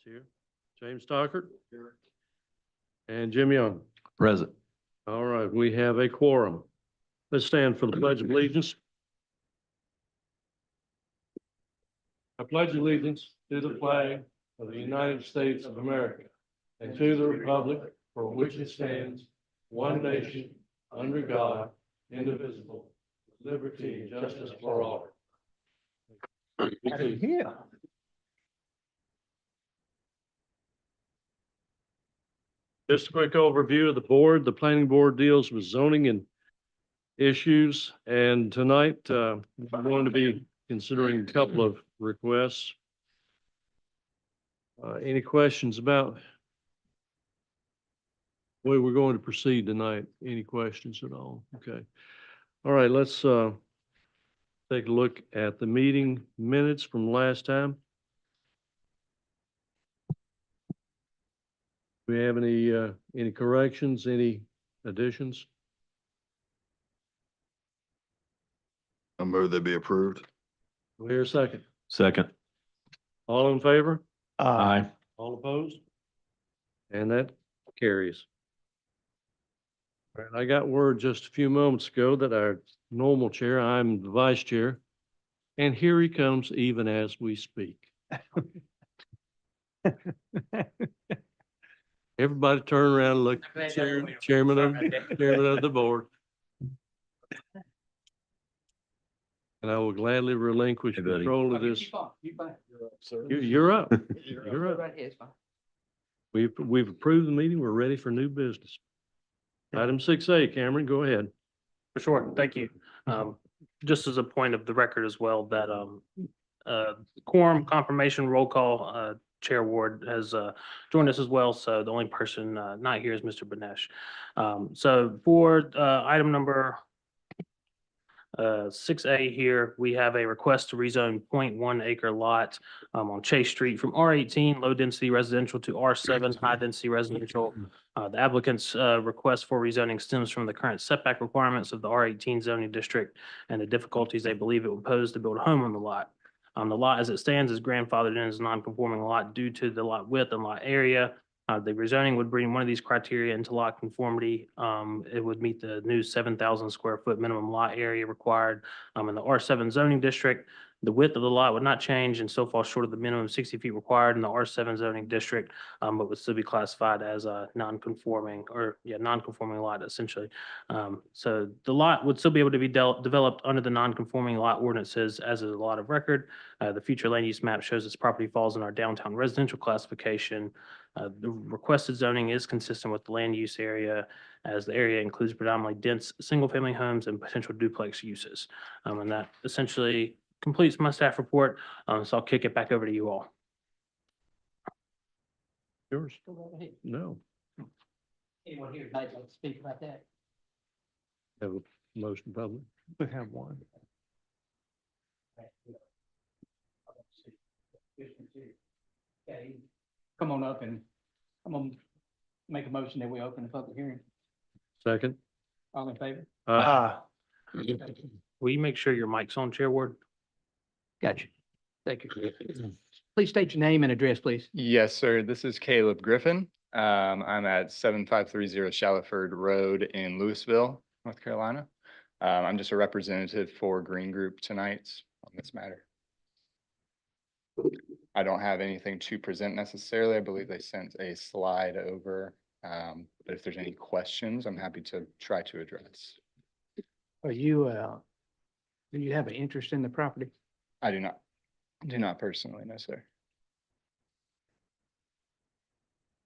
here. James Stockard. Here. And Jim Young. Present. All right, we have a quorum. Let's stand for the Pledge of Allegiance. I pledge allegiance to the flag of the United States of America and to the republic for which it stands, one nation, under God, indivisible, with liberty and justice for all. Yeah. Just a quick overview of the board. The planning board deals with zoning and issues. And tonight, we're going to be considering a couple of requests. Any questions about the way we're going to proceed tonight? Any questions at all? Okay. All right, let's take a look at the meeting minutes from last time. Do we have any corrections, any additions? I move they be approved. Do we hear a second? Second. All in favor? Aye. All opposed? And that carries. All right, I got word just a few moments ago that our normal chair, I'm the vice chair, and here he comes even as we speak. Everybody turn around and look at the chairman of the board. And I will gladly relinquish Hey, buddy. control of this. You're up. You're up. Right here is fine. We've approved the meeting. We're ready for new business. Item 6A, Cameron, go ahead. For sure, thank you. Just as a point of the record as well, that quorum confirmation roll call, Chair Ward has joined us as well, so the only person not here is Mr. Banesh. So for item number 6A here, we have a request to rezone 0.1 acre lot on Chase Street from R18 low density residential to R7 high density residential. The applicant's request for rezoning stems from the current setback requirements of the R18 zoning district and the difficulties they believe it would pose to build a home on the lot. The lot as it stands is grandfathered in as a non-conforming lot due to the lot width and lot area. The rezoning would bring one of these criteria into lot conformity. It would meet the new 7,000 square foot minimum lot area required in the R7 zoning district. The width of the lot would not change and still fall short of the minimum 60 feet required in the R7 zoning district, but would still be classified as a non-conforming non-conforming lot essentially. So the lot would still be able to be developed under the non-conforming lot ordinances as is a lot of record. The future land use map shows this property falls in our downtown residential classification. The requested zoning is consistent with the land use area as the area includes predominantly dense single-family homes and potential duplex uses. And that essentially completes my staff report. So I'll kick it back over to you all. Yours? Go right ahead. No. Anyone here tonight like to speak about that? Have a motion public? We have one. Okay, come on up and I'm gonna make a motion that we open the public hearing. Second? All in favor? Will you make sure your mic's on, Chair Ward? Gotcha. Thank you. Please state your name and address, please. Yes, sir. This is Caleb Griffin. I'm at 7530 Shallowford Road in Louisville, North Carolina. I'm just a representative for Green Group tonight on this matter. I don't have anything to present necessarily. I believe they sent a slide over. But if there's any questions, I'm happy to try to address. Are you, do you have an interest in the property? I do not personally, no, sir.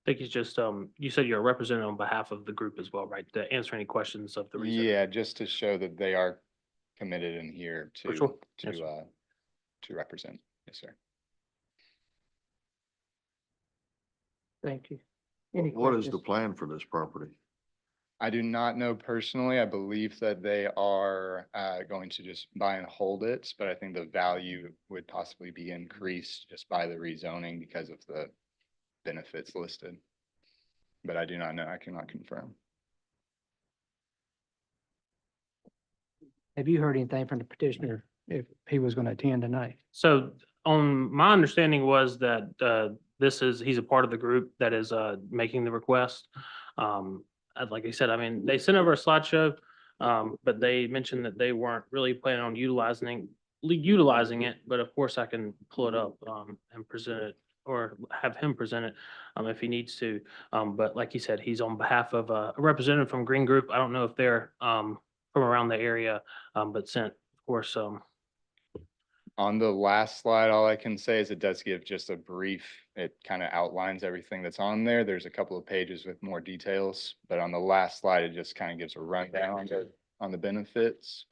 I think it's just, you said you're a representative on behalf of the group as well, right? To answer any questions of the reason. Yeah, just to show that they are committed in here For sure. to, Yes, sir. to represent. Yes, sir. Thank you. Any What is the questions? plan for this property? I do not know personally. I believe that they are going to just buy and hold it, but I think the value would possibly be increased just by the rezoning because of the benefits listed. But I do not know. I cannot confirm. Have you heard anything from the petitioner if he was going to attend tonight? So my understanding was that he's a part of the group that is making the request. Like I said, I mean, they sent over a slideshow, but they mentioned that they weren't really planning on utilizing it, but of course I can pull it up and present it or have him present it if he needs to. But like he said, he's on behalf of a representative from Green Group. I don't know if they're from around the area, but sent, of course, On the last slide, all I can say is it does give just a brief, it kind of outlines everything that's on there. There's a couple of pages with more details, but on the last slide, it just kind of gives a rundown on the benefits.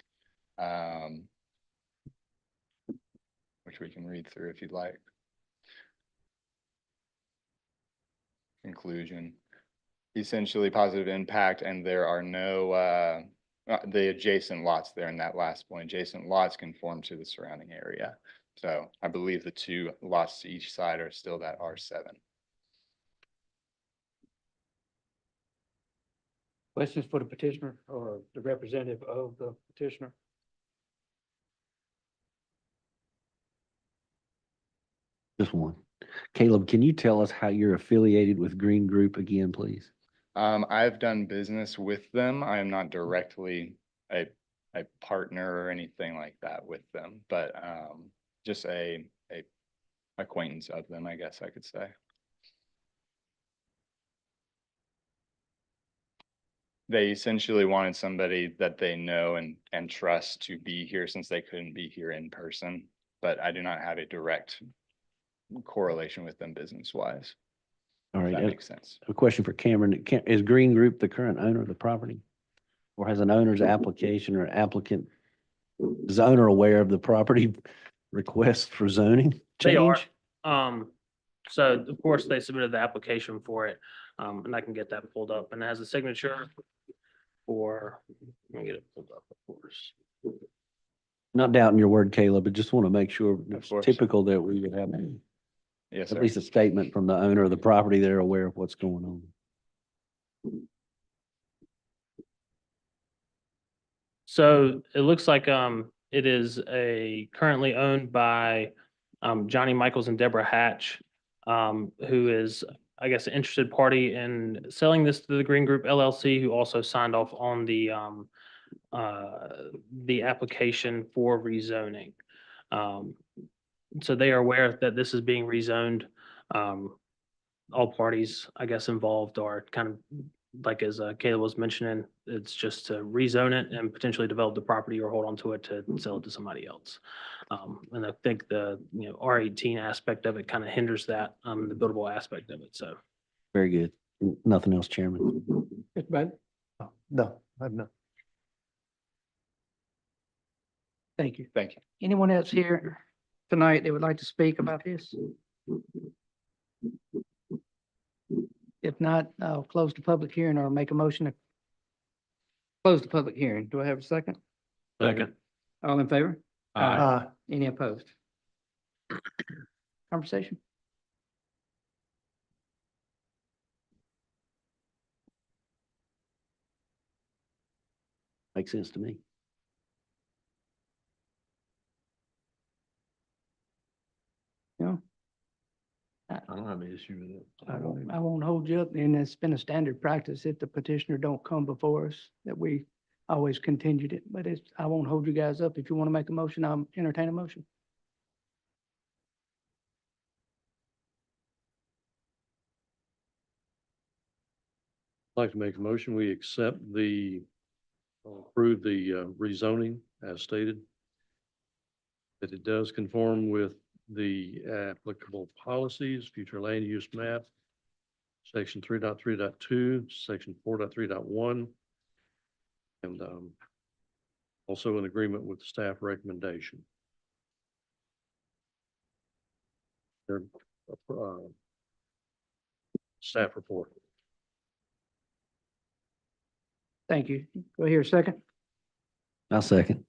Which we can read through if you'd like. Conclusion. Essentially positive impact, and there are no, the adjacent lots there in that last point, adjacent lots conform to the surrounding area. So I believe the 2 lots to each side are still that R7. Questions for the petitioner or the representative of the petitioner? Just one. Caleb, can you tell us how you're affiliated with Green Group again, please? I've done business with them. I am not directly a partner or anything like that with them, but just a acquaintance of them, I guess I could say. They essentially wanted somebody that they know and trust to be here since they couldn't be here in person, but I do not have a direct correlation with them business wise. All If right, that makes sense. a question for Cameron. Is Green Group the current owner of the property? Or has an owner's application or applicant, is the owner aware of the property request for zoning they are. change? So of course they submitted the application for it, and I can get that pulled up and it has a signature for, let me get it pulled up, of course. Not doubting your word, Caleb, but just want to make sure it's course. typical that we would have Yes, at sir. least a statement from the owner of the property. They're aware of what's going on. So it looks like it is currently owned by Johnny Michaels and Deborah Hatch, who is, I guess, an interested party in selling this to the Green Group LLC, who also signed off on the application for rezoning. So they are aware that this is being rezoned. All parties, I guess, involved are kind of, like as Caleb was mentioning, it's just to rezone it and potentially develop the property or hold on to it to sell it to somebody else. And I think the, R18 aspect of it kind of hinders that, the buildable aspect of it, so. Very good. Nothing else, Chairman. Mr. Bud? No, I've not. Thank you. Thank you. Anyone else here tonight that would like to speak about this? If not, I'll close the public hearing or make a motion to close the public hearing. Do I have a second? Second. All in favor? Aye. Any opposed? Conversation? Makes sense to me. No? I don't have an issue with it. I won't hold you up, and it's been a standard practice if the petitioner don't come before us, that we always continued it, but I won't hold you guys up. If you want to make a motion, I'll entertain a motion. I'd like to make a motion, we accept approve the rezoning as stated. That it does conform with the applicable policies, future land use map, section 3.3.2, section 4.3.1, and also in agreement with the staff recommendation. Their staff report. Thank you. Do I hear a second? I'll second.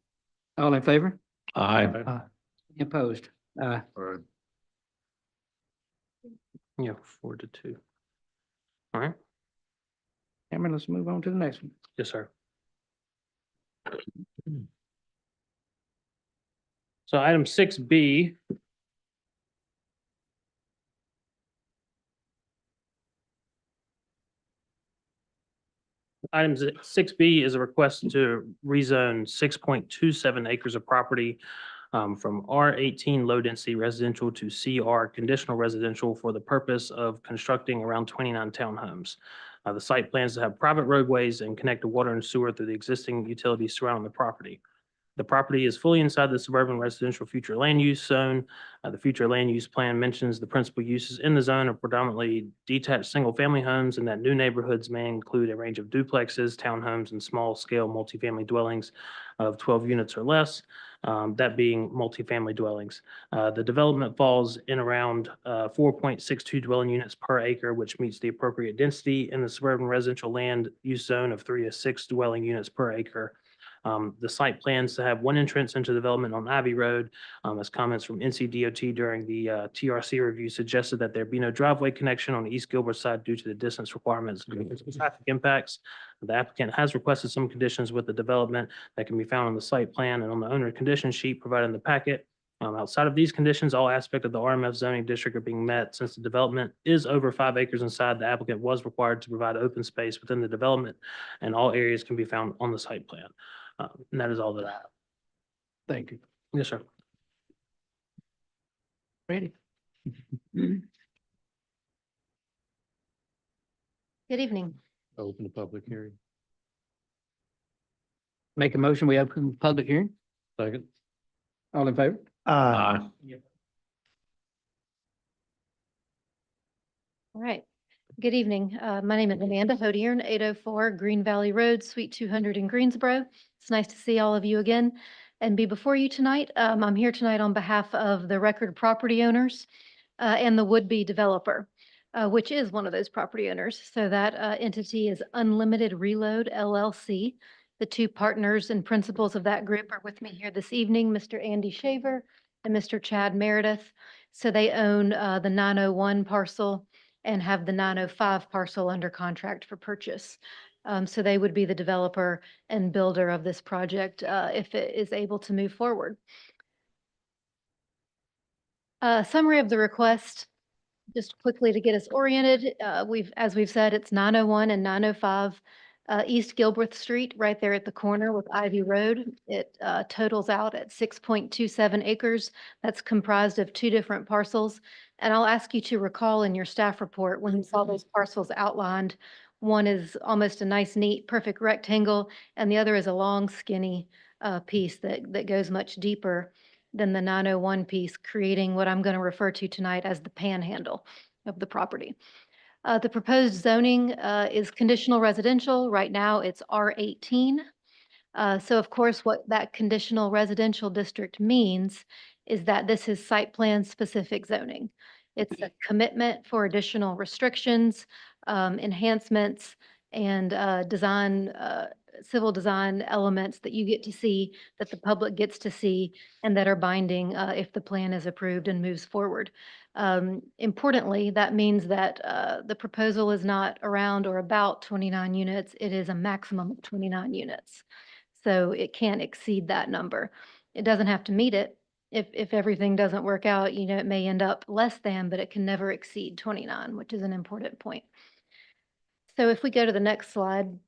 All in favor? Aye. Any opposed? All right. Yeah, 4-2. All right, Cameron, let's move on to the next one. yes, sir. So item 6B Item 6B is a request to rezone 6.27 acres of property from R18 low density residential to CR conditional residential for the purpose of constructing around 29 townhomes. The site plans to have private roadways and connect to water and sewer through the existing utilities surrounding the property. The property is fully inside the suburban residential future land use zone. The future land use plan mentions the principal uses in the zone are predominantly detached single-family homes, and that new neighborhoods may include a range of duplexes, townhomes, and small-scale multifamily dwellings of 12 units or less, that being multifamily dwellings. The development falls in around 4.62 dwelling units per acre, which meets the appropriate density in the suburban residential land use zone of 3 to 6 dwelling units per acre. The site plans to have one entrance into development on Ivy Road. As comments from NCDOT during the TRC review suggested that there be no driveway connection on the East Gilbert side due to the distance requirements and traffic impacts. The applicant has requested some conditions with the development that can be found on the site plan and on the owner condition sheet provided in the packet. Outside of these conditions, all aspects of the RMF zoning district are being met. Since the development is over 5 acres inside, the applicant was required to provide open space within the development, and all areas can be found on the site plan. And that is all that I have. Thank you. Yes, sir. Ready? Good evening. Open the public hearing. Make a motion, we open the public hearing. Second. All in favor? Aye. All right. Good evening. My name is Amanda Hodiern, 804 Green Valley Road, Suite 200 in Greensboro. It's nice to see all of you again and be before you tonight. I'm here tonight on behalf of the record property owners and the would-be developer, which is one of those property owners. So that entity is Unlimited Reload LLC. The two partners and principals of that group are with me here this evening, Mr. Andy Shaver and Mr. Chad Meredith. So they own the 901 parcel and have the 905 parcel under contract for purchase. So they would be the developer and builder of this project if it is able to move forward. Summary of the request, just quickly to get us oriented. As we've said, it's 901 and 905 East Gilbreth Street, right there at the corner with Ivy Road. It totals out at 6.27 acres. That's comprised of 2 different parcels. And I'll ask you to recall in your staff report, when you saw those parcels outlined, one is almost a nice, neat, perfect rectangle, and the other is a long, skinny piece that goes much deeper than the 901 piece, creating what I'm going to refer to tonight as the panhandle of the property. The proposed zoning is conditional residential. Right now, it's R18. So of course, what that conditional residential district means is that this is site plan specific zoning. It's a commitment for additional restrictions, enhancements, and civil design elements that you get to see, that the public gets to see, and that are binding if the plan is approved and moves forward. Importantly, that means that the proposal is not around or about 29 units. It is a maximum of 29 units. So it can't exceed that number. It doesn't have to meet it. If everything doesn't work out, it may end up less than, but it can never exceed 29, which is an important point. So if we go to the next slide,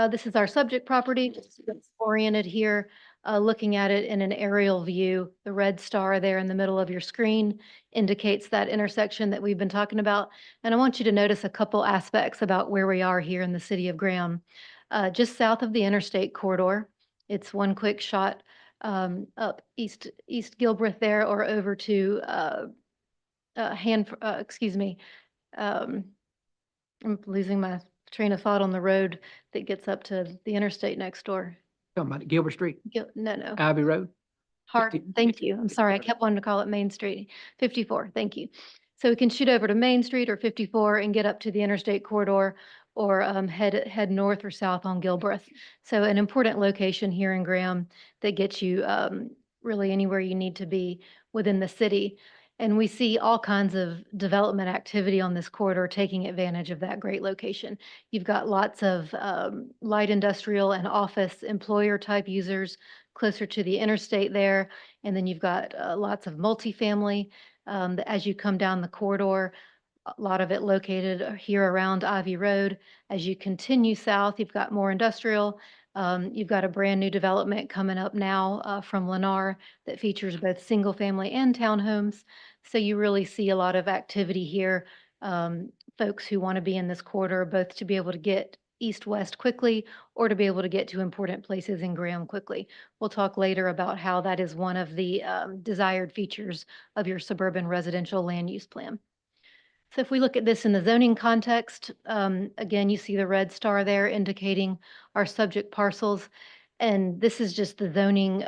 this is our subject property, just oriented here, looking at it in an aerial view. The red star there in the middle of your screen indicates that intersection that we've been talking about. And I want you to notice a couple aspects about where we are here in the city of Graham. Just south of the interstate corridor, it's one quick shot up East Gilbreth there, or over to I'm losing my train of thought on the road that gets up to the interstate next door. Talking about Gilbert Street, No. Ivy Road. Hard, 50. thank you. I'm sorry, I kept wanting to call it Main Street. 54, thank you. So we can shoot over to Main Street or 54 and get up to the interstate corridor, or head north or south on Gilbreth. So an important location here in Graham that gets you really anywhere you need to be within the city. And we see all kinds of development activity on this corridor taking advantage of that great location. You've got lots of light industrial and office employer type users closer to the interstate there. And then you've got lots of multifamily as you come down the corridor. a lot of it located here around Ivy Road. As you continue south, you've got more industrial. You've got a brand new development coming up now from Lennar that features both single family and townhomes. So you really see a lot of activity here. Folks who want to be in this corridor, both to be able to get east-west quickly or to be able to get to important places in Graham quickly. We'll talk later about how that is one of the desired features of your suburban residential land use plan. So if we look at this in the zoning context, again, you see the red star there indicating our subject parcels. And this is just the zoning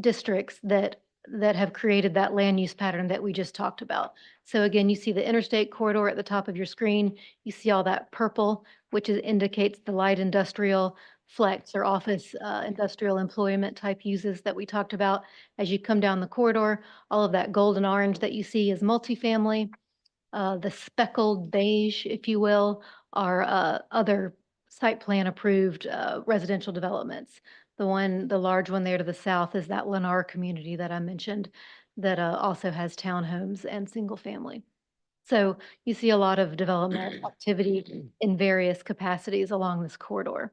districts that have created that land use pattern that we just talked about. So again, you see the interstate corridor at the top of your screen. You see all that purple, which indicates the light industrial, flex or office industrial employment type uses that we talked about. As you come down the corridor, all of that golden orange that you see is multifamily. The speckled beige, if you will, are other site plan approved residential developments. The large one there to the south is that Lennar community that I mentioned that also has townhomes and single family. So you see a lot of development activity in various capacities along this corridor.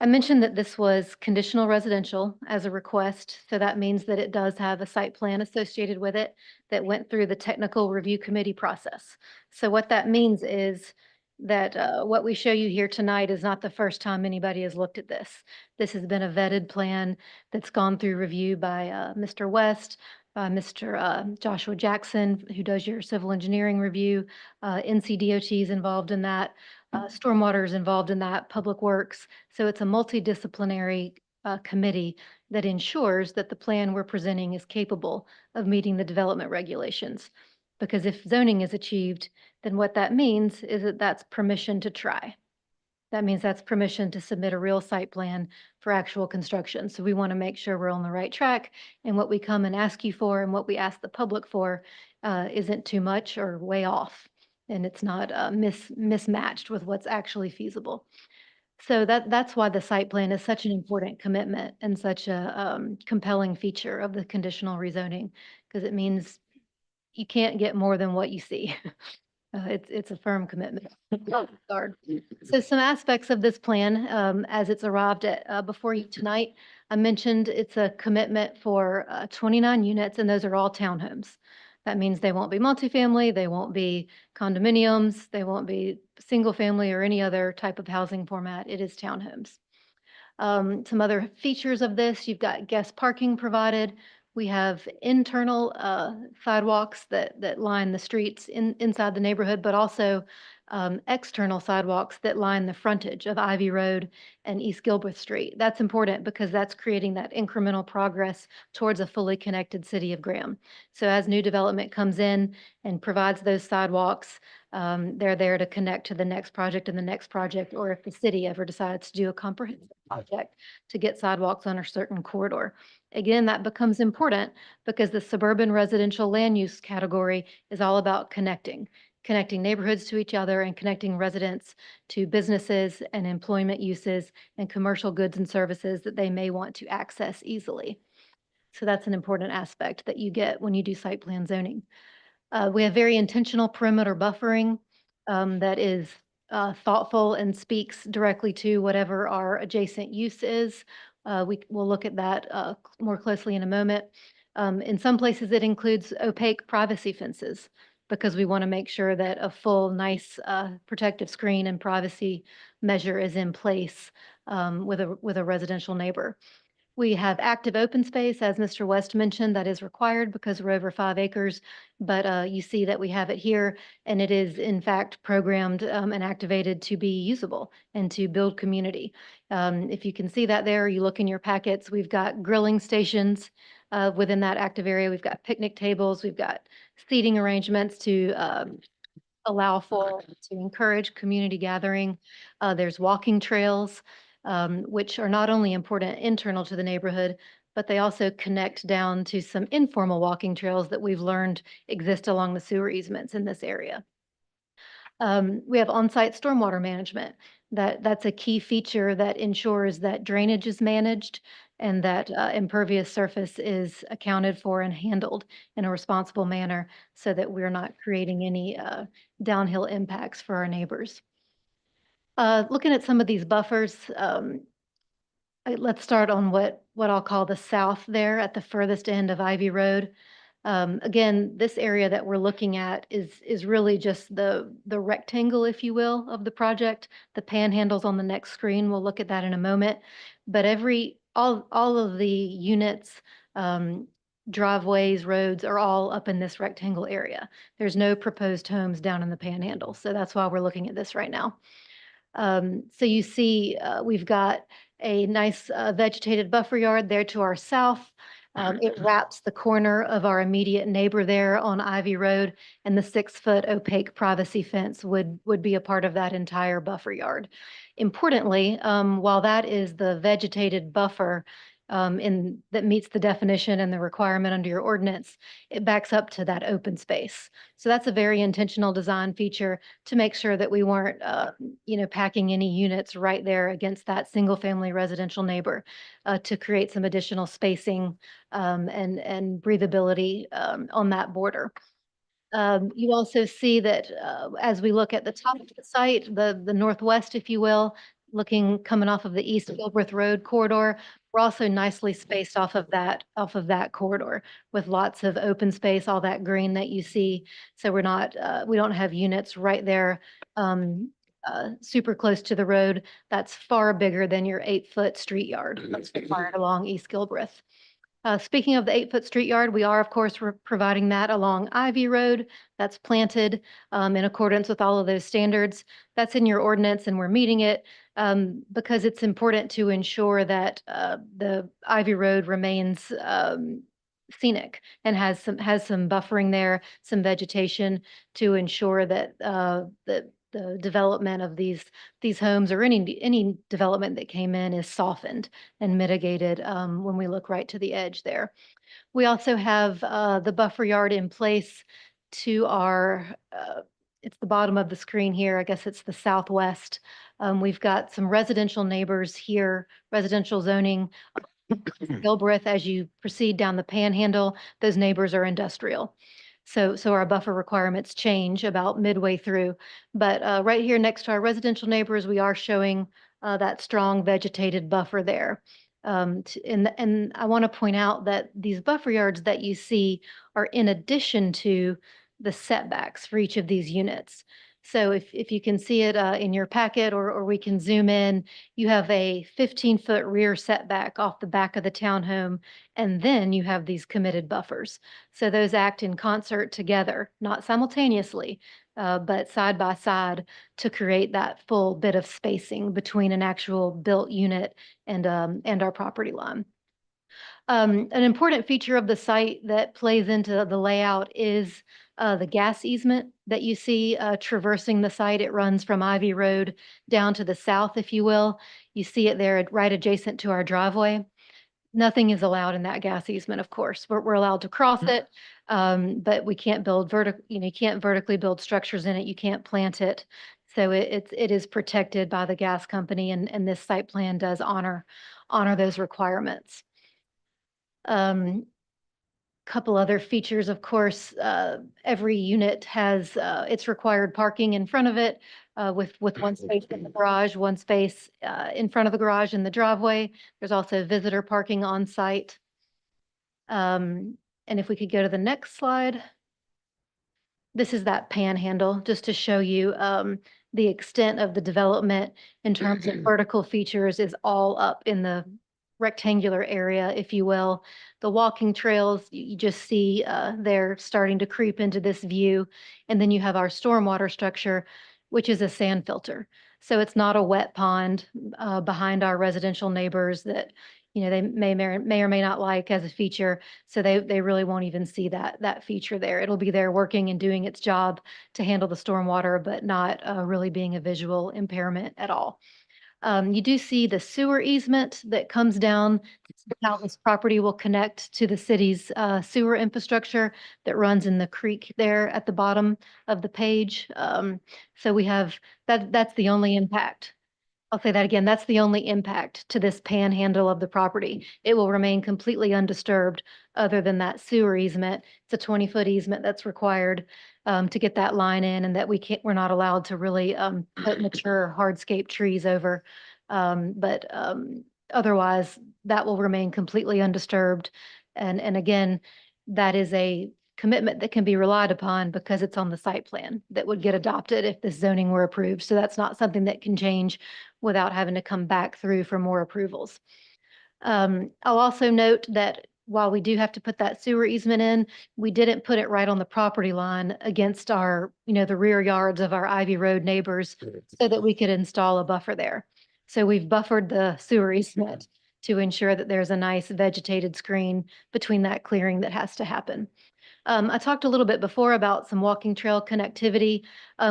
I mentioned that this was conditional residential as a request, so that means that it does have a site plan associated with it that went through the technical review committee process. So what that means is that what we show you here tonight is not the first time anybody has looked at this. This has been a vetted plan that's gone through review by Mr. West, Mr. Joshua Jackson, who does your civil engineering review. NCDOT is involved in that. Stormwater is involved in that, Public Works. So it's a multidisciplinary committee that ensures that the plan we're presenting is capable of meeting the development regulations. Because if zoning is achieved, then what that means is that that's permission to try. That means that's permission to submit a real site plan for actual construction. So we want to make sure we're on the right track, and what we come and ask you for and what we ask the public for isn't too much or way off, and it's not mismatched with what's actually feasible. So that's why the site plan is such an important commitment and such a compelling feature of the conditional rezoning, because it means you can't get more than what you see. It's a firm commitment. Guard. So some aspects of this plan, as it's arrived at before you tonight, I mentioned it's a commitment for 29 units, and those are all townhomes. That means they won't be multifamily, they won't be condominiums, they won't be single family or any other type of housing format. It is townhomes. Some other features of this, you've got guest parking provided. We have internal sidewalks that line the streets inside the neighborhood, but also external sidewalks that line the frontage of Ivy Road and East Gilbreth Street. That's important because that's creating that incremental progress towards a fully connected city of Graham. So as new development comes in and provides those sidewalks, they're there to connect to the next project and the next project, or if the city ever decides to do a comprehensive project to get sidewalks on a certain corridor. Again, that becomes important because the suburban residential land use category is all about connecting neighborhoods to each other and connecting residents to businesses and employment uses and commercial goods and services that they may want to access easily. So that's an important aspect that you get when you do site plan zoning. We have very intentional perimeter buffering that is thoughtful and speaks directly to whatever our adjacent use is. We'll look at that more closely in a moment. In some places, it includes opaque privacy fences because we want to make sure that a full, nice protective screen and privacy measure is in place with a residential neighbor. We have active open space, as Mr. West mentioned, that is required because we're over 5 acres. But you see that we have it here, and it is in fact programmed and activated to be usable and to build community. If you can see that there, you look in your packets, we've got grilling stations within that active area. We've got picnic tables, we've got seating arrangements to encourage community gathering. There's walking trails, which are not only important internal to the neighborhood, but they also connect down to some informal walking trails that we've learned exist along the sewer easements in this area. We have on-site stormwater management. That's a key feature that ensures that drainage is managed and that impervious surface is accounted for and handled in a responsible manner so that we're not creating any downhill impacts for our neighbors. Looking at some of these buffers, let's start on what I'll call the south there at the furthest end of Ivy Road. Again, this area that we're looking at is really just the rectangle, if you will, of the project. The panhandles on the next screen, we'll look at that in a moment. But all of the units, driveways, roads are all up in this rectangle area. There's no proposed homes down in the panhandle, so that's why we're looking at this right now. So you see, we've got a nice vegetated buffer yard there to our south. It wraps the corner of our immediate neighbor there on Ivy Road, and the 6-foot opaque privacy fence would be a part of that entire buffer yard. Importantly, while that is the vegetated buffer that meets the definition and the requirement under your ordinance, it backs up to that open space. So that's a very intentional design feature to make sure that we weren't, packing any units right there against that single-family residential neighbor to create some additional spacing and breathability on that border. You also see that as we look at the top of the site, the northwest, if you will, coming off of the East Gilbreth Road corridor, we're also nicely spaced off of that corridor with lots of open space, all that green that you see. So we don't have units right there super close to the road. That's far bigger than your 8-foot street yard that's required along East Gilbreth. Speaking of the 8-foot street yard, we are, of course, providing that along Ivy Road. That's planted in accordance with all of those standards. That's in your ordinance, and we're meeting it because it's important to ensure that the Ivy Road remains scenic and has some buffering there, some vegetation to ensure that the development of these homes or any development that came in is softened and mitigated when we look right to the edge there. We also have the buffer yard in place to our, it's the bottom of the screen here. I guess it's the southwest. We've got some residential neighbors here, residential zoning. Gilbreth, as you proceed down the panhandle, those neighbors are industrial. So our buffer requirements change about midway through. But right here next to our residential neighbors, we are showing that strong vegetated buffer there. And I want to point out that these buffer yards that you see are in addition to the setbacks for each of these units. So if you can see it in your packet or we can zoom in, you have a 15-foot rear setback off the back of the townhome, and then you have these committed buffers. So those act in concert together, not simultaneously, but side by side to create that full bit of spacing between an actual built unit and our property line. An important feature of the site that plays into the layout is the gas easement that you see traversing the site. It runs from Ivy Road down to the south, if you will. You see it there right adjacent to our driveway. Nothing is allowed in that gas easement, of course. We're allowed to cross it, but we can't build you can't vertically build structures in it. You can't plant it. So it is protected by the gas company, and this site plan does honor those requirements. Couple other features, of course, every unit has its required parking in front of it with one space in the garage, one space in front of the garage in the driveway. There's also visitor parking on site. And if we could go to the next slide. This is that panhandle, just to show you the extent of the development in terms of vertical features is all up in the rectangular area, if you will. The walking trails, you just see they're starting to creep into this view. And then you have our stormwater structure, which is a sand filter. So it's not a wet pond behind our residential neighbors that, they may or may not like as a feature. So they really won't even see that feature there. It'll be there working and doing its job to handle the stormwater, but not really being a visual impairment at all. You do see the sewer easement that comes down. How this property will connect to the city's sewer infrastructure that runs in the creek there at the bottom of the page. So we have that's the only impact. I'll say that again, that's the only impact to this panhandle of the property. It will remain completely undisturbed, other than that sewer easement. It's a 20-foot easement that's required to get that line in, and that we're not allowed to really put mature hardscape trees over. But otherwise, that will remain completely undisturbed. And again, that is a commitment that can be relied upon because it's on the site plan that would get adopted if this zoning were approved. So that's not something that can change without having to come back through for more approvals. I'll also note that while we do have to put that sewer easement in, we didn't put it right on the property line against our, the rear yards of our Ivy Road neighbors so that we could install a buffer there. So we've buffered the sewer easement to ensure that there's a nice vegetated screen between that clearing that has to happen. I talked a little bit before about some walking trail connectivity.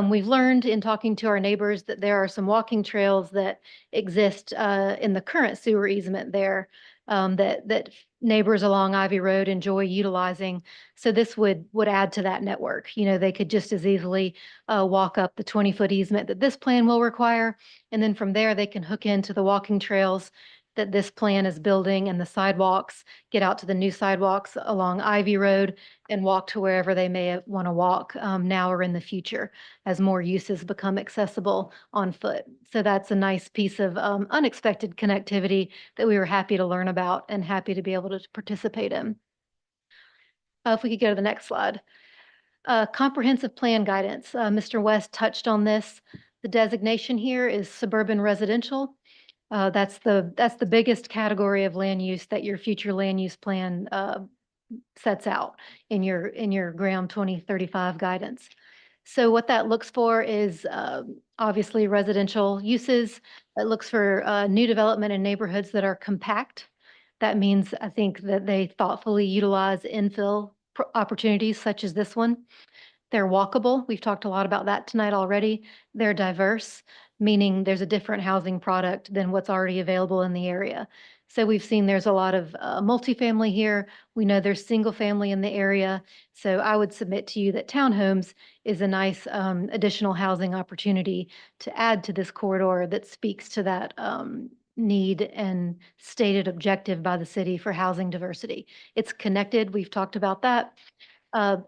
We've learned in talking to our neighbors that there are some walking trails that exist in the current sewer easement there that neighbors along Ivy Road enjoy utilizing. So this would add to that network. They could just as easily walk up the 20-foot easement that this plan will require. And then from there, they can hook into the walking trails that this plan is building, and the sidewalks, get out to the new sidewalks along Ivy Road and walk to wherever they may want to walk now or in the future as more uses become accessible on foot. So that's a nice piece of unexpected connectivity that we were happy to learn about and happy to be able to participate in. If we could go to the next slide. Comprehensive plan guidance. Mr. West touched on this. The designation here is suburban residential. That's the biggest category of land use that your future land use plan sets out in your Graham 2035 guidance. So what that looks for is obviously residential uses. It looks for new development in neighborhoods that are compact. That means, I think, that they thoughtfully utilize infill opportunities such as this one. They're walkable. We've talked a lot about that tonight already. They're diverse, meaning there's a different housing product than what's already available in the area. So we've seen there's a lot of multifamily here. We know there's single family in the area. So I would submit to you that townhomes is a nice additional housing opportunity to add to this corridor that speaks to that need and stated objective by the city for housing diversity. It's connected. We've talked about that.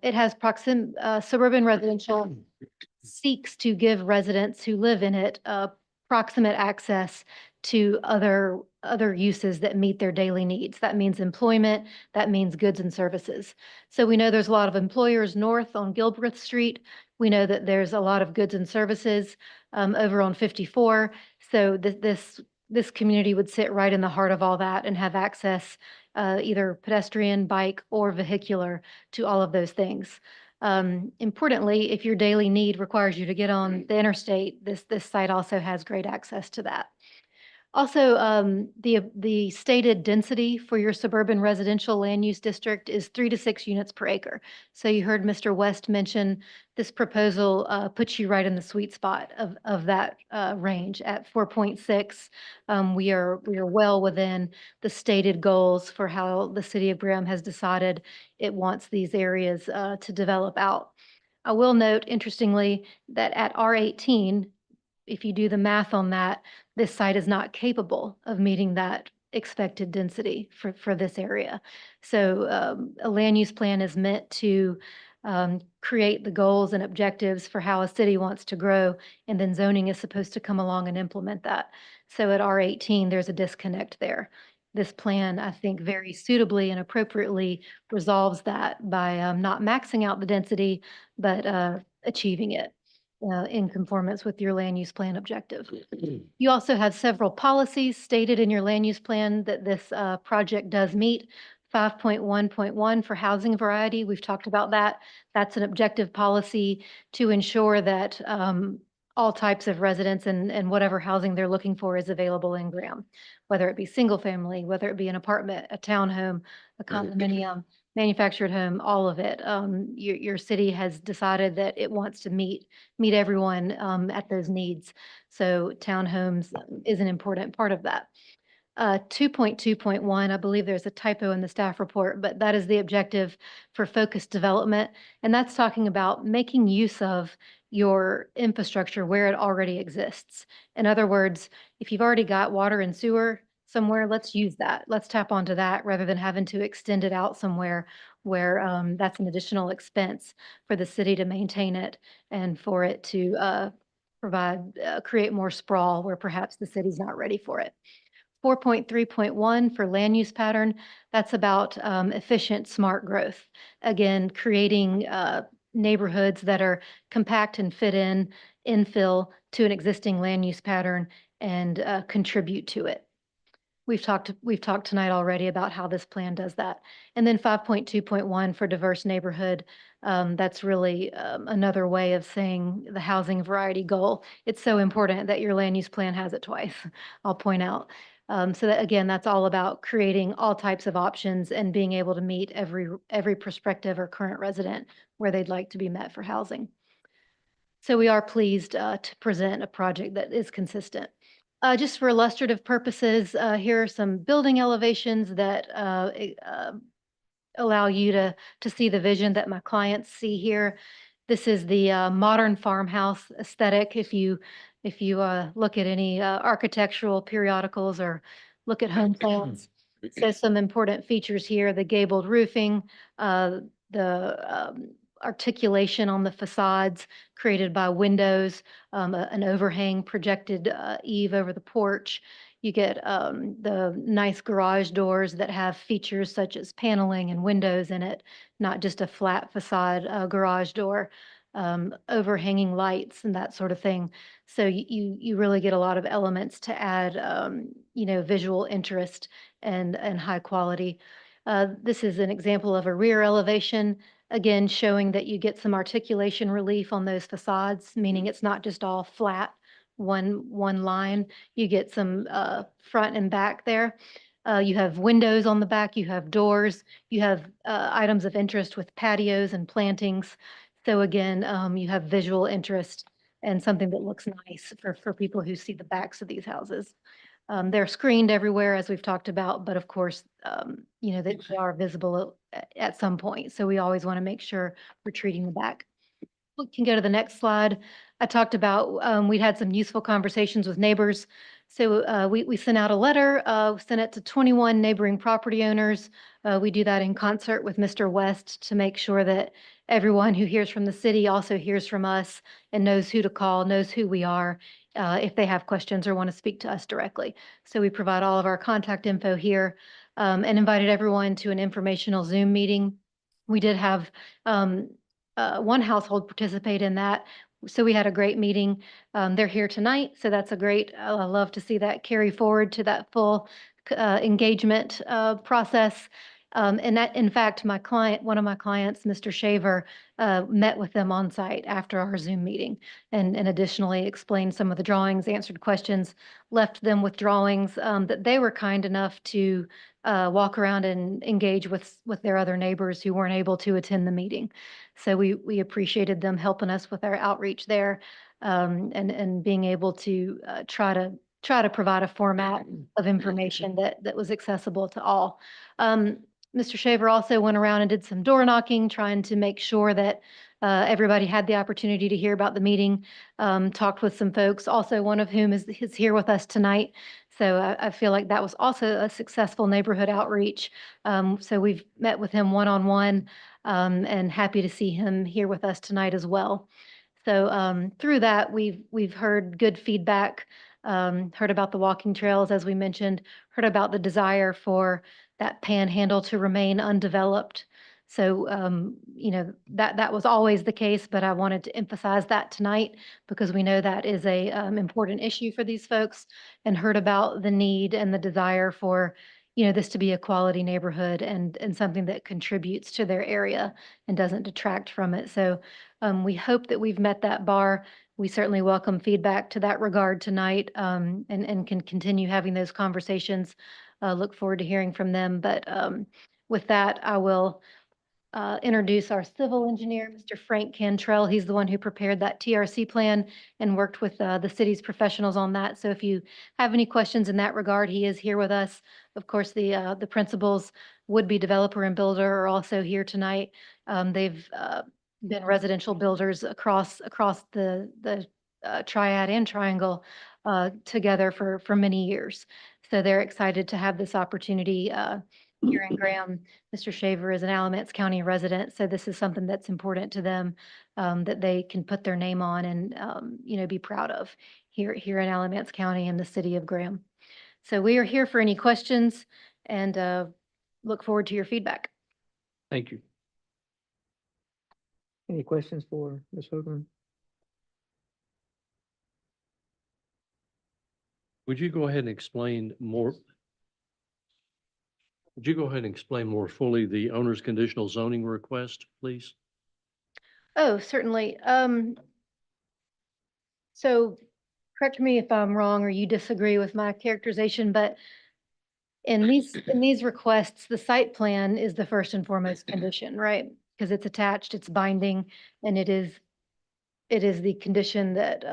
It has suburban residential seeks to give residents who live in it proximate access to other uses that meet their daily needs. That means employment, that means goods and services. So we know there's a lot of employers north on Gilbreth Street. We know that there's a lot of goods and services over on 54. So this community would sit right in the heart of all that and have access either pedestrian, bike, or vehicular to all of those things. Importantly, if your daily need requires you to get on the interstate, this site also has great access to that. Also, the stated density for your suburban residential land use district is 3 to 6 units per acre. So you heard Mr. West mention this proposal puts you right in the sweet spot of that range at 4.6. We are well within the stated goals for how the city of Graham has decided it wants these areas to develop out. I will note, interestingly, that at R18, if you do the math on that, this site is not capable of meeting that expected density for this area. So a land use plan is meant to create the goals and objectives for how a city wants to grow, and then zoning is supposed to come along and implement that. So at R18, there's a disconnect there. This plan, I think, very suitably and appropriately resolves that by not maxing out the density, but achieving it in conformance with your land use plan objective. You also have several policies stated in your land use plan that this project does meet. 5.1.1 for housing variety. We've talked about that. That's an objective policy to ensure that all types of residents and whatever housing they're looking for is available in Graham, whether it be single family, whether it be an apartment, a townhome, a condominium, manufactured home, all of it. Your city has decided that it wants to meet everyone at those needs. So townhomes is an important part of that. 2.2.1, I believe there's a typo in the staff report, but that is the objective for focused development. And that's talking about making use of your infrastructure where it already exists. In other words, if you've already got water and sewer somewhere, let's use that. Let's tap onto that rather than having to extend it out somewhere where that's an additional expense for the city to maintain it and for it to create more sprawl where perhaps the city's not ready for it. 4.3.1 for land use pattern, that's about efficient, smart growth. Again, creating neighborhoods that are compact and fit in, infill to an existing land use pattern and contribute to it. We've talked tonight already about how this plan does that. And then 5.2.1 for diverse neighborhood, that's really another way of saying the housing variety goal. It's so important that your land use plan has it twice, I'll point out. So that, again, that's all about creating all types of options and being able to meet every prospective or current resident where they'd like to be met for housing. So we are pleased to present a project that is consistent. Just for illustrative purposes, here are some building elevations that allow you to see the vision that my clients see here. This is the modern farmhouse aesthetic. If you look at any architectural periodicals or look at home plans, so some important features here: the gabled roofing, the articulation on the facades created by windows, an overhang projected eave over the porch. You get the nice garage doors that have features such as paneling and windows in it, not just a flat facade garage door, overhanging lights and that sort of thing. So you really get a lot of elements to add, visual interest and high quality. This is an example of a rear elevation, again, showing that you get some articulation relief on those facades, meaning it's not just all flat, one line. You get some front and back there. You have windows on the back, you have doors, you have items of interest with patios and plantings. So again, you have visual interest and something that looks nice for people who see the backs of these houses. They're screened everywhere, as we've talked about, but of course, they are visible at some point. So we always want to make sure we're treating the back. We can go to the next slide. I talked about, we'd had some useful conversations with neighbors. So we sent out a letter, sent it to 21 neighboring property owners. We do that in concert with Mr. West to make sure that everyone who hears from the city also hears from us and knows who to call, knows who we are, if they have questions or want to speak to us directly. So we provide all of our contact info here, and invited everyone to an informational Zoom meeting. We did have one household participate in that. So we had a great meeting. They're here tonight, so that's a great, I love to see that carry forward to that full engagement process. And that, in fact, one of my clients, Mr. Shaver, met with them on site after our Zoom meeting and additionally explained some of the drawings, answered questions, left them with drawings that they were kind enough to walk around and engage with their other neighbors who weren't able to attend the meeting. So we appreciated them helping us with our outreach there, and being able to try to provide a format of information that was accessible to all. Mr. Shaver also went around and did some door knocking, trying to make sure that everybody had the opportunity to hear about the meeting. Talked with some folks, also one of whom is here with us tonight. So I feel like that was also a successful neighborhood outreach. So we've met with him one-on-one, and happy to see him here with us tonight as well. So through that, we've heard good feedback, heard about the walking trails, as we mentioned, heard about the desire for that panhandle to remain undeveloped. So, that was always the case, but I wanted to emphasize that tonight because we know that is a important issue for these folks, and heard about the need and the desire for, this to be a quality neighborhood and something that contributes to their area and doesn't detract from it. So we hope that we've met that bar. We certainly welcome feedback to that regard tonight, and can continue having those conversations. Look forward to hearing from them. But with that, I will introduce our civil engineer, Mr. Frank Cantrell. He's the one who prepared that TRC plan and worked with the city's professionals on that. So if you have any questions in that regard, he is here with us. Of course, the principals, would-be developer and builder, are also here tonight. They've been residential builders across the triad and triangle together for many years. So they're excited to have this opportunity here in Graham. Mr. Shaver is an Alamance County resident, so this is something that's important to them, that they can put their name on and, be proud of here in Alamance County and the city of Graham. So we are here for any questions and look forward to your feedback. Thank you. Any questions for Ms. Hoagland? Would you go ahead and explain more? Would you go ahead and explain more fully the owner's conditional zoning request, please? Oh, certainly. So correct me if I'm wrong or you disagree with my characterization, but in these requests, the site plan is the first and foremost condition, right? Because it's attached, it's binding, and it is the condition that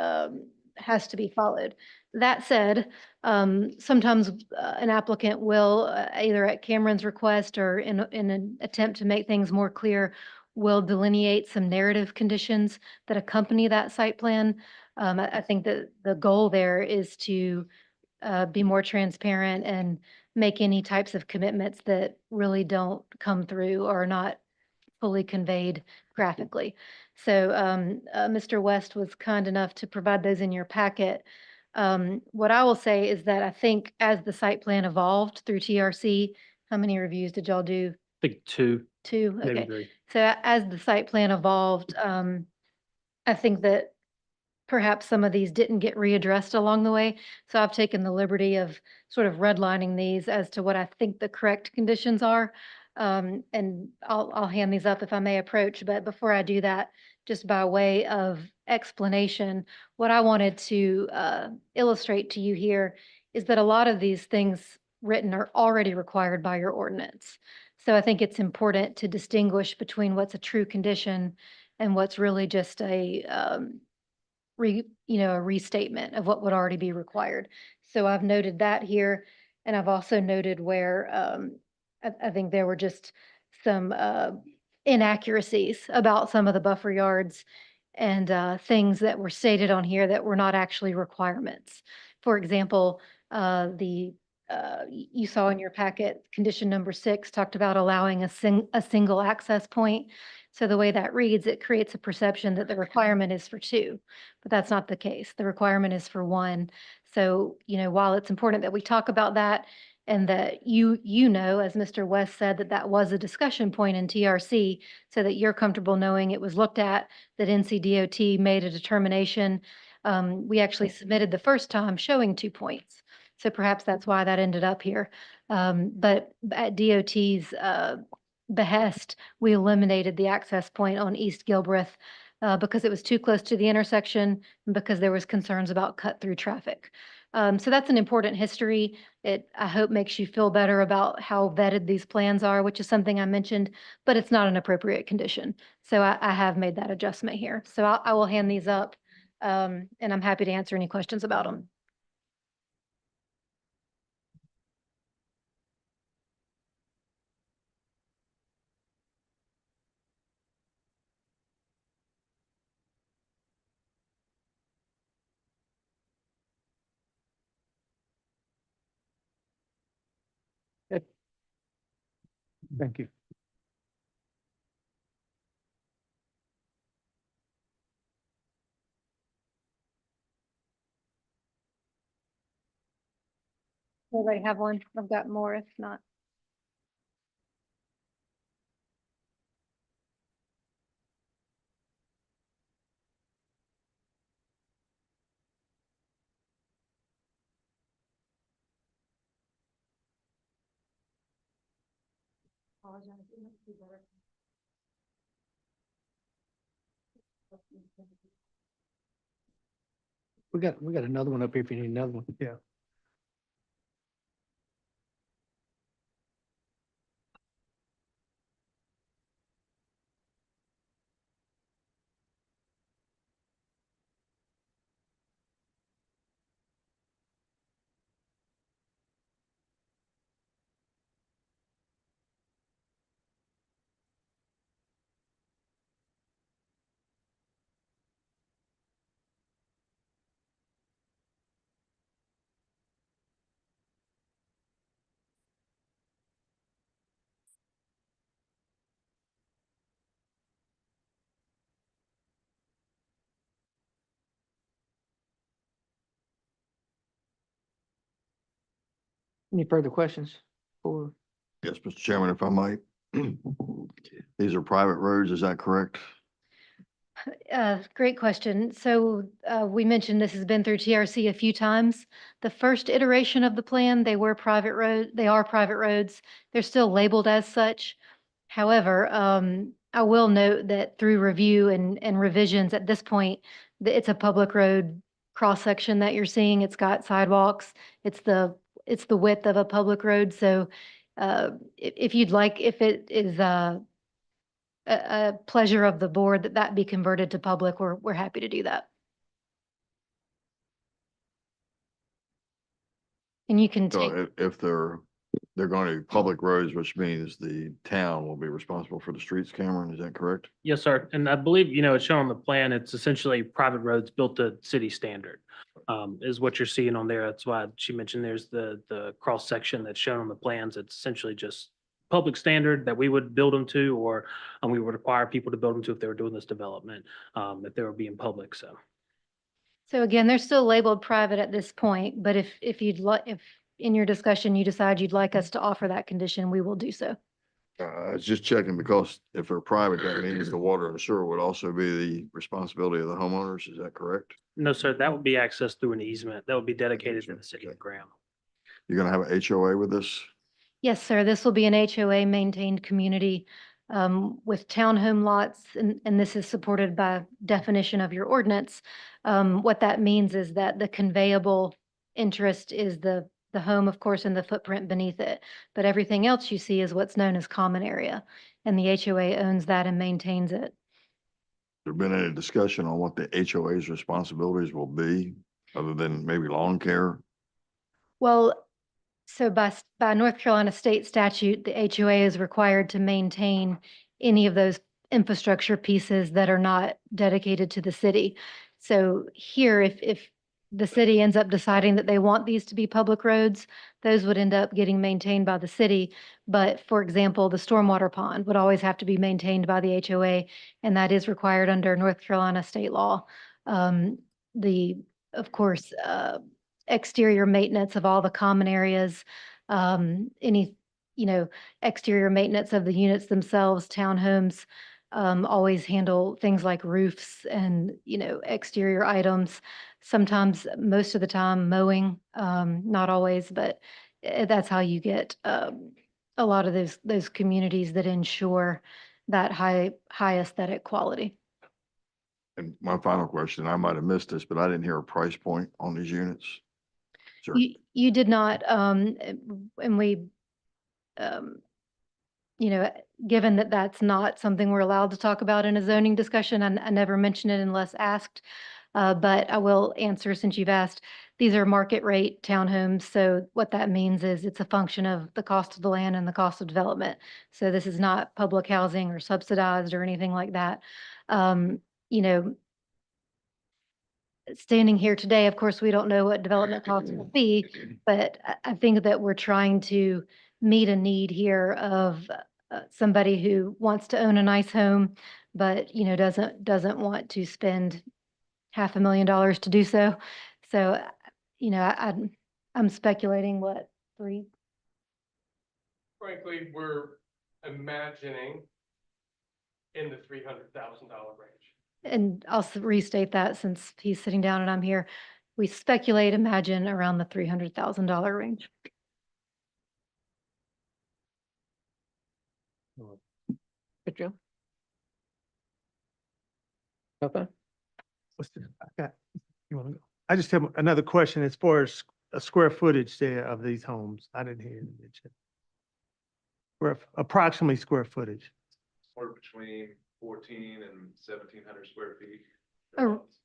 has to be followed. That said, sometimes an applicant will, either at Cameron's request or in an attempt to make things more clear, will delineate some narrative conditions that accompany that site plan. I think that the goal there is to be more transparent and make any types of commitments that really don't come through or are not fully conveyed graphically. So Mr. West was kind enough to provide those in your packet. What I will say is that I think as the site plan evolved through TRC, how many reviews did y'all do? I think two, 2? maybe Okay. three. So as the site plan evolved, I think that perhaps some of these didn't get readdressed along the way. So I've taken the liberty of sort of redlining these as to what I think the correct conditions are. And I'll hand these up if I may approach, but before I do that, just by way of explanation, what I wanted to illustrate to you here is that a lot of these things written are already required by your ordinance. So I think it's important to distinguish between what's a true condition and what's really just a a restatement of what would already be required. So I've noted that here, and I've also noted where I think there were just some inaccuracies about some of the buffer yards and things that were stated on here that were not actually requirements. For example, you saw in your packet, condition number 6 talked about allowing a single access point. So the way that reads, it creates a perception that the requirement is for 2, but that's not the case. The requirement is for 1. So, while it's important that we talk about that and that you know, as Mr. West said, that that was a discussion point in TRC, so that you're comfortable knowing it was looked at, that NCDOT made a determination. We actually submitted the first time showing 2 points. So perhaps that's why that ended up here. But at DOT's behest, we eliminated the access point on East Gilbreth because it was too close to the intersection and because there was concerns about cut-through traffic. So that's an important history. It, I hope, makes you feel better about how vetted these plans are, which is something I mentioned, but it's not an appropriate condition. So I have made that adjustment here. So I will hand these up, and I'm happy to answer any questions about them. Thank you. Everybody have one? I've got more if not. We got another one up here if you need another one. Yeah. Any further questions for? Yes, Mr. Chairman, if I might. These are private roads, is that correct? Great question. So we mentioned this has been through TRC a few times. The first iteration of the plan, they are private roads. They're still labeled as such. However, I will note that through review and revisions at this point, it's a public road cross-section that you're seeing. It's got sidewalks. It's the width of a public road. So if you'd like, if it is a pleasure of the board that that be converted to public, we're happy to do that. And you can take, So if they're going to be public roads, which means the town will be responsible for the streets, Cameron, is that correct? Yes, sir. And I believe, it's shown on the plan, it's essentially private roads built to city standard, is what you're seeing on there. That's why she mentioned there's the cross section that's shown on the plans. It's essentially just public standard that we would build them to, or we would require people to build them to if they were doing this development, if they were being public, so. so again, they're still labeled private at this point, but if you'd like, if in your discussion you decide you'd like us to offer that condition, we will do so. I was just checking because if they're private, that means the water and sewer would also be the responsibility of the homeowners. Is that correct? No, sir, that would be accessed through an easement. That would be dedicated to the city of Graham. You're gonna have an HOA with this? Yes, sir. This will be an HOA maintained community with townhome lots, and this is supported by definition of your ordinance. What that means is that the conveyable interest is the home, of course, and the footprint beneath it. But everything else you see is what's known as common area, and the HOA owns that and maintains it. There been any discussion on what the HOA's responsibilities will be, other than maybe lawn care? Well, so by North Carolina state statute, the HOA is required to maintain any of those infrastructure pieces that are not dedicated to the city. So here, if the city ends up deciding that they want these to be public roads, those would end up getting maintained by the city. But for example, the stormwater pond would always have to be maintained by the HOA, and that is required under North Carolina state law. Of course, exterior maintenance of all the common areas, any, exterior maintenance of the units themselves, townhomes, always handle things like roofs and, exterior items. Sometimes, most of the time mowing, not always, but that's how you get, a lot of those communities that ensure that high aesthetic quality. And my final question, I might have missed this, but I didn't hear a price point on these units. Sure. You did not, and we, given that that's not something we're allowed to talk about in a zoning discussion, I never mention it unless asked. But I will answer since you've asked. These are market rate townhomes. So what that means is it's a function of the cost of the land and the cost of development. So this is not public housing or subsidized or anything like that. Standing here today, of course, we don't know what development costs will be, but I think that we're trying to meet a need here of somebody who wants to own a nice home, but, doesn't want to spend $500,000 to do so. So, I'm speculating what, three? Frankly, we're imagining in the $300,000 range. And I'll restate that since he's sitting down and I'm here. We speculate, imagine around the $300,000 range. Good job. Okay. You want to go? I just have another question as far as a square footage there of these homes. I didn't hear you mention. Approximately square footage. Or between 14 and 1,700 square feet.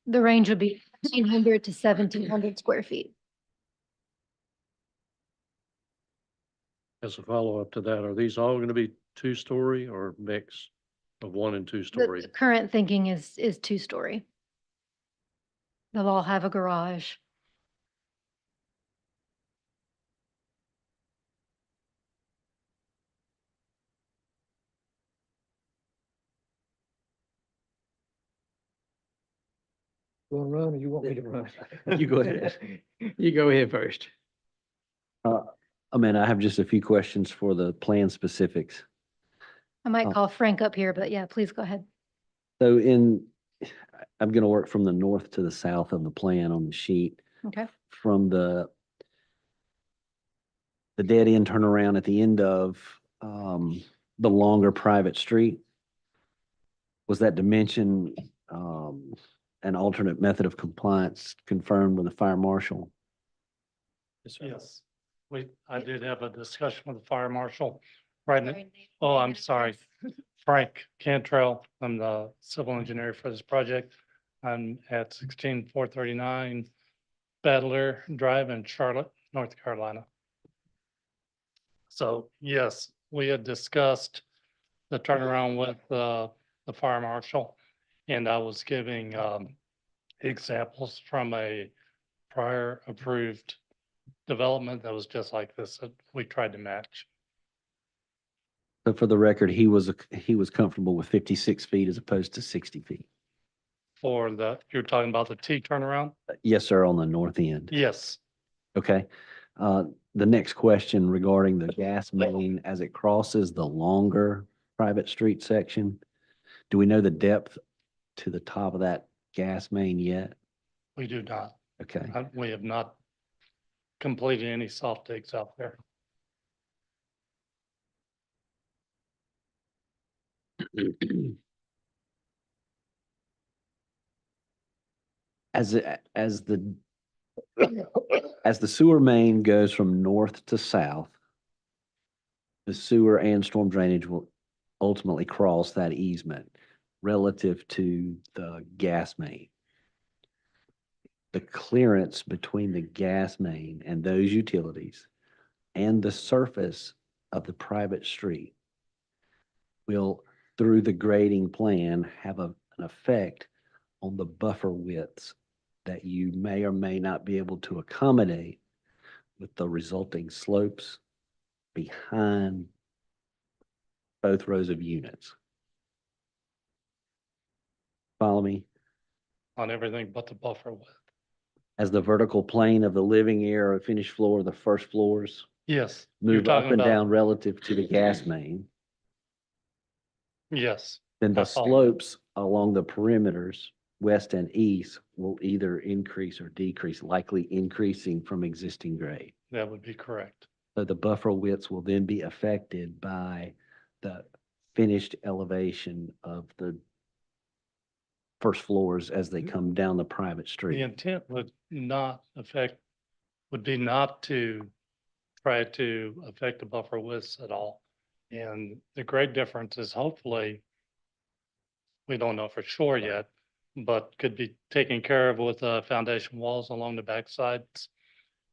The range would be 1,500 to 1,700 square feet. As a follow-up to that, are these all going to be two-story or mix of one and two-story? The current thinking is two-story. They'll all have a garage. You want to run or you want me to run? You go ahead. You go ahead first. Amanda, I have just a few questions for the plan specifics. I might Oh. call Frank up here, but yeah, please go ahead. So I'm going to work from the north to the south of the plan on the sheet. Okay. From the dead end turnaround at the end of the longer private street. Was that dimension an alternate method of compliance confirmed with the fire marshal? Yes, I did have a discussion with the fire marshal right now. Oh, I'm sorry. Frank Cantrell, I'm the civil engineer for this project. I'm at 16439 Battler Drive in Charlotte, North Carolina. So yes, we had discussed the turnaround with the fire marshal. And I was giving examples from a prior approved development that was just like this that we tried to match. So for the record, he was comfortable with 56 feet as opposed to 60 feet. For you're talking about the T turnaround? Yes, sir, on the north end. Yes, Okay. The next question regarding the gas main as it crosses the longer private street section. Do we know the depth to the top of that gas main yet? we do not. Okay. We have not completed any soft digs out there. As the sewer main goes from north to south, the sewer and storm drainage will ultimately cross that easement relative to the gas main. The clearance between the gas main and those utilities and the surface of the private street will, through the grading plan, have an effect on the buffer widths that you may or may not be able to accommodate with the resulting slopes behind both rows of units. Follow me? On everything but the buffer width. As the vertical plane of the living area or finished floor, the first floors Yes, you're move up talking and down about, relative to the gas main, yes, then the I follow. slopes along the perimeters, west and east, will either increase or decrease, likely increasing from existing grade. That would be correct. So the buffer widths will then be affected by the finished elevation of the first floors as they come down the private The street. intent would be not to try to affect the buffer widths at all. And the great difference is hopefully, we don't know for sure yet, but could be taken care of with foundation walls along the back sides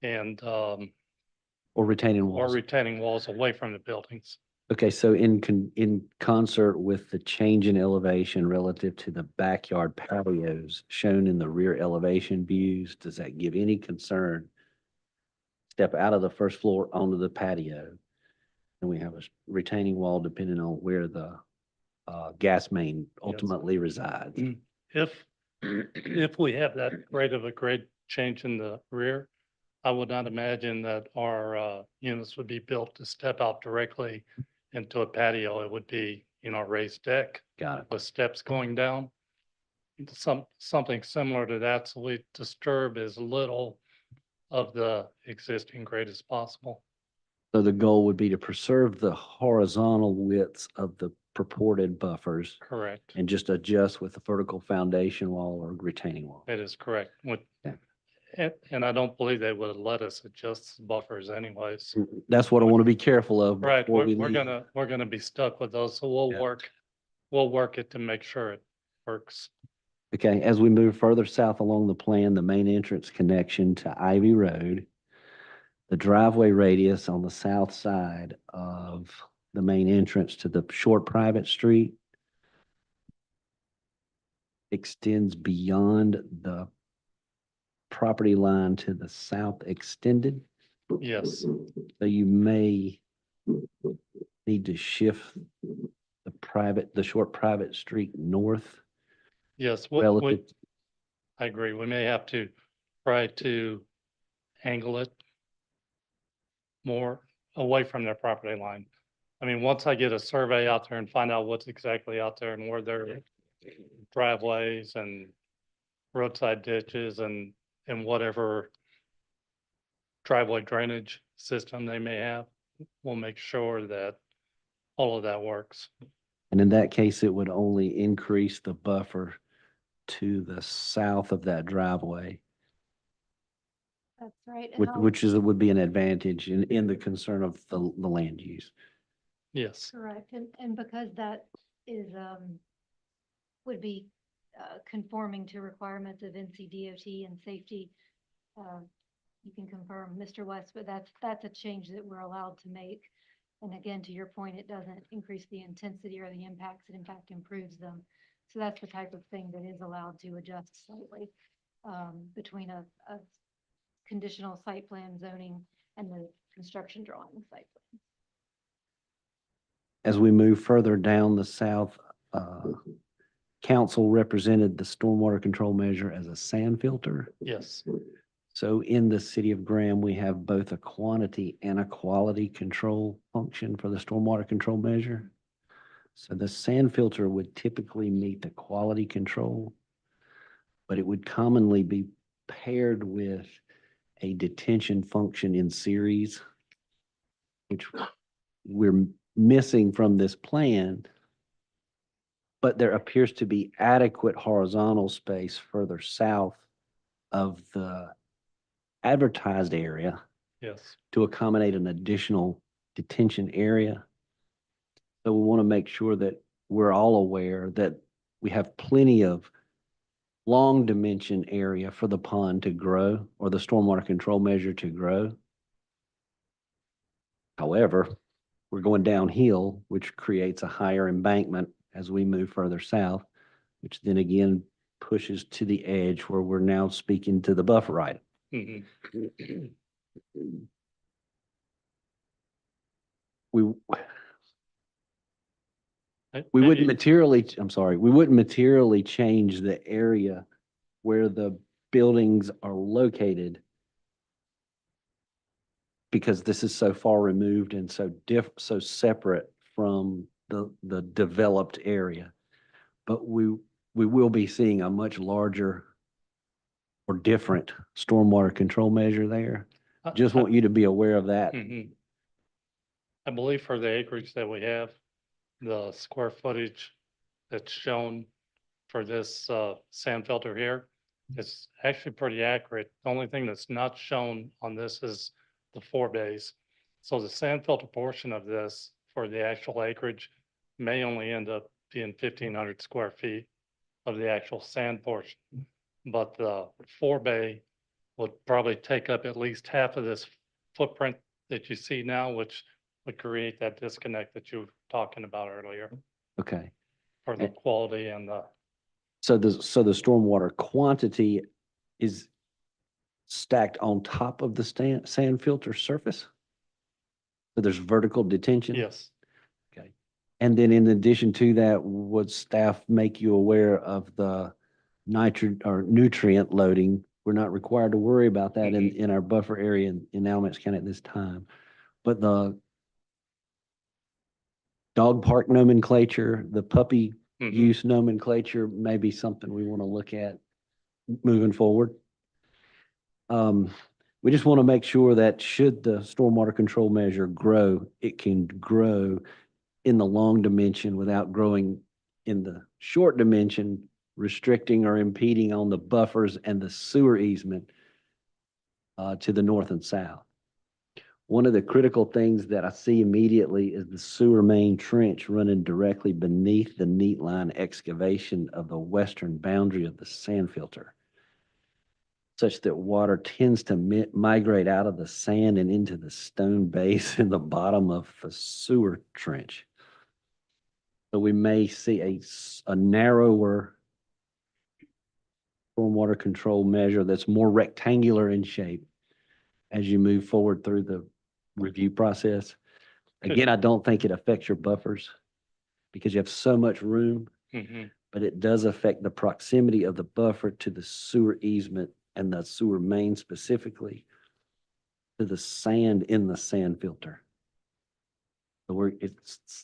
and Or retaining or walls. retaining walls away from the buildings. Okay, so in concert with the change in elevation relative to the backyard patios shown in the rear elevation views, does that give any concern? Step out of the first floor onto the patio, and we have a retaining wall depending on where the gas main ultimately resides. If we have that great of a grade change in the rear, I would not imagine that our units would be built to step out directly into a patio. It would be, a raised deck Got it. with steps going down. Something similar to that, so we disturb as little of the existing grade as possible. So the goal would be to preserve the horizontal widths of the purported buffers Correct. and just adjust with the vertical foundation wall or retaining wall. That is correct. Yeah. And I don't believe they would let us adjust buffers anyways. That's what I want to be careful of. Right, before we we're leave. we're gonna be stuck with those, so Yeah. we'll work it to make sure it works. Okay, as we move further south along the plan, the main entrance connection to Ivy Road, the driveway radius on the south side of the main entrance to the short private street extends beyond the property line to the south extended. Yes, So you may need to shift the short private street north yes, relative. I agree. We may have to try to angle it more away from their property line. I mean, once I get a survey out there and find out what's exactly out there and where their driveways and roadside ditches and whatever driveway drainage system they may have, we'll make sure that all of that works. And in that case, it would only increase the buffer to the south of that driveway, That's right. And which would be an advantage in the concern of the land use. Yes. correct. And because that is, would be conforming to requirements of NCDOT and safety, you can confirm, Mr. West, but that's a change that we're allowed to make. And again, to your point, it doesn't increase the intensity or the impacts. It in fact improves them. So that's the type of thing that is allowed to adjust slightly between a conditional site plan zoning and the construction drawing site plan. As we move further down the south, council represented the stormwater control measure as a sand filter. Yes. So in the city of Graham, we have both a quantity and a quality control function for the stormwater control measure. So the sand filter would typically meet the quality control, but it would commonly be paired with a detention function in series, which we're missing from this plan. But there appears to be adequate horizontal space further south of the advertised area Yes. to accommodate an additional detention area. So we want to make sure that we're all aware that we have plenty of long dimension area for the pond to grow or the stormwater control measure to grow. However, we're going downhill, which creates a higher embankment as we move further south, which then again pushes to the edge where we're now speaking to the buffer item. Mhm. We And wouldn't maybe- materially, I'm sorry, we wouldn't materially change the area where the buildings are located because this is so far removed and so so separate from the developed area. But we will be seeing a much larger or different stormwater control measure there. Just want you to be aware of that. Mhm. I believe for the acreage that we have, the square footage that's shown for this sand filter here is actually pretty accurate. The only thing that's not shown on this is the 4 bays. So the sand filter portion of this for the actual acreage may only end up being 1,500 square feet of the actual sand portion. But the 4 bay would probably take up at least half of this footprint that you see now, which would create that disconnect that you were talking about earlier Okay. for the quality and the, So the stormwater quantity is stacked on top of the sand filter surface? So there's vertical detention? yes. Okay. And then in addition to that, would staff make you aware of the nutrient loading? We're not required to worry about that in our buffer area in Alamance County at this time. But the dog park nomenclature, the puppy Mhm. use nomenclature may be something we want to look at moving forward. We just want to make sure that should the stormwater control measure grow, it can grow in the long dimension without growing in the short dimension, restricting or impeding on the buffers and the sewer easement to the north and south. One of the critical things that I see immediately is the sewer main trench running directly beneath the neat line excavation of the western boundary of the sand filter, such that water tends to migrate out of the sand and into the stone base in the bottom of the sewer trench. So we may see a narrower stormwater control measure that's more rectangular in shape as you move forward through the review process. Again, I don't think it affects your buffers because you have so much room, Mhm. but it does affect the proximity of the buffer to the sewer easement and the sewer main specifically to the sand in the sand filter. So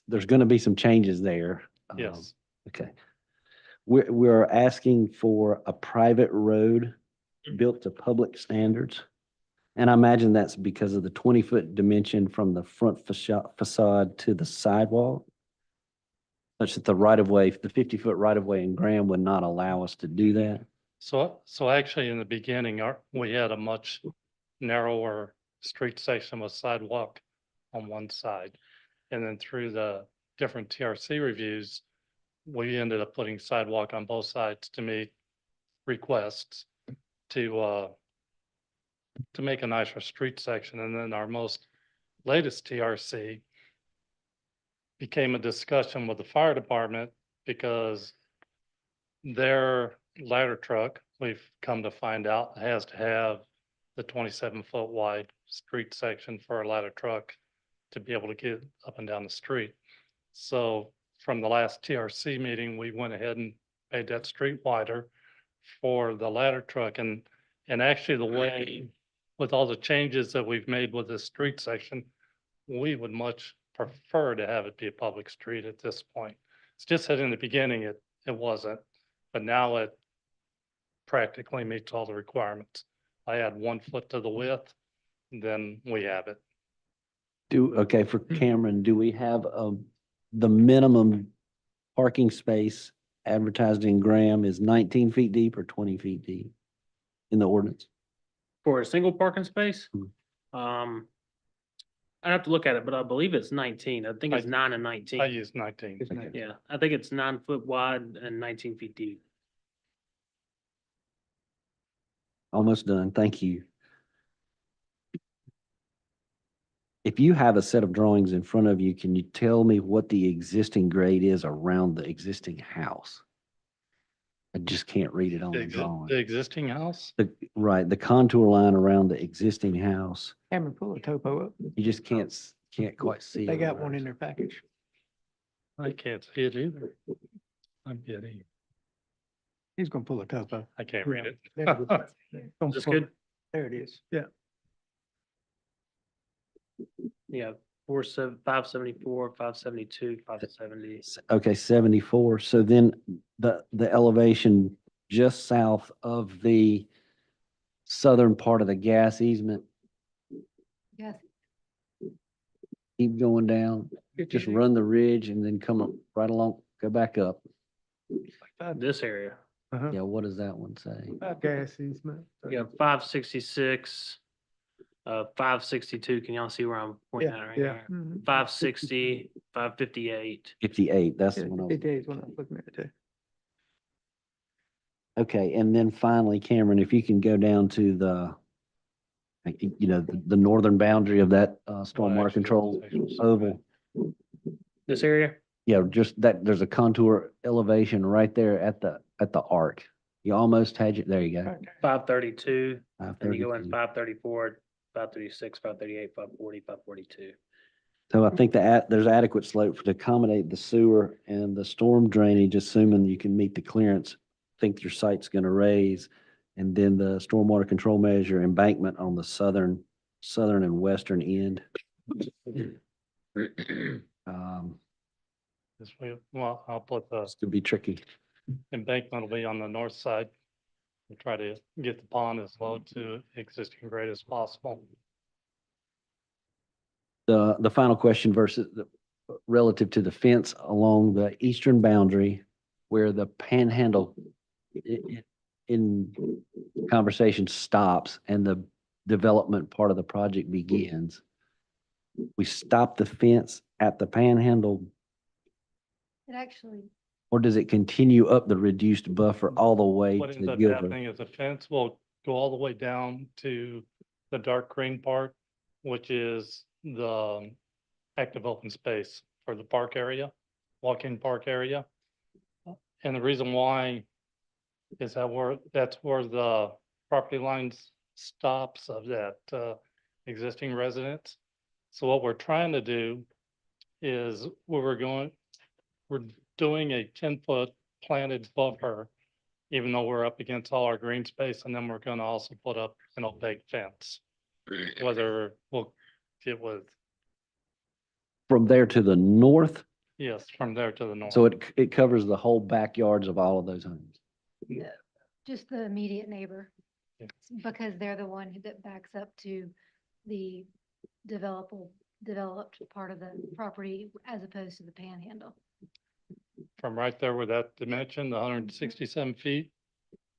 there's gonna be some changes there. Yes. Okay. We're asking for a private road built to public standards. And I imagine that's because of the 20-foot dimension from the front facade to the sidewalk. Such that the right of way, the 50-foot right of way in Graham would not allow us to do that. So actually in the beginning, we had a much narrower street section with sidewalk on one side. And then through the different TRC reviews, we ended up putting sidewalk on both sides to meet requests to make a nicer street section. And then our most latest TRC became a discussion with the fire department because their ladder truck, we've come to find out, has to have the 27-foot wide street section for a ladder truck to be able to get up and down the street. So from the last TRC meeting, we went ahead and made that street wider for the ladder truck. And actually the way, with all the changes that we've made with this street section, we would much prefer to have it be a public street at this point. It's just that in the beginning, it wasn't, but now it practically meets all the requirements. I add 1 foot to the width, then we have it. Okay, for Cameron, do we have the minimum parking space advertised in Graham is 19 feet deep or 20 feet deep in the ordinance? For a single parking space, Hmm. I'd have to look at it, but I believe it's 19. I think it's 9 and I 19. use 19. Yeah, I think it's 9 foot wide and 19 feet deep. Almost done. Thank you. If you have a set of drawings in front of you, can you tell me what the existing grade is around the existing house? I just can't read it on the The drawing. existing house? Right, the contour line around the existing house, Cameron, pull a topo up. you just can't quite see. They it got on one ours. in their package. I can't see it either. I'm kidding. He's gonna pull a topo. I can't read it. There it is. Don't Is this pull it. good? There it is. Yeah. Yeah, 574, 572, 570. Okay, 74. So then the elevation just south of the southern part of the gas easement, Yes. keep going down, just run the ridge and then come up right along, go back up. This area. Uh-huh. Yeah, what does that one say? Gas easement. Yeah, 566, 562. Can y'all see where I'm pointing Yeah, at right yeah. here? Mhm. 560, 558. 58, that's the Yeah, one. I was- 58 is what I'm looking at too. Okay, and then finally, Cameron, if you can go down to the, the northern boundary of that stormwater actually, control it's actually- oval. This area? Yeah, just that, there's a contour elevation right there at the arc. You almost had it, there you go. Right there. 532, and you go in 532. 534, 536, 538, 540, 542. So I think there's adequate slope to accommodate the sewer and the storm drainage, assuming you can meet the clearance. Think your site's gonna raise, and then the stormwater control measure embankment on the southern and western end. This way, well, I'll put the It's gonna be tricky. embankment will be on the north side. We'll try to get the pond as low to existing grade as possible. The final question relative to the fence along the eastern boundary where the panhandle in conversation stops and the development part of the project begins. We stop the fence at the panhandle, It actually, or does it continue up the reduced buffer all the way What ends to up Gilbert? happening is the fence will go all the way down to the dark green part, which is the active open space for the park area, walk-in park area. And the reason why is that's where the property lines stops of that existing residence. So what we're trying to do is we're doing a 10-foot planted buffer, even though we're up against all our green space, and then we're gonna also put up an opaque fence. Whether we'll get with from there to the north, Yes, from there to the north. so it covers the whole backyards of all of those homes. Just the immediate neighbor, Yeah. because they're the one that backs up to the developed part of the property as opposed to the panhandle. From right there with that dimension, the 167 feet.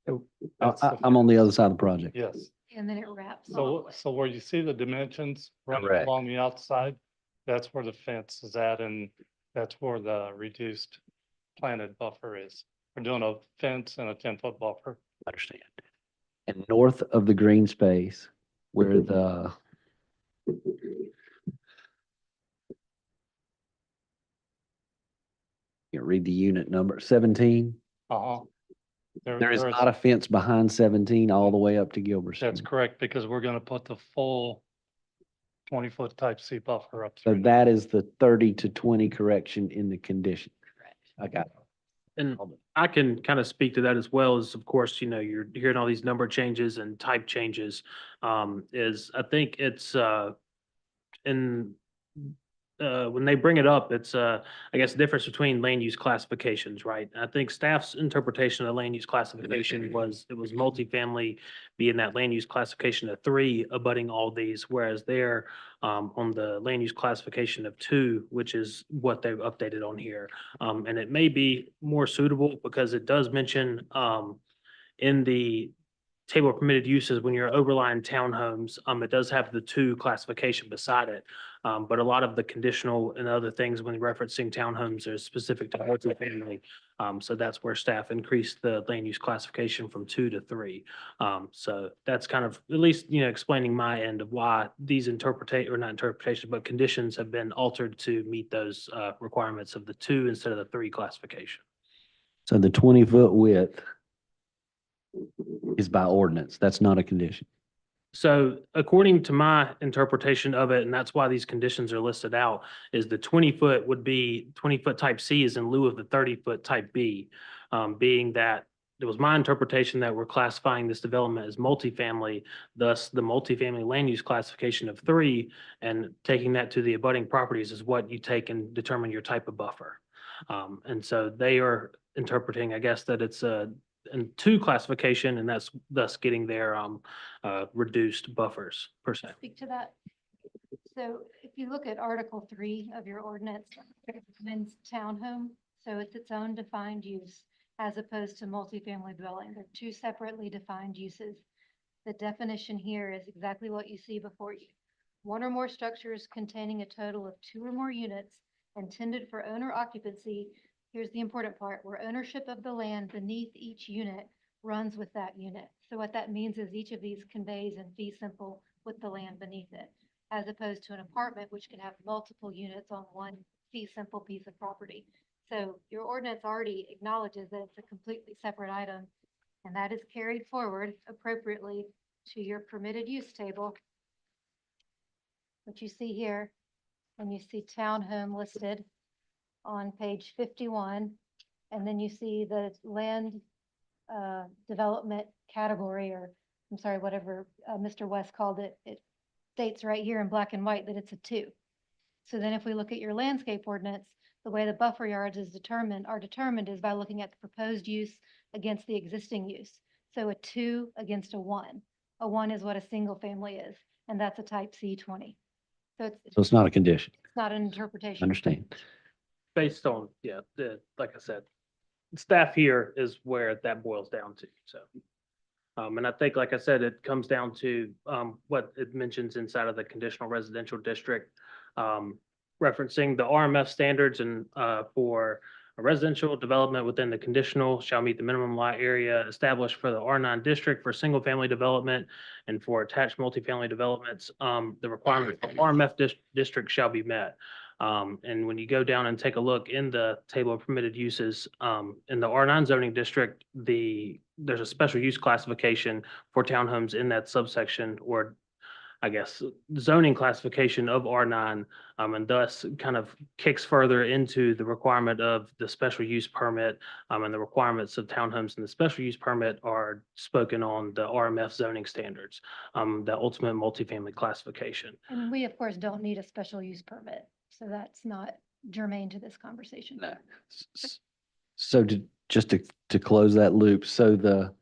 I, That's the I'm on the other fence. side of the project. Yes. And then it wraps. all the So, way. so where you see the dimensions running Correct. along the outside, that's where the fence is at, and that's where the reduced planted buffer is. We're doing a fence and a 10-foot buffer. Understand. And north of the green space where you read the unit number, 17. Uh-huh. There is not a fence behind 17 all the way up to Gilbert That's Street. correct, because we're gonna put the full 20-foot type C buffer up. So through that is the 30 to 20 correction in the condition. I got it. And I can kind of speak to that as well as, of course, you know, you're hearing all these number changes and type changes. Is I think it's, when they bring it up, it's, I guess, the difference between land use classifications, right? I think staff's interpretation of the land use classification was, it was multifamily being that land use classification of 3 abutting all these, whereas they're, on the land use classification of 2, which is what they've updated on here. And it may be more suitable because it does mention, in the table of permitted uses, when you're overlying townhomes, it does have the 2 classification beside it. But a lot of the conditional and other things when referencing townhomes are specific to multifamily. So that's where staff increased the land use classification from 2 to 3. So that's kind of, at least, you know, explaining my end of why these or not interpretation, but conditions have been altered to meet those, requirements of the 2 instead of the 3 classification. So the 20-foot width is by ordinance. That's not a condition. So according to my interpretation of it, and that's why these conditions are listed out, is the 20-foot would be 20-foot type C is in lieu of the 30-foot type B. Being that it was my interpretation that we're classifying this development as multifamily, thus the multifamily land use classification of 3, and taking that to the abutting properties is what you take and determine your type of buffer. And so they are interpreting, I guess, that it's a and 2 classification, and that's thus getting their reduced buffers per se. Speak to that. So if you look at Article 3 of your ordinance, it recommends townhome, so it's its own defined use as opposed to multifamily dwelling. They're 2 separately defined uses. The definition here is exactly what you see before you. 1 or more structures containing a total of 2 or more units intended for owner occupancy. Here's the important part, where ownership of the land beneath each unit runs with that unit. So what that means is each of these conveys in fee simple with the land beneath it, as opposed to an apartment, which can have multiple units on one fee simple piece of property. So your ordinance already acknowledges that it's a completely separate item, and that is carried forward appropriately to your permitted use table, which you see here, and you see townhome listed on page 51, and then you see the land development category, or I'm sorry, whatever Mr. West called it. It states right here in black and white that it's a 2. So then if we look at your landscape ordinance, the way the buffer yards are determined is by looking at the proposed use against the existing use. So a 2 against a 1. A 1 is what a single family is, and that's a type C20. So So it's not a condition. it's not an interpretation. Understand? Based on, like I said, staff here is where that boils down to, so. And I think, like I said, it comes down to, what it mentions inside of the conditional residential district, referencing the RMF standards and, for a residential development within the conditional shall meet the minimum lot area established for the R9 district for single-family development and for attached multifamily developments, the requirement for RMF district shall be met. And when you go down and take a look in the table of permitted uses, in the R9 zoning district, there's a special use classification for townhomes in that subsection, or I guess zoning classification of R9, and thus kind of kicks further into the requirement of the special use permit, and the requirements of townhomes in the special use permit are spoken on the RMF zoning standards, the ultimate multifamily classification. And we, of course, don't need a special use permit. So that's not germane to this conversation. No. So to close that loop, so the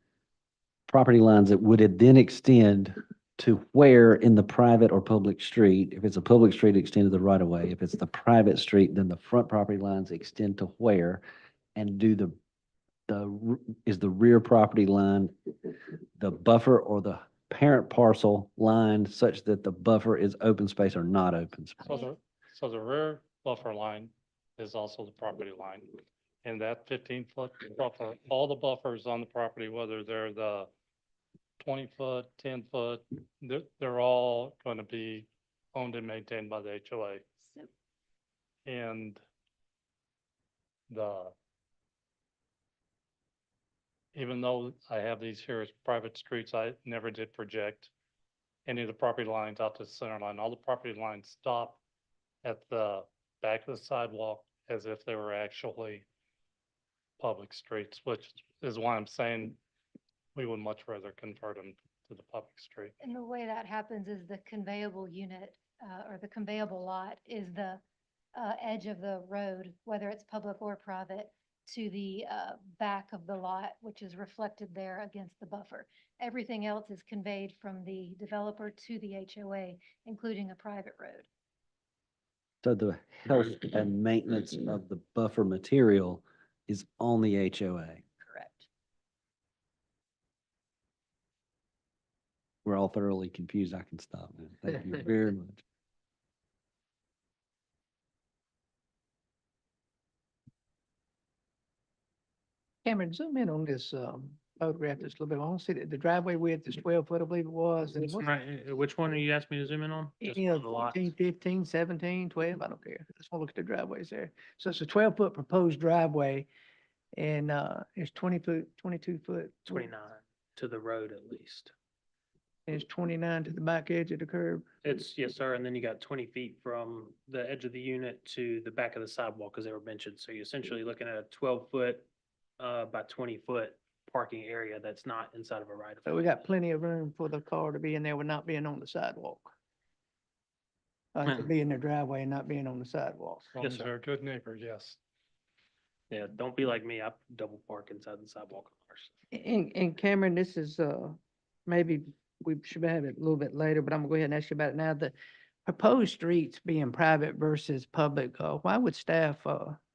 property lines that would it then extend to where in the private or public street? If it's a public street, extend to the right of way. If it's the private street, then the front property lines extend to where? And do is the rear property line the buffer or the parent parcel line such that the buffer is open space or not open space? So the rear buffer line is also the property line. And that 15-foot buffer, all the buffers on the property, whether they're the 20-foot, 10-foot, they're all going to be owned and maintained by the HOA. So- And even though I have these here as private streets, I never did project any of the property lines out to the center line. All the property lines stop at the back of the sidewalk as if they were actually public streets, which is why I'm saying we would much rather convert them to the public street. And the way that happens is the conveyable unit, or the conveyable lot is the edge of the road, whether it's public or private, to the back of the lot, which is reflected there against the buffer. Everything else is conveyed from the developer to the HOA, including a private road. So the health and maintenance of the buffer material is on the HOA. Correct. We're all thoroughly confused. I can stop now. Thank you very much. Cameron, zoom in on this photograph just a little bit. I want to see the driveway width is 12 foot, I believe it was. And what's Which one are you asking me to zoom in on? Just any one of of the lots. 14, 15, 17, 12, I don't care. I just want to look at the driveways there. So it's a 12-foot proposed driveway and it's 20 foot, 22 foot. 29 to the road at least. And it's 29 to the back edge of the curb. It's, yes, sir. And then you got 20 feet from the edge of the unit to the back of the sidewalk, as they were mentioned. So you're essentially looking at a 12-foot by 20-foot parking area that's not inside of a right of So way. we got plenty of room for the car to be in there with not being on the sidewalk. To Hmm. be in the driveway and not being on the sidewalk. As long Yes, as sir. they're a good neighbor, yes. Yeah, don't be like me. I double park inside the sidewalk cars. And Cameron, this is, maybe we should have it a little bit later, but I'm gonna go ahead and ask you about it now. The proposed streets being private versus public, why would staff,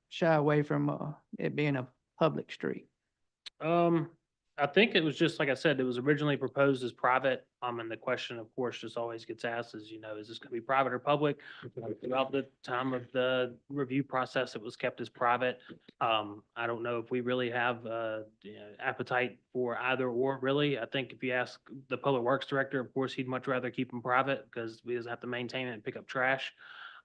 shy away from, it being a public street? I think it was just, like I said, it was originally proposed as private. And the question, of course, just always gets asked is, is this gonna be private or public? Throughout the time of the review process, it was kept as private. I don't know if we really have, appetite for either or really. I think if you ask the Public Works Director, of course, he'd much rather keep them private because he doesn't have to maintain it and pick up trash.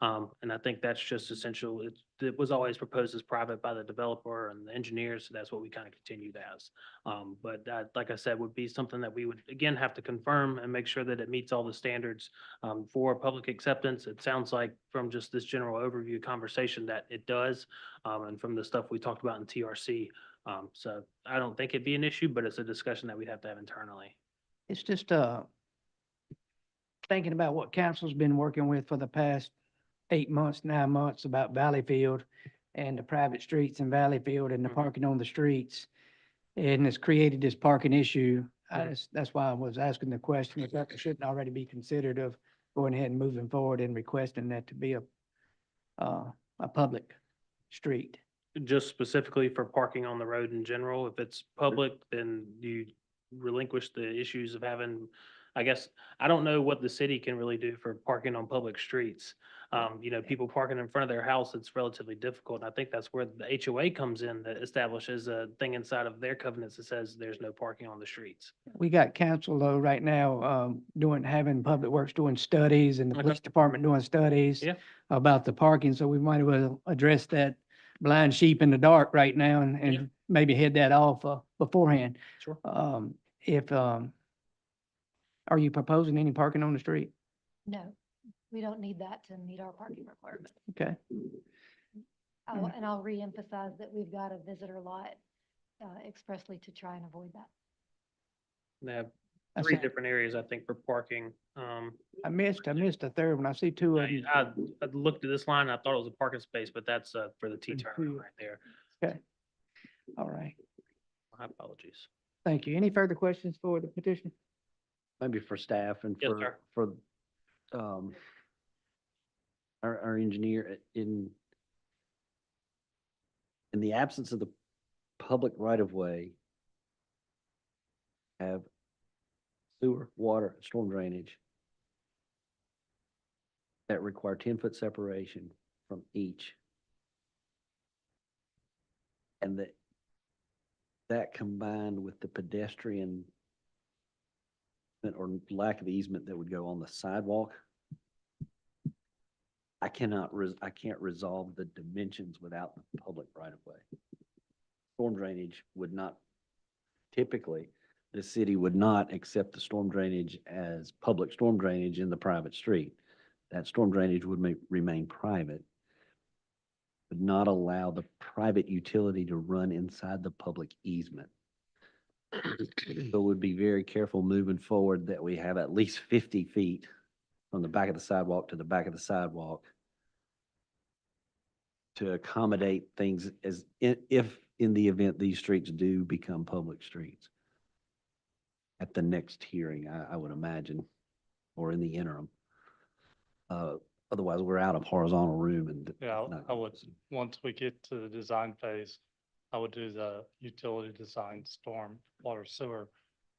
And I think that's just essential. It was always proposed as private by the developer and the engineers, so that's what we kind of continued as. But that, like I said, would be something that we would, again, have to confirm and make sure that it meets all the standards for public acceptance. It sounds like from just this general overview conversation that it does, and from the stuff we talked about in TRC. So I don't think it'd be an issue, but it's a discussion that we'd have to have internally. It's just, thinking about what council's been working with for the past 8 months, 9 months about Valleyfield and the private streets in Valleyfield and the Mhm. parking on the streets. And it's created this parking issue. Mhm. That's why I was asking the question, if that shouldn't already be considered of going ahead and moving forward and requesting that to be a public street. Just specifically for parking on the road in general, if it's public, then you relinquish the issues of having, I guess, I don't know what the city can really do for parking on public streets. People parking in front of their house, it's relatively difficult. And I think that's where the HOA comes in, that establishes a thing inside of their covenants that says there's no parking on the streets. We got council though right now, having Public Works doing studies and the Okay. police department doing studies Yeah. about the parking, so we might as well address that blind sheep in the dark right now Yeah. and maybe head that off beforehand. Sure. Are you proposing any parking on the street? No, we don't need that to meet our parking requirements. Okay, And I'll reemphasize that we've got a visitor lot expressly to try and avoid that. They have I three see. different areas, I think, for parking. I missed a third one. I see two of them. I looked at this line, I thought it was a parking space, but that's for the And T-turn two. right there. Okay. All right. My apologies. Thank you. Any further questions for the petitioner? Maybe for staff and Yes, sir. for, our engineer in the absence of the public right of way, have sewer, water, storm drainage that require 10-foot separation from each. And that combined with the pedestrian or lack of easement that would go on the sidewalk, I can't resolve the dimensions without the public right of way. Storm drainage would not, typically, the city would not accept the storm drainage as public storm drainage in the private street. That storm drainage would remain private, but not allow the private utility to run inside the public easement. So we'd be very careful moving forward that we have at least 50 feet from the back of the sidewalk to the back of the sidewalk to accommodate things if in the event these streets do become public streets. At the next hearing, I would imagine, or in the interim. Otherwise, we're out of horizontal room and. Yeah, not- I would, once we get to the design phase, I would do the utility design, storm, water, sewer,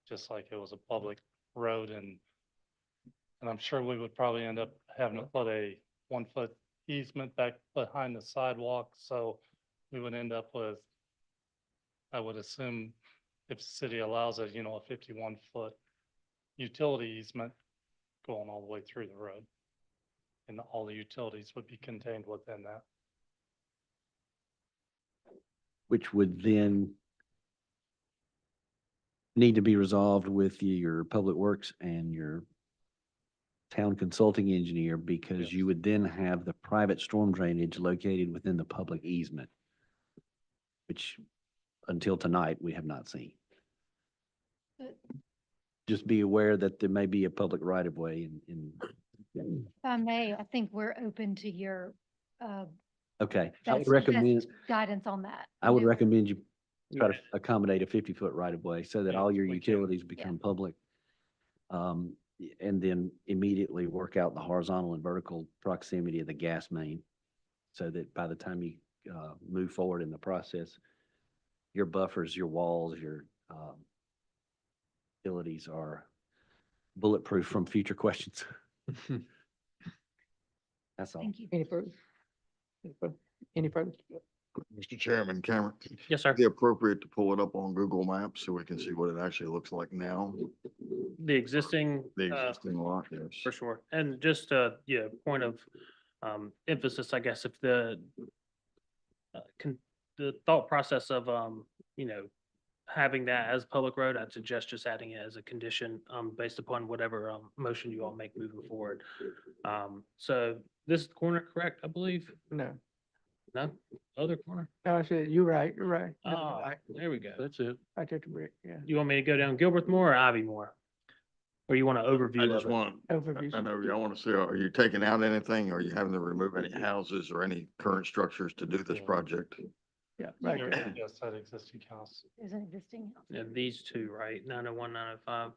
just like it was a public road and I'm sure we would probably end up having to put a 1-foot easement back behind the sidewalk, so we would end up with, I would assume, if the city allows it, a 51-foot utility easement going all the way through the road. And all the utilities would be contained within that. Which would then need to be resolved with your public works and your town consulting engineer, because Yes. you would then have the private storm drainage located within the public easement, which until tonight, we have not seen. But- Just be aware that there may be a public right of way in. If I may, I think we're open to your Okay, I would best recommend, guidance on that. I would know- recommend you try to accommodate a 50-foot right of way so that Yeah, all your we can. utilities become public. And then immediately work out the horizontal and vertical proximity of the gas main. So that by the time you move forward in the process, your buffers, your walls, your utilities are bulletproof from future questions. That's all. Thank you. Any further? Any further? Mr. Chairman, Cameron, Yes, sir. be appropriate to pull it up on Google Maps so we can see what it actually looks like now, The existing, the existing lot, yes. for sure. And just, point of emphasis, I guess, if the the thought process of, having that as public road, I'd suggest just adding it as a condition, based upon whatever, motion you all make moving forward. So this is the corner, correct, I believe? No. No, other corner? No, I said, you're right, you're right. No, Oh, right, there we go. That's it. right there at the brick, yeah. You want me to go down Gilbert Moore or Ivy Moore? Or you want an I overview just of it? want, Overview. I know, I want to see, are you taking out anything? Are you having to remove any houses or any current structures to do this Yeah. project? Yeah, right There- there. Yes, that existing house. There's an existing house. Yeah, these two, right? 901, 905.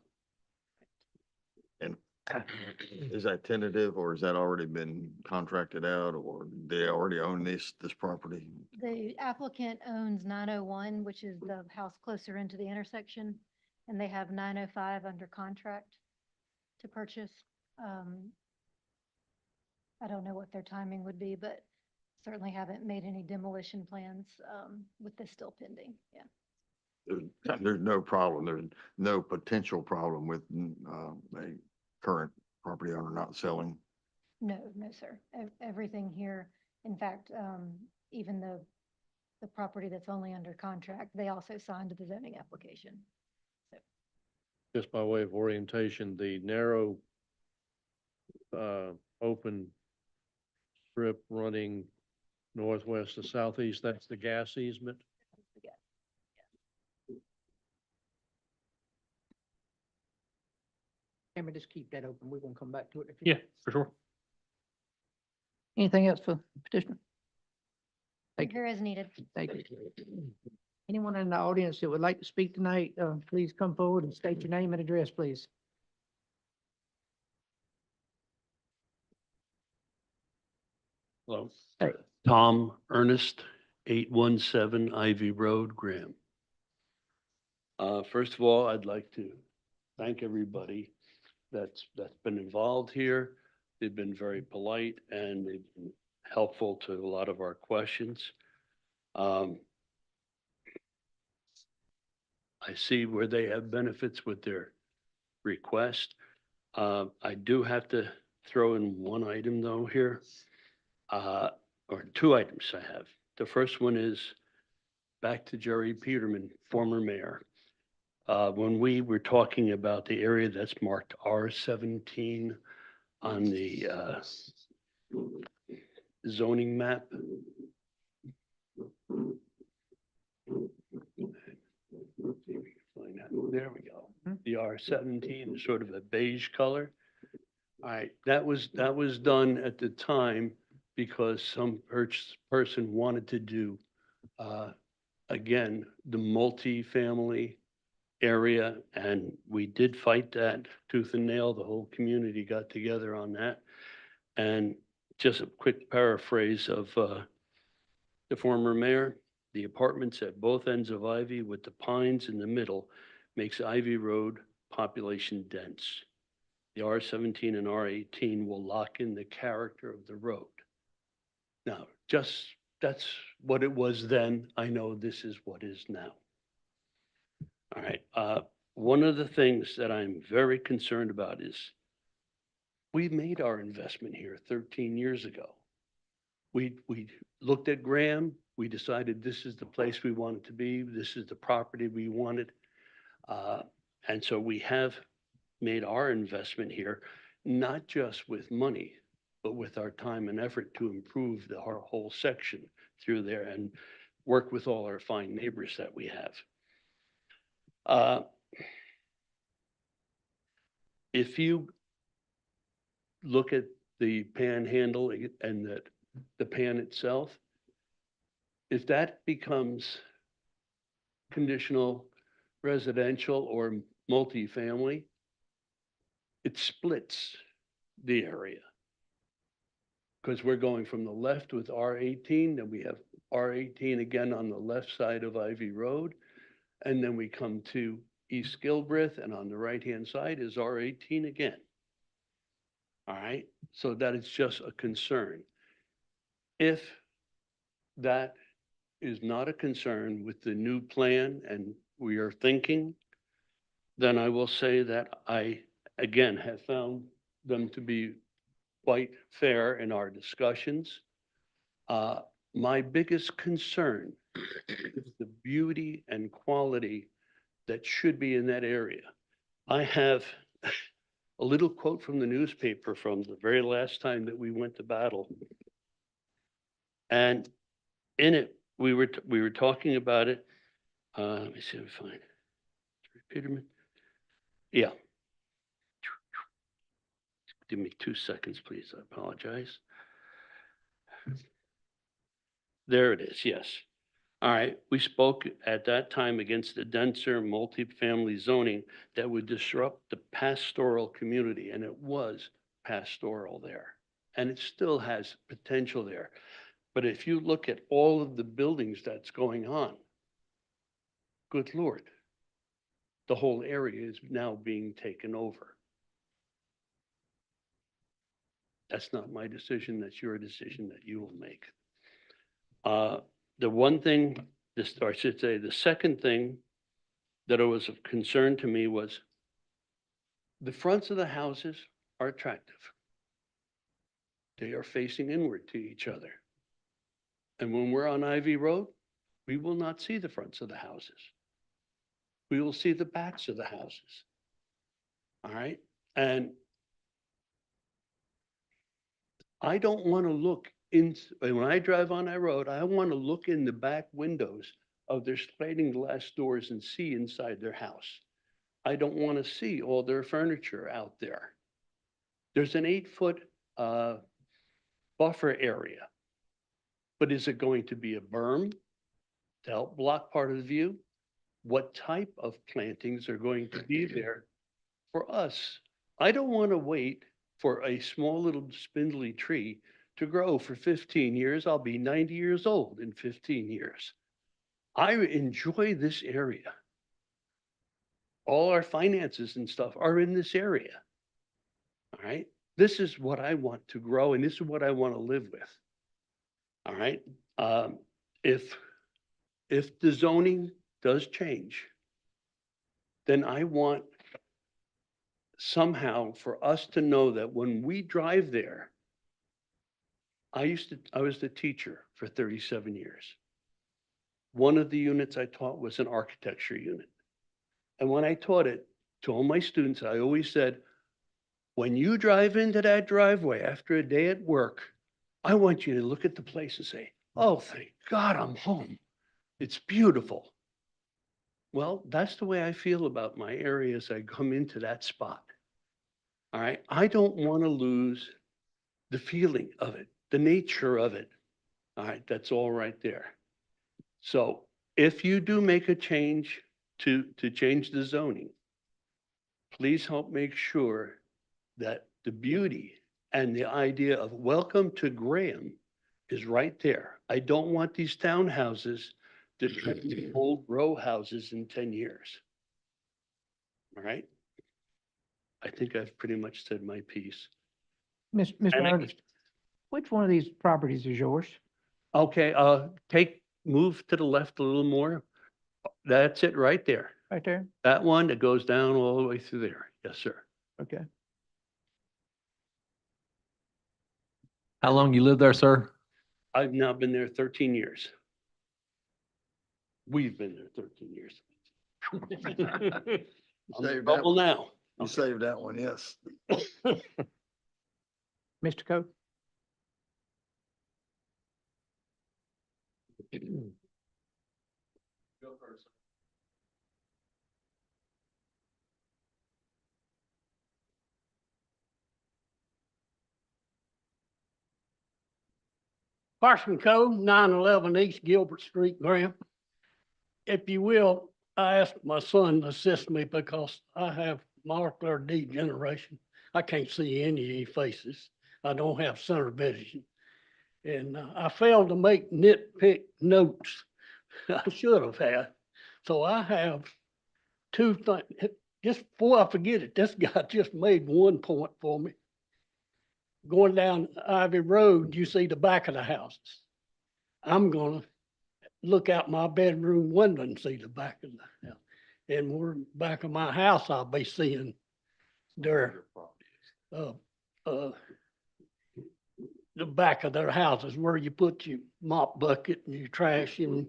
Is that tentative or has that already been contracted out or they already own this property? The applicant owns 901, which is the house closer into the intersection, and they have 905 under contract to purchase. I don't know what their timing would be, but certainly haven't made any demolition plans with this still pending. Yeah. There's no problem. There's no potential problem with a current property owner not selling. No, no, sir. Everything here, in fact, even the property that's only under contract, they also signed the zoning application. Just by way of orientation, the narrow, open strip running northwest to southeast, that's the gas easement. Can we just keep that open? We're gonna come back to it. if you- Yeah, for sure. Anything else for petitioner? Thank you. Here as needed. Thank you. Anyone in the audience that would like to speak tonight, please come forward and state your name and address, please. Hello. Hey. Tom Ernest, 817 Ivy Road, Graham. First of all, I'd like to thank everybody that's been involved here. They've been very polite and they've been helpful to a lot of our questions. I see where they have benefits with their request. I do have to throw in one item though here, or two items I have. The first one is back to Jerry Peterman, former mayor. When we were talking about the area that's marked R17 on the zoning map. There we go. The R17 is sort of a beige color. All right, that was done at the time because some person wanted to do, again, the multi-family area, and we did fight that tooth and nail. The whole community got together on that. And just a quick paraphrase of the former mayor, the apartments at both ends of Ivy with the pines in the middle makes Ivy Road population dense. The R17 and R18 will lock in the character of the road. Now, that's what it was then. I know this is what is now. All right. One of the things that I'm very concerned about is we made our investment here 13 years ago. We looked at Graham. We decided this is the place we wanted to be. This is the property we wanted. And so we have made our investment here, not just with money, but with our time and effort to improve our whole section through there and work with all our fine neighbors that we have. If you look at the panhandle and the pan itself, if that becomes conditional residential or multifamily, it splits the area. Because we're going from the left with R18, then we have R18 again on the left side of Ivy Road. And then we come to East Gilbreth, and on the right-hand side is R18 again. All right, so that is just a concern. If that is not a concern with the new plan and we are thinking, then I will say that I, again, have found them to be quite fair in our discussions. My biggest concern is the beauty and quality that should be in that area. I have a little quote from the newspaper from the very last time that we went to battle. And in it, we were talking about it. Let me see if I find it. Peterman. Yeah. Give me 2 seconds, please. I apologize. There it is. Yes. All right. We spoke at that time against the denser multifamily zoning that would disrupt the pastoral community, and it was pastoral there, and it still has potential there. But if you look at all of the buildings that's going on, good Lord, the whole area is now being taken over. That's not my decision. That's your decision that you will make. The one thing, or I should say, the second thing that was of concern to me was the fronts of the houses are attractive. They are facing inward to each other. And when we're on Ivy Road, we will not see the fronts of the houses. We will see the backs of the houses. All right. And I don't want to look when I drive on that road, I want to look in the back windows of their sliding glass doors and see inside their house. I don't want to see all their furniture out there. There's an 8-foot buffer area. But is it going to be a berm to help block part of the view? What type of plantings are going to be there for us? I don't want to wait for a small little spindly tree to grow for 15 years. I'll be 90 years old in 15 years. I enjoy this area. All our finances and stuff are in this area. All right. This is what I want to grow and this is what I want to live with. All right. If the zoning does change, then I want somehow for us to know that when we drive there, I was the teacher for 37 years. One of the units I taught was an architecture unit. And when I taught it to all my students, I always said, when you drive into that driveway after a day at work, I want you to look at the place and say, oh, thank God I'm home. It's beautiful. Well, that's the way I feel about my area as I come into that spot. All right. I don't want to lose the feeling of it, the nature of it. All right. That's all right there. So if you do make a change to change the zoning, please help make sure that the beauty and the idea of welcome to Graham is right there. I don't want these townhouses to turn into old row houses in 10 years. All right. I think I've pretty much said my piece. Mr. And I- Ernest, which one of these properties is yours? Okay, move to the left a little more. That's it right there. Right there? That one that goes down all the way through there. Yes, sir. Okay. How long you lived there, sir? I've now been there 13 years. We've been there 13 years. I'm in Saved that trouble one. now. You saved that one, yes. Mr. Coe? Go first. Parson Cove, 911 East Gilbert Street, Graham. If you will, I asked my son to assist me because I have macular degeneration. I can't see any of your faces. I don't have center vision. And I failed to make nitpick notes I should have had. So I have two things. Just before I forget it, this guy just made one point for me. Going down Ivy Road, you see the back of the houses. I'm gonna look out my bedroom window and see the back of the house. And we're back of my house, I'll be seeing their, the back of their houses where you put your mop bucket and your trash and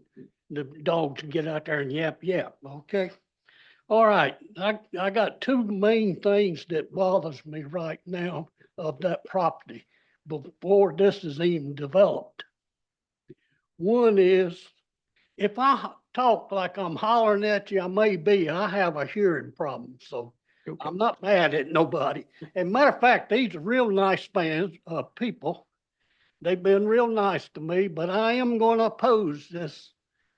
the dogs can get out there and yap, okay? All right, I got two main things that bothers me right now of that property before this is even developed. One is, if I talk like I'm hollering at you, I have a hearing problem, so I'm not mad at nobody. And matter of fact, these are real nice people. They've been real nice to me, but I am going to oppose this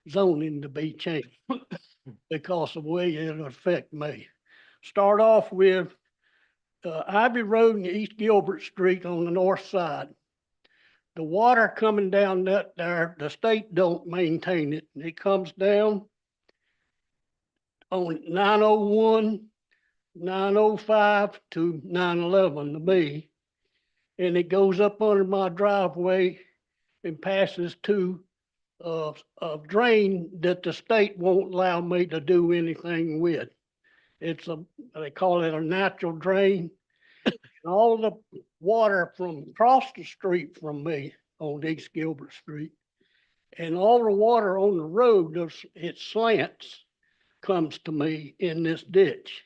zoning to be changed because of the way it'll affect me. Start off with Ivy Road and East Gilbert Street on the north side. The water coming down that there, the state don't maintain it. And it comes down on 901, 905 to 911 to me. And it goes up under my driveway and passes to a drain that the state won't allow me to do anything with. They call it a natural drain. And all the water from across the street from me on East Gilbert Street and all the water on the road, it slants, comes to me in this ditch.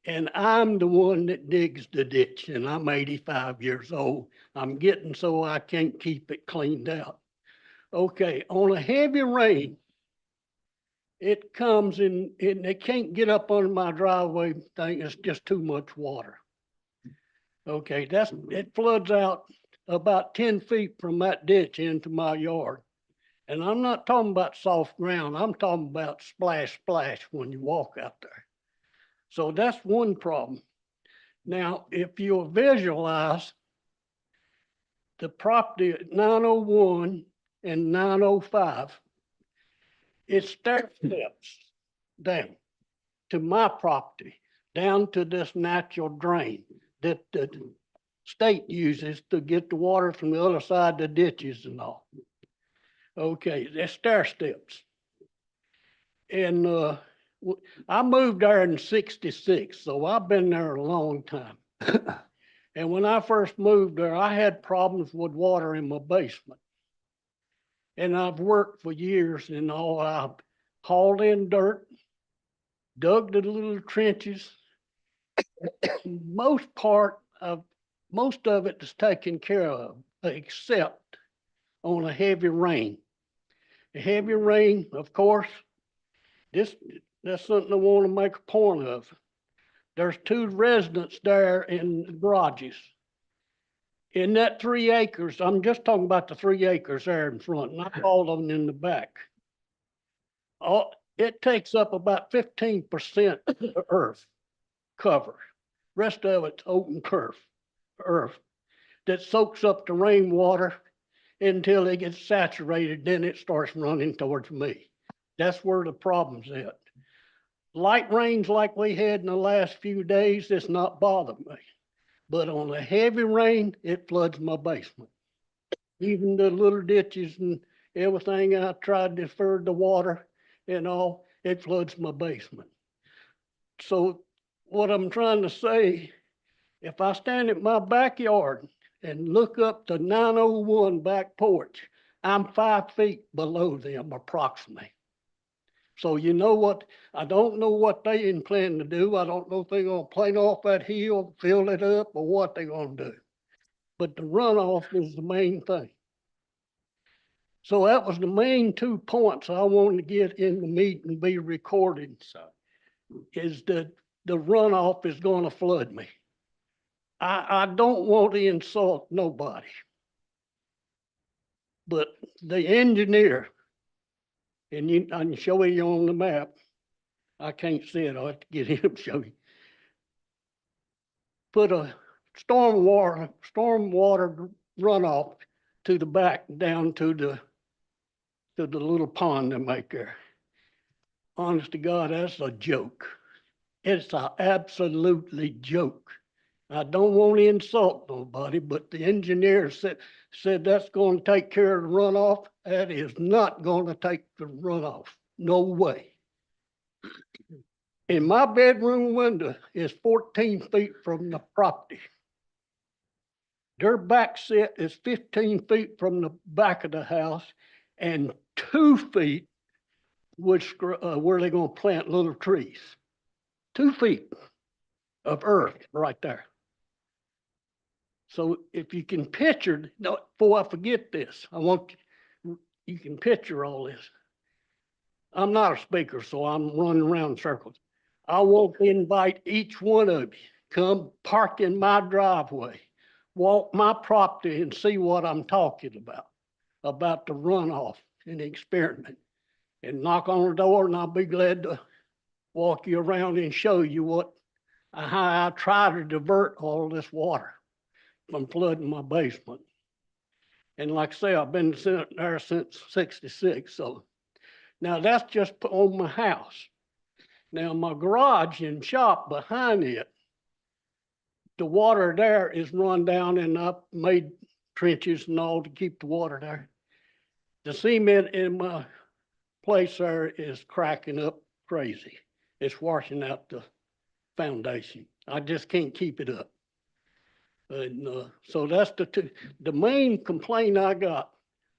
And I'm the one that digs the ditch, and I'm 85 years old. I'm getting so I can't keep it cleaned out. Okay, on a heavy rain, it comes in, and they can't get up under my driveway thing. It's just too much water. Okay, it floods out about 10 feet from that ditch into my yard. And I'm not talking about soft ground. I'm talking about splash, splash when you walk out there. So that's one problem. Now, if you visualize the property at 901 and 905, it's stair steps down to my property, down to this natural drain that the state uses to get the water from the other side of the ditches and all. Okay, there's stair steps. And I moved there in '66, so I've been there a long time. And when I first moved there, I had problems with water in my basement. And I've worked for years and all. I've hauled in dirt, dug the little trenches. Most of it is taken care of, except on a heavy rain. A heavy rain, of course, that's something I want to make a point of. There's 2 residents there in the garages. In that 3 acres, I'm just talking about the 3 acres there in front, not all of them in the back. It takes up about 15% of the earth cover. Rest of it's open earth that soaks up the rainwater until it gets saturated, then it starts running towards me. That's where the problem's at. Light rains like we had in the last few days, it's not bothered me. But on a heavy rain, it floods my basement. Even the little ditches and everything I tried to divert the water and all, it floods my basement. So what I'm trying to say, if I stand at my backyard and look up the 901 back porch, I'm 5 feet below them approximately. So you know what, I don't know what they intend to do. I don't know if they're gonna plane off that hill, fill it up, or what they're gonna do. But the runoff is the main thing. So that was the main 2 points I wanted to get in the meeting and be recorded. So is that the runoff is gonna flood me. I don't want to insult nobody. But the engineer, and I can show you on the map. I can't see it. I'll have to get him to show you. Put a stormwater runoff to the back down to the little pond they make there. Honest to God, that's a joke. It's an absolutely joke. I don't want to insult nobody, but the engineer said that's going to take care of the runoff. That is not going to take the runoff. No way. And my bedroom window is 14 feet from the property. Their back set is 15 feet from the back of the house and 2 feet which where they're going to plant little trees. 2 feet of earth right there. So if you can picture, no, before I forget this, you can picture all this. I'm not a speaker, so I'm running around in circles. I want to invite each one of you, come park in my driveway, walk my property and see what I'm talking about the runoff and the experiment. And knock on the door and I'll be glad to walk you around and show you how I try to divert all this water from flooding my basement. And like I say, I've been sitting there since '66. So now that's just on my house. Now my garage and shop behind it, the water there is run down and I've made trenches and all to keep the water there. The cement in my place there is cracking up crazy. It's washing out the foundation. I just can't keep it up. And so that's the main complaint I got.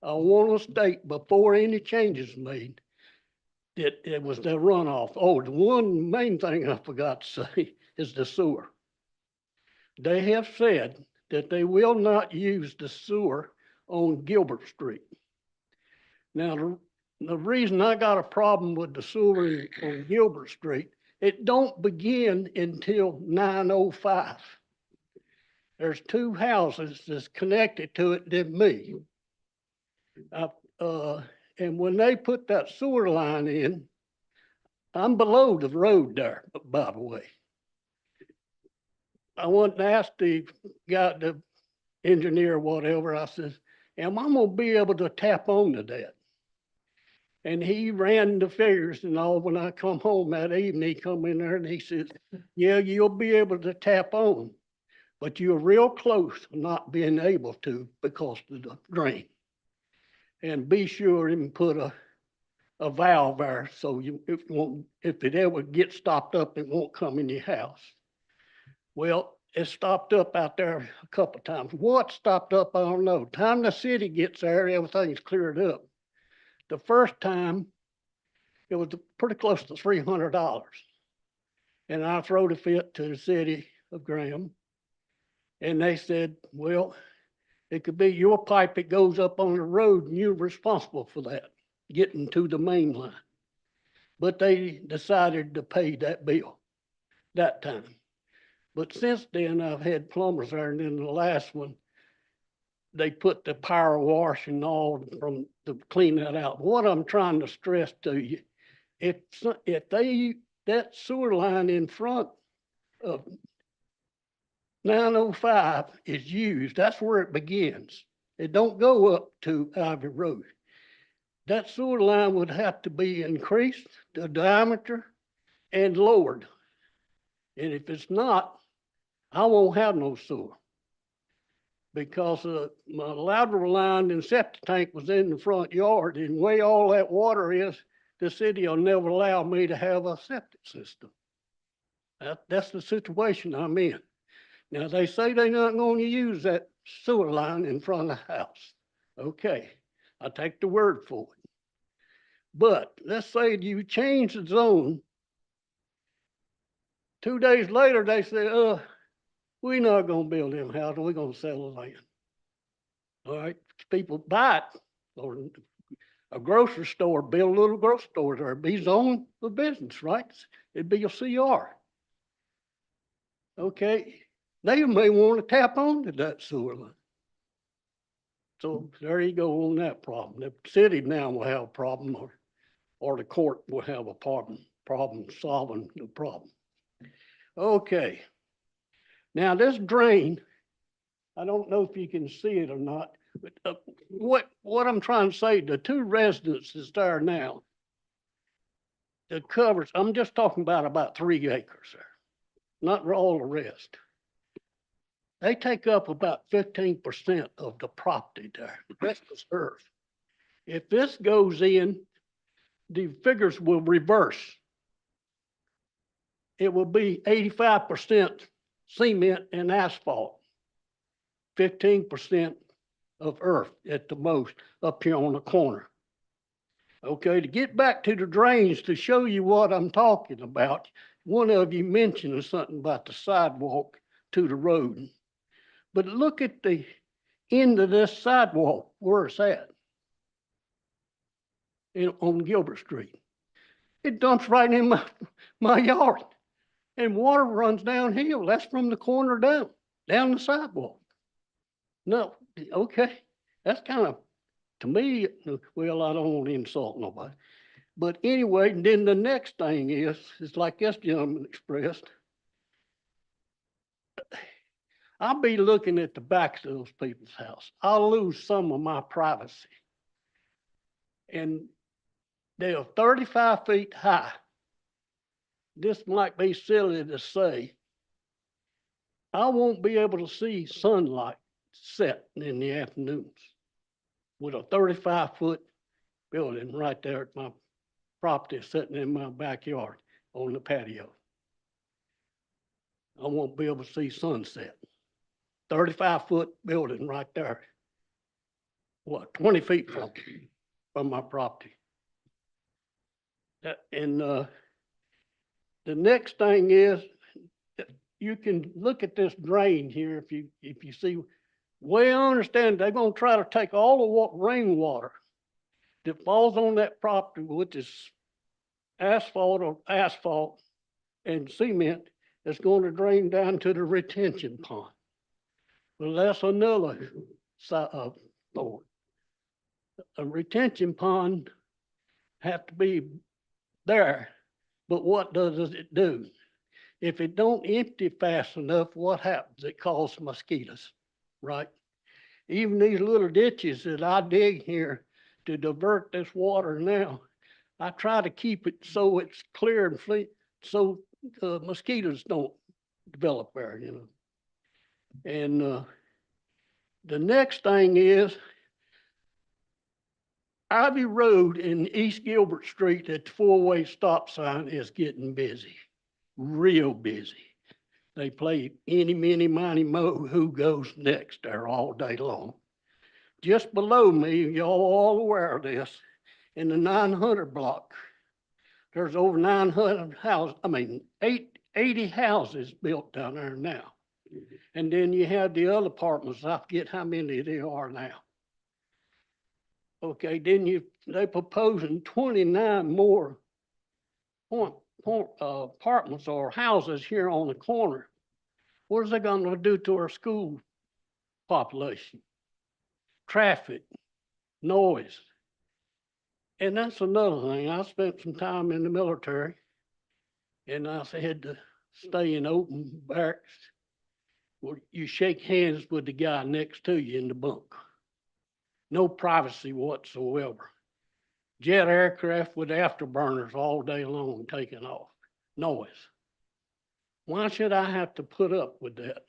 I want to state before any changes made that it was the runoff. Oh, the one main thing I forgot to say is the sewer. They have said that they will not use the sewer on Gilbert Street. Now, the reason I got a problem with the sewer on Gilbert Street, it don't begin until 9:05. There's two houses that's connected to it than me. And when they put that sewer line in, I'm below the road there, by the way. I went and asked the guy, the engineer, whatever, I said, am I gonna be able to tap onto that? And he ran the figures and all. When I come home that evening, he come in there and he said, yeah, you'll be able to tap on, but you're real close to not being able to because of the drain. And be sure and put a valve there so if it ever gets stopped up, it won't come in your house. Well, it stopped up out there a couple of times. What stopped up, I don't know. Time the city gets there, everything's cleared up. The first time, it was pretty close to $300. And I wrote a fit to the city of Graham. And they said, well, it could be your pipe that goes up on the road and you're responsible for that, getting to the main line. But they decided to pay that bill that time. But since then, I've had plumbers there, and then the last one, they put the power wash and all from to clean that out. What I'm trying to stress to you, if that sewer line in front of 905 is used, that's where it begins. It don't go up to Ivy Road. That sewer line would have to be increased, the diameter, and lowered. And if it's not, I won't have no sewer. Because my lateral line and septic tank was in the front yard, and the way all that water is, the city will never allow me to have a septic system. That's the situation I'm in. Now, they say they're not going to use that sewer line in front of the house. Okay, I take the word for it. But let's say you change the zone. 2 days later, they say, we're not going to build them houses, we're going to sell the land. All right, people buy it, or a grocery store, build a little grocery store there, be zoned for business, right? It'd be a CR. Okay, they may want to tap onto that sewer line. So there you go on that problem. The city now will have a problem, or the court will have a problem solving the problem. Okay. Now this drain, I don't know if you can see it or not, but what I'm trying to say, the two residences there now, the covers, I'm just talking about 3 acres there, not all the rest. They take up about 15% of the property there. The rest is earth. If this goes in, the figures will reverse. It will be 85% cement and asphalt, 15% of earth at the most up here on the corner. Okay, to get back to the drains, to show you what I'm talking about, one of you mentioned something about the sidewalk to the road. But look at the end of this sidewalk, where it's at. On Gilbert Street. It dumps right in my yard. And water runs downhill. That's from the corner down the sidewalk. No, okay. That's kind of, to me, well, I don't want to insult nobody. But anyway, then the next thing is like this gentleman expressed, I'll be looking at the backs of those people's house. I'll lose some of my privacy. And they are 35 feet high. This might be silly to say. I won't be able to see sunlight set in the afternoons with a 35-foot building right there at my property sitting in my backyard on the patio. I won't be able to see sunset. 35-foot building right there. What, 20 feet from my property. And the next thing is, you can look at this drain here if you see. Way I understand, they're going to try to take all the rainwater that falls on that property, which is asphalt and cement, is going to drain down to the retention pond. Well, that's another side of thought. A retention pond have to be there, but what does it do? If it don't empty fast enough, what happens? It causes mosquitoes, right? Even these little ditches that I dig here to divert this water now, I try to keep it so it's clear and free, so mosquitoes don't develop there, you know. And the next thing is Ivy Road and East Gilbert Street at the four-way stop sign is getting busy, real busy. They play any, miny, miny, mo, who goes next there all day long. Just below me, y'all all aware of this, in the 900 block, there's over 900 houses, 80 houses built down there now. And then you have the other apartments, I forget how many there are now. Okay, then they proposing 29 more apartments or houses here on the corner. What is they gonna do to our school population? Traffic, noise. And that's another thing. I spent some time in the military and I had to stay in open barracks where you shake hands with the guy next to you in the bunk. No privacy whatsoever. Jet aircraft with afterburners all day long taking off. Noise. Why should I have to put up with that?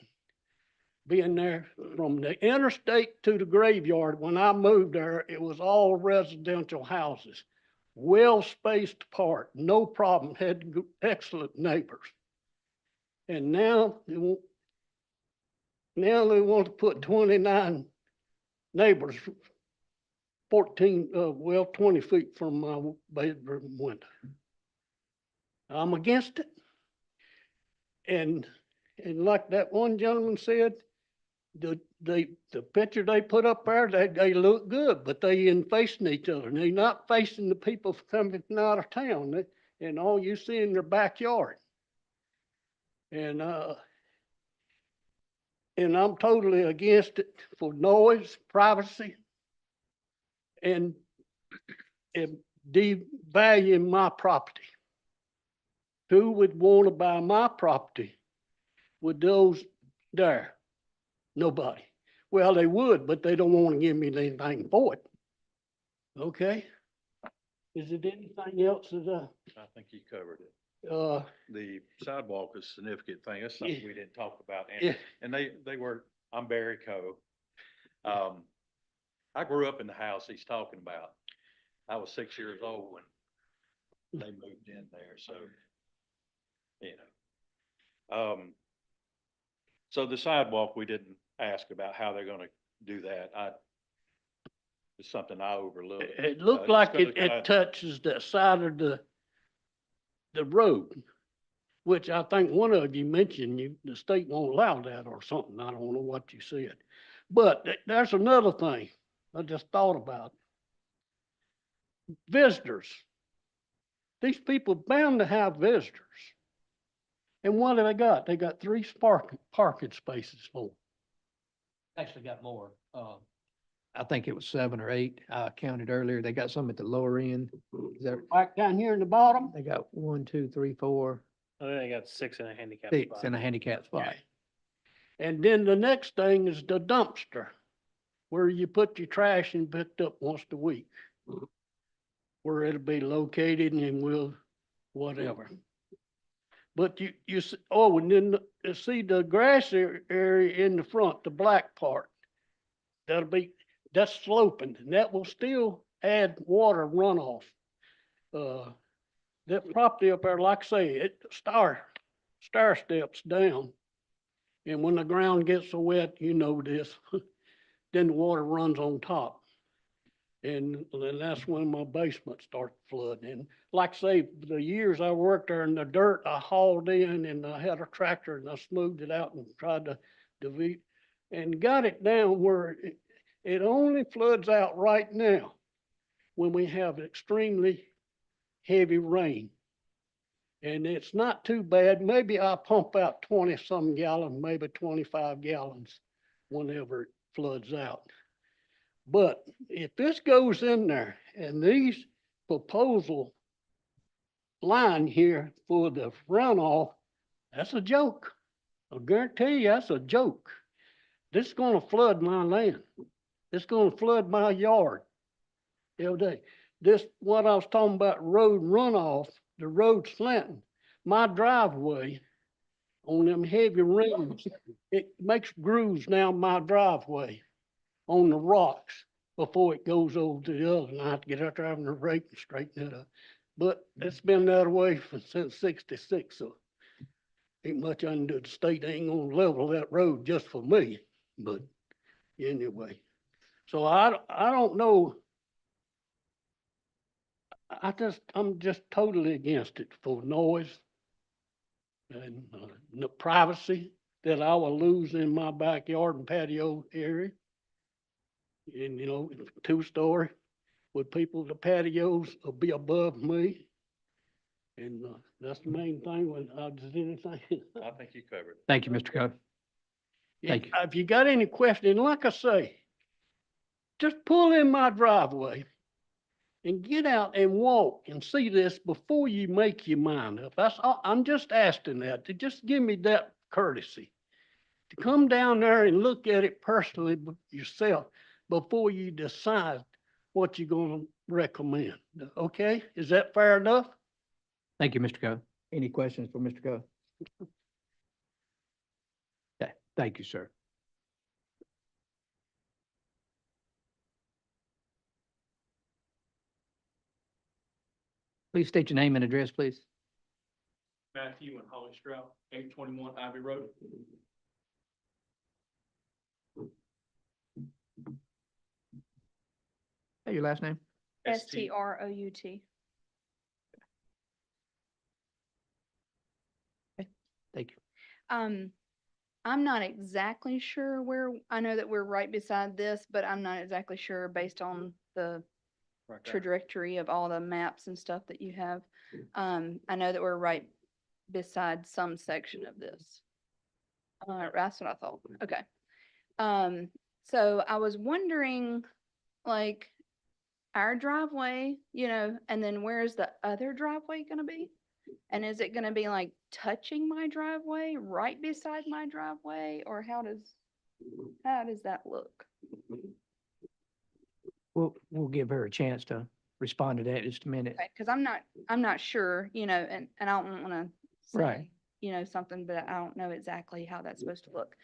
Being there from the interstate to the graveyard, when I moved there, it was all residential houses, well spaced apart, no problem, had excellent neighbors. And now they want to put 29 neighbors 20 feet from my bedroom window. I'm against it. And like that one gentleman said, the picture they put up there, they look good, but they ain't facing each other. And they're not facing the people coming out of town, and all you see in their backyard. And I'm totally against it for noise, privacy, and devaluing my property. Who would want to buy my property with those there? Nobody. Well, they would, but they don't want to give me anything for it. Okay. Is it anything else that I think you covered it. uh, The sidewalk is a significant thing. That's Yeah. something we didn't talk about. Yeah. And they were, I'm Barry Coe. I grew up in the house he's talking about. I was 6 years old when they moved in there, so, you know. So the sidewalk, we didn't ask about how they're gonna do that. It's something I overlooked. it looked It's like gonna it kinda- touches the side of the road, which I think one of you mentioned the state won't allow that or something. I don't know what you said. But there's another thing I just thought about. Visitors. These people bound to have visitors. And what do they got? They got 3 parking spaces for them. Actually got more. I think it was 7 or 8. I counted earlier. They got some at the lower end. Is that, Back down here in the bottom. they got 1, 2, 3, 4, I think they got 6 in a handicap 6 spot. in a handicap spot. Okay. And then the next thing is the dumpster, where you put your trash and picked up once a week. Where it'll be located and we'll, whatever. But and then see the grass area in the front, the black part. That's sloping, and that will still add water runoff. That property up there, like I say, it stair steps down. And when the ground gets so wet, you know this, then the water runs on top. And then that's when my basement started flooding. And like I say, the years I worked there in the dirt, I hauled in and I had a tractor and I smoothed it out and tried to and got it down where it only floods out right now when we have extremely heavy rain. And it's not too bad. Maybe I pump out 20-some gallons, maybe 25 gallons whenever it floods out. But if this goes in there and these proposal line here for the runoff, that's a joke. I guarantee you that's a joke. This is gonna flood my land. It's gonna flood my yard every day. This, what I was talking about, road runoff, the road slanting, my driveway on them heavy rains, it makes grooves down my driveway on the rocks before it goes over to the other, and I have to get out there having a rake and straighten it up. But it's been that way since '66, so ain't much I can do. The state ain't gonna level that road just for me, but anyway. So I don't know. I'm just totally against it for noise and the privacy that I will lose in my backyard and patio area. And, you know, 2-story with people, the patios will be above me. And that's the main thing when I did anything. I think you covered it. Thank you, Mr. Cove. Thank you. If you got any questions, like I say, just pull in my driveway and get out and walk and see this before you make your mind up. That's all. I'm just asking that, to just give me that courtesy. To come down there and look at it personally yourself before you decide what you're gonna recommend. Okay, is that fair enough? Thank you, Mr. Cove. Any questions for Mr. Cove? Okay, thank you, sir. Please state your name and address, please. Matthew and Holly Stroud, 821 Ivy Road. Hey, your last name? STROUT. Thank you. I'm not exactly sure where, I know that we're right beside this, but I'm not exactly sure based on the trajectory of all the maps and stuff that you have. I know that we're right beside some section of this. That's what I thought. Okay. So I was wondering, like, our driveway, you know, and then where's the other driveway gonna be? And is it gonna be like touching my driveway, right beside my driveway, or how does that look? We'll give her a chance to respond to that in just a minute. Okay, cause I'm not sure, you know, and I don't wanna Right. say, you know, something, but I don't know exactly how that's supposed to look.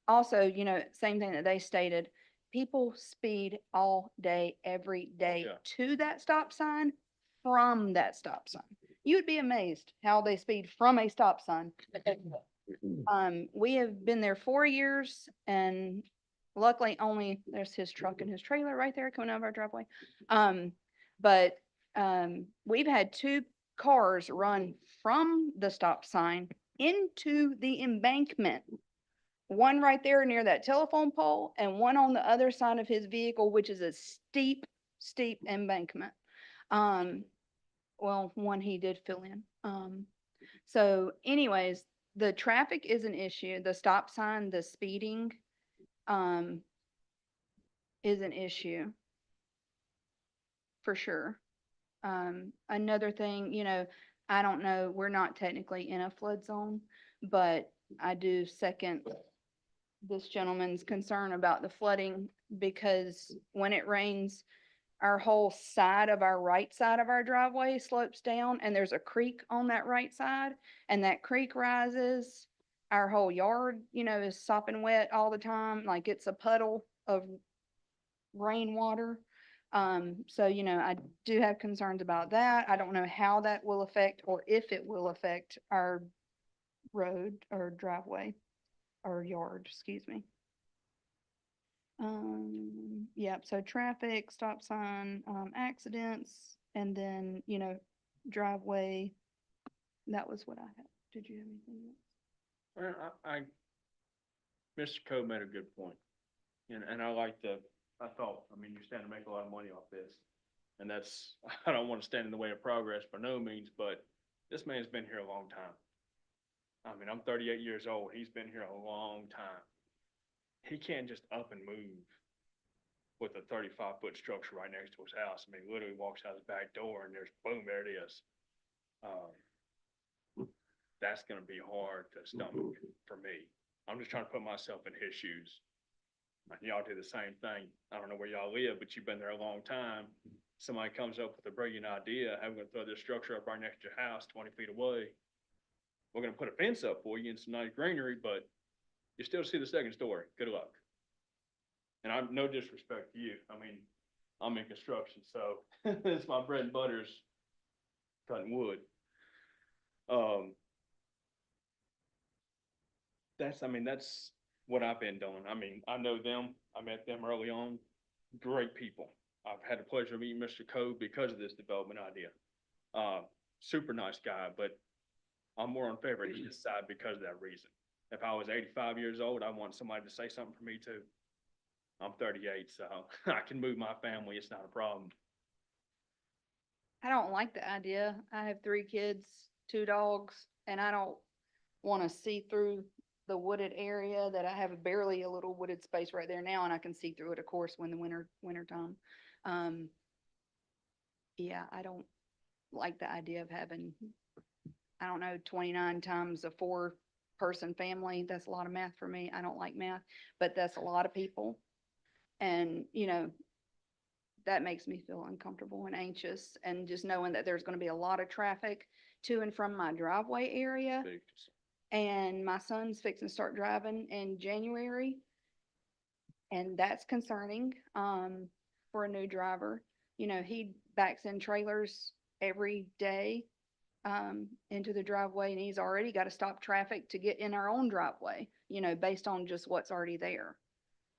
Also, you know, same thing that they stated, people speed all day, every day Yeah. to that stop sign, from that stop sign. You would be amazed how they speed from a stop sign. We have been there 4 years and luckily only, there's his truck and his trailer right there coming out of our driveway. But we've had 2 cars run from the stop sign into the embankment. One right there near that telephone pole and one on the other side of his vehicle, which is a steep, steep embankment. Well, one he did fill in. So anyways, the traffic is an issue. The stop sign, the speeding, is an issue. For sure. Another thing, you know, I don't know, we're not technically in a flood zone, but I do second this gentleman's concern about the flooding, because when it rains, our whole side of our right side of our driveway slopes down, and there's a creek on that right side, and that creek rises. Our whole yard, you know, is sopping wet all the time, like it's a puddle of rainwater. So, you know, I do have concerns about that. I don't know how that will affect, or if it will affect our road or driveway or yard, excuse me. Yep, so traffic, stop sign, accidents, and then, you know, driveway. That was what I had. Did you have anything else? Well, Mr. Cole made a good point. And I like I mean, you stand to make a lot of money off this. And that's, I don't want to stand in the way of progress by no means, but this man's been here a long time. I mean, I'm 38 years old. He's been here a long time. He can't just up and move with a 35-foot structure right next to his house. I mean, literally walks out his back door and there's, boom, there it is. That's gonna be hard to stomach for me. I'm just trying to put myself in his shoes. Like, y'all do the same thing. I don't know where y'all live, but you've been there a long time. Somebody comes up with a brilliant idea, I'm gonna throw this structure up right next to your house, 20 feet away. We're gonna put a fence up for you and some nice greenery, but you still see the second story. Good luck. And I'm no disrespect to you. I mean, I'm in construction, so it's my bread and butter is cutting wood. That's what I've been doing. I mean, I know them. I met them early on. Great people. I've had the pleasure of meeting Mr. Code because of this development idea. Super nice guy, but I'm more in favor of his side because of that reason. If I was 85 years old, I want somebody to say something for me too. I'm 38, so I can move my family. It's not a problem. I don't like the idea. I have 3 kids, 2 dogs, and I don't want to see through the wooded area that I have barely a little wooded space right there now, and I can see through it, of course, when the winter time. Yeah, I don't like the idea of having, I don't know, 29 times a 4-person family. That's a lot of math for me. I don't like math, but that's a lot of people. And, you know, that makes me feel uncomfortable and anxious, and just knowing that there's going to be a lot of traffic to and from my driveway area. And my son's fixing to start driving in January. And that's concerning, for a new driver. You know, he backs in trailers every day, into the driveway, and he's already got to stop traffic to get in our own driveway, you know, based on just what's already there.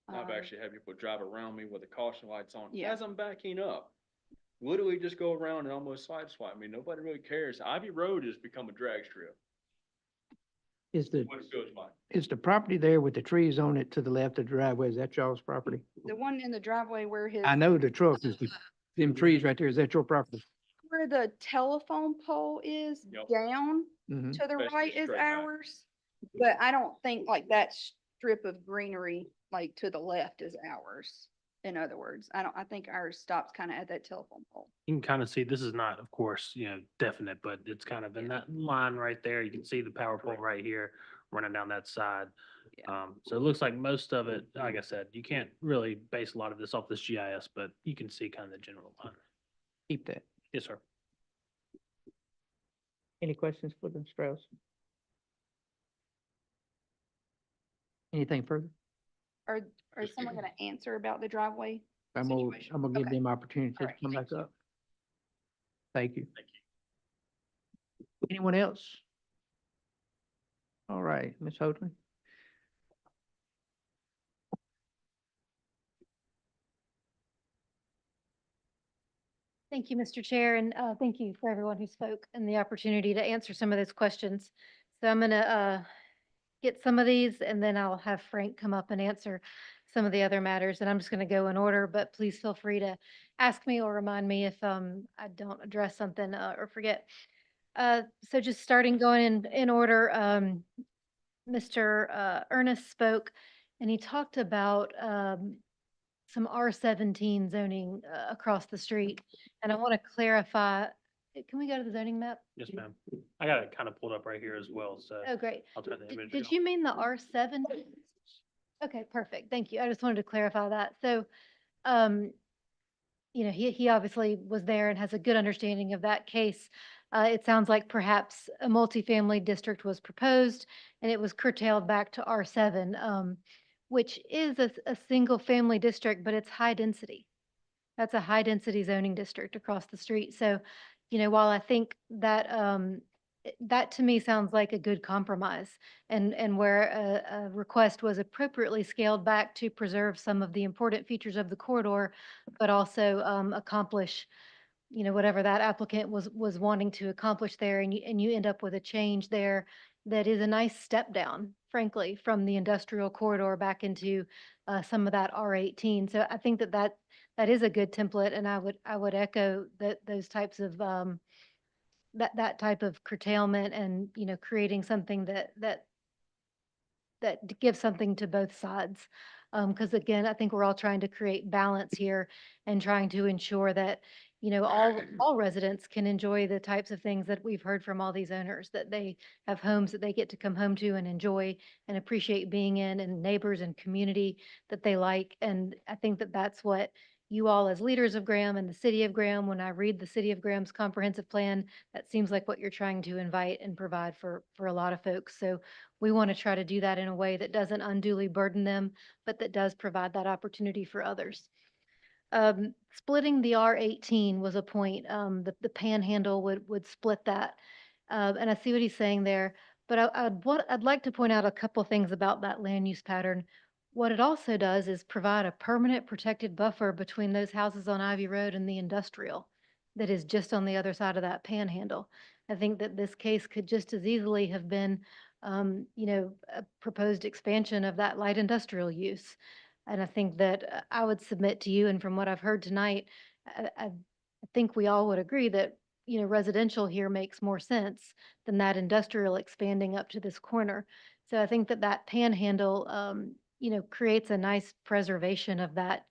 I've actually had people drive around me with the caution lights on Yeah. as I'm backing up. Literally just go around and almost sideswipe. I mean, nobody really cares. Ivy Road has become a drag strip. Is the, What it feels like. is the property there with the trees on it to the left of the driveway, is that y'all's property? The one in the driveway where his, I know the truck is, them trees right there, is that your property? where the telephone pole is Yep. down Mhm. to the Basically right is straight back. ours. But I don't think like that strip of greenery, like to the left, is ours. In other words, I think ours stops kind of at that telephone pole. You can kind of see, this is not, of course, definite, but it's kind of in that line right there. You can see the power pole right here running down that side. So it looks like most of it, like I said, you can't really base a lot of this off this GIS, but you can see kind of the general line. Keep that. Yes, sir. Any questions for the Strauss? Anything further? Are someone gonna answer about the driveway? I'm gonna, Situation. I'm gonna give Okay. them opportunity to Alright, come thank back you. up. Thank you. Thank you. Anyone else? All right, Ms. Hoadley. Thank you, Mr. Chair, and thank you for everyone who spoke and the opportunity to answer some of those questions. So I'm gonna get some of these, and then I'll have Frank come up and answer some of the other matters, and I'm just gonna go in order, but please feel free to ask me or remind me if I don't address something or forget. So just starting going in order, Mr. Ernest spoke, and he talked about some R17 zoning across the street. And I want to clarify, can we go to the zoning map? Yes, ma'am. I got it kind of pulled up right here as well, so Oh, great. I'll turn the image. Did you mean the R7? Okay, perfect. Thank you. I just wanted to clarify that. So, he obviously was there and has a good understanding of that case. It sounds like perhaps a multifamily district was proposed and it was curtailed back to R7, which is a single family district, but it's high density. That's a high density zoning district across the street. So, while I think that, that to me sounds like a good compromise, and where a request was appropriately scaled back to preserve some of the important features of the corridor, but also accomplish, whatever that applicant was wanting to accomplish there, and you end up with a change there that is a nice step down, frankly, from the industrial corridor back into some of that R18. So I think that is a good template, and I would echo that those types of that type of curtailment and, creating something that gives something to both sides. Because again, I think we're all trying to create balance here and trying to ensure that, all residents can enjoy the types of things that we've heard from all these owners, that they have homes that they get to come home to and enjoy and appreciate being in, and neighbors and community that they like. And I think that that's what you all, as leaders of Graham and the city of Graham, when I read the city of Graham's comprehensive plan, that seems like what you're trying to invite and provide for a lot of folks. So we want to try to do that in a way that doesn't unduly burden them, but that does provide that opportunity for others. Splitting the R18 was a point. The panhandle would split that. And I see what he's saying there, but I'd like to point out a couple things about that land use pattern. What it also does is provide a permanent protected buffer between those houses on Ivy Road and the industrial that is just on the other side of that panhandle. I think that this case could just as easily have been, a proposed expansion of that light industrial use. And I think that I would submit to you, and from what I've heard tonight, I think we all would agree that, residential here makes more sense than that industrial expanding up to this corner. So I think that that panhandle, creates a nice preservation of that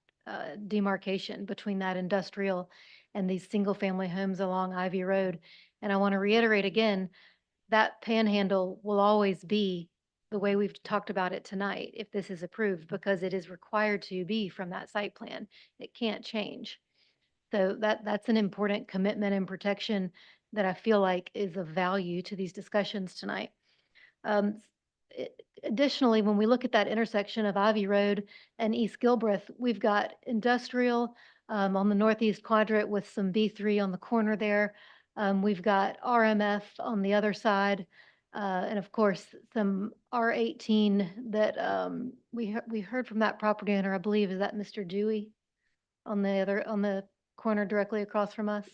demarcation between that industrial and these single-family homes along Ivy Road. And I want to reiterate again, that panhandle will always be the way we've talked about it tonight, if this is approved, because it is required to be from that site plan. It can't change. So that's an important commitment and protection that I feel like is of value to these discussions tonight. Additionally, when we look at that intersection of Ivy Road and East Gilbreth, we've got industrial on the northeast quadrant with some B3 on the corner there. We've got RMF on the other side. And of course, some R18 that we heard from that property owner, I believe, is that Mr. Dewey on the corner directly across from us.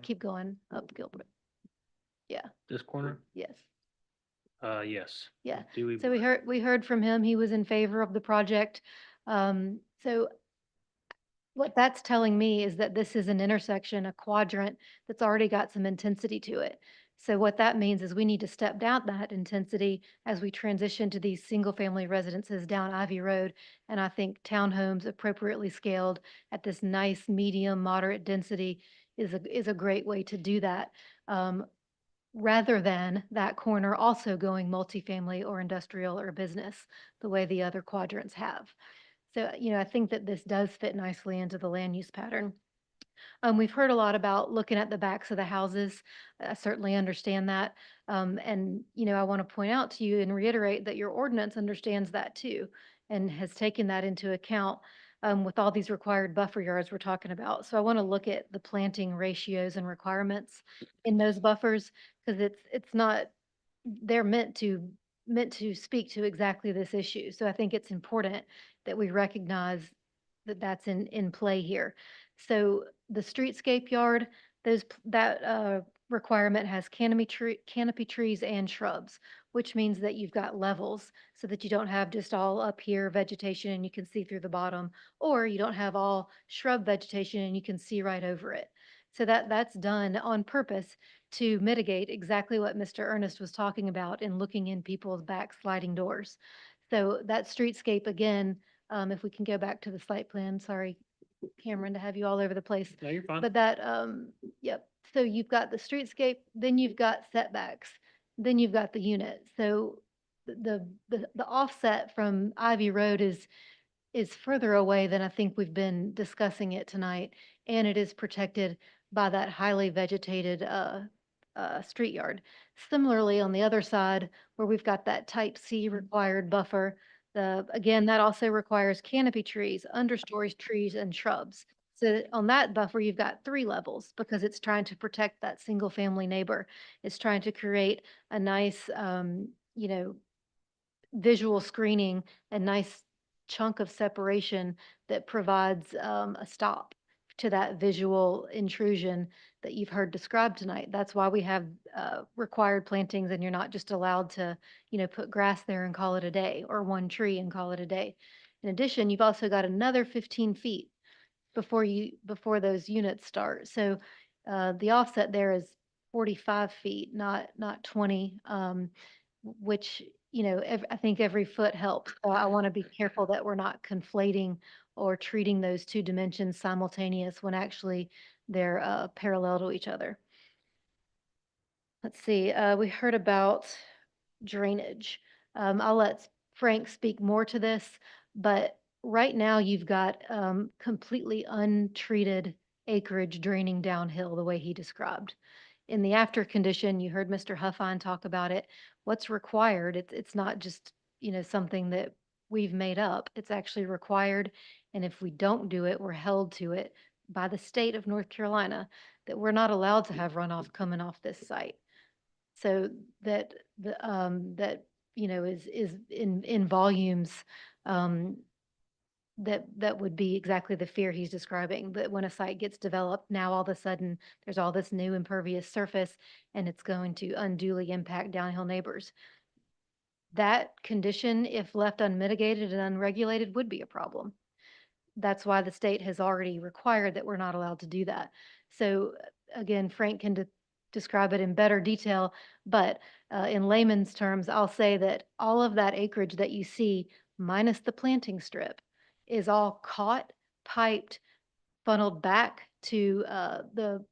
Keep going up Gilbert. Yeah, This corner? yes. Yes. Yeah. Do So we heard from him. He was in favor of the project. So what that's telling me is that this is an intersection, a quadrant that's already got some intensity to it. So what that means is we need to step down that intensity as we transition to these single-family residences down Ivy Road. And I think townhomes appropriately scaled at this nice medium moderate density is a great way to do that. Rather than that corner also going multifamily or industrial or business, the way the other quadrants have. So, I think that this does fit nicely into the land use pattern. We've heard a lot about looking at the backs of the houses. I certainly understand that. And, I want to point out to you and reiterate that your ordinance understands that too, and has taken that into account with all these required buffer yards we're talking about. So I want to look at the planting ratios and requirements in those buffers, because it's not, they're meant to speak to exactly this issue. So I think it's important that we recognize that that's in play here. So the streetscape yard, that requirement has canopy trees and shrubs, which means that you've got levels so that you don't have just all up here vegetation and you can see through the bottom, or you don't have all shrub vegetation and you can see right over it. So that's done on purpose to mitigate exactly what Mr. Ernest was talking about in looking in people's back sliding doors. So that streetscape, again, if we can go back to the site plan, sorry, Cameron, to have you all over the place. No, you're fine. But that, yep. So you've got the streetscape, then you've got setbacks, then you've got the unit. So the offset from Ivy Road is further away than I think we've been discussing it tonight, and it is protected by that highly vegetated street yard. Similarly, on the other side, where we've got that type C required buffer, again, that also requires canopy trees, understory trees, and shrubs. So on that buffer, you've got 3 levels because it's trying to protect that single family neighbor. It's trying to create a nice, visual screening, a nice chunk of separation that provides a stop to that visual intrusion that you've heard described tonight. That's why we have required plantings, and you're not just allowed to, put grass there and call it a day, or one tree and call it a day. In addition, you've also got another 15 feet before those units start. So the offset there is 45 feet, not 20, which, I think every foot helps. So I want to be careful that we're not conflating or treating those two dimensions simultaneous when actually they're parallel to each other. Let's see, we heard about drainage. I'll let Frank speak more to this, but right now you've got completely untreated acreage draining downhill the way he described. In the after condition, you heard Mr. Huffine talk about it. What's required, it's not just, something that we've made up. It's actually required. And if we don't do it, we're held to it by the state of North Carolina, that we're not allowed to have runoff coming off this site. So that is in volumes, that would be exactly the fear he's describing, that when a site gets developed, now all of a sudden there's all this new impervious surface and it's going to unduly impact downhill neighbors. That condition, if left unmitigated and unregulated, would be a problem. That's why the state has already required that we're not allowed to do that. So again, Frank can describe it in better detail, but in layman's terms, I'll say that all of that acreage that you see, minus the planting strip, is all caught, piped, funneled back to the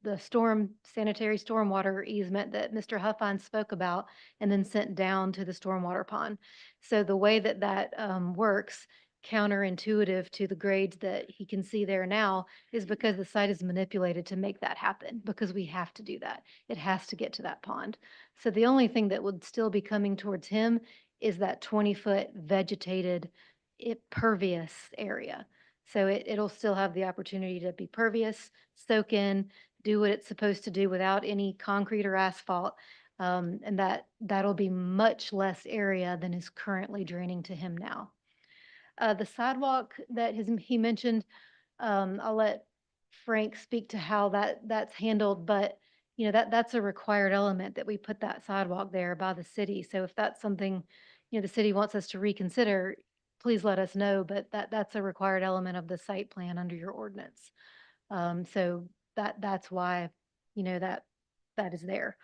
sanitary stormwater easement that Mr. Huffine spoke about, and then sent down to the stormwater pond. So the way that works, counterintuitive to the grades that he can see there now, is because the site is manipulated to make that happen, because we have to do that. It has to get to that pond. So the only thing that would still be coming towards him is that 20-foot vegetated, pervious area. So it'll still have the opportunity to be pervious, soak in, do what it's supposed to do without any concrete or asphalt. And that'll be much less area than is currently draining to him now. The sidewalk that he mentioned, I'll let Frank speak to how that's handled, but that's a required element, that we put that sidewalk there by the city. So if that's something, the city wants us to reconsider, please let us know, but that's a required element of the site plan under your ordinance. So that's why, that is there.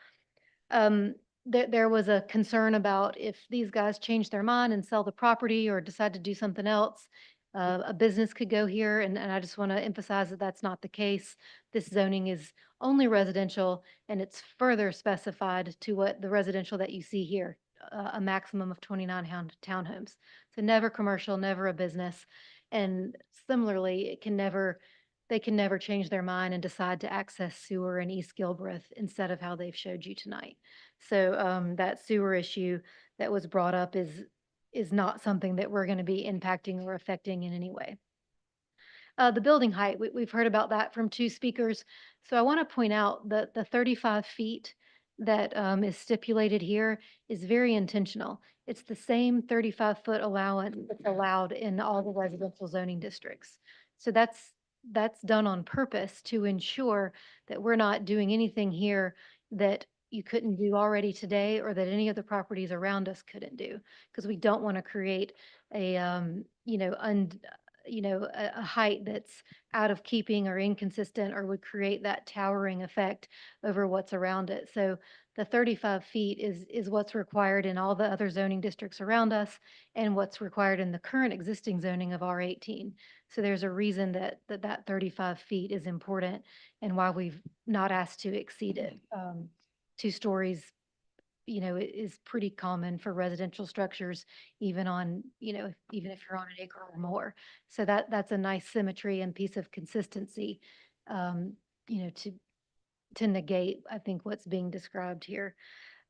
There was a concern about if these guys change their mind and sell the property or decide to do something else, a business could go here, and I just want to emphasize that that's not the case. This zoning is only residential, and it's further specified to what the residential that you see here, a maximum of 29 townhomes. So never commercial, never a business. And similarly, they can never change their mind and decide to access sewer in East Gilbreth instead of how they've showed you tonight. So that sewer issue that was brought up is not something that we're going to be impacting or affecting in any way. The building height, we've heard about that from two speakers. So I want to point out that the 35 feet that is stipulated here is very intentional. It's the same 35-foot allowance that's allowed in all the residential zoning districts. So that's done on purpose to ensure that we're not doing anything here that you couldn't do already today, or that any of the properties around us couldn't do, because we don't want to create a a height that's out of keeping or inconsistent, or would create that towering effect over what's around it. So the 35 feet is what's required in all the other zoning districts around us, and what's required in the current existing zoning of R18. So there's a reason that 35 feet is important, and why we've not asked to exceed it. 2 stories, is pretty common for residential structures, even on, even if you're on an acre or more. So that's a nice symmetry and piece of consistency, to negate, I think, what's being described here.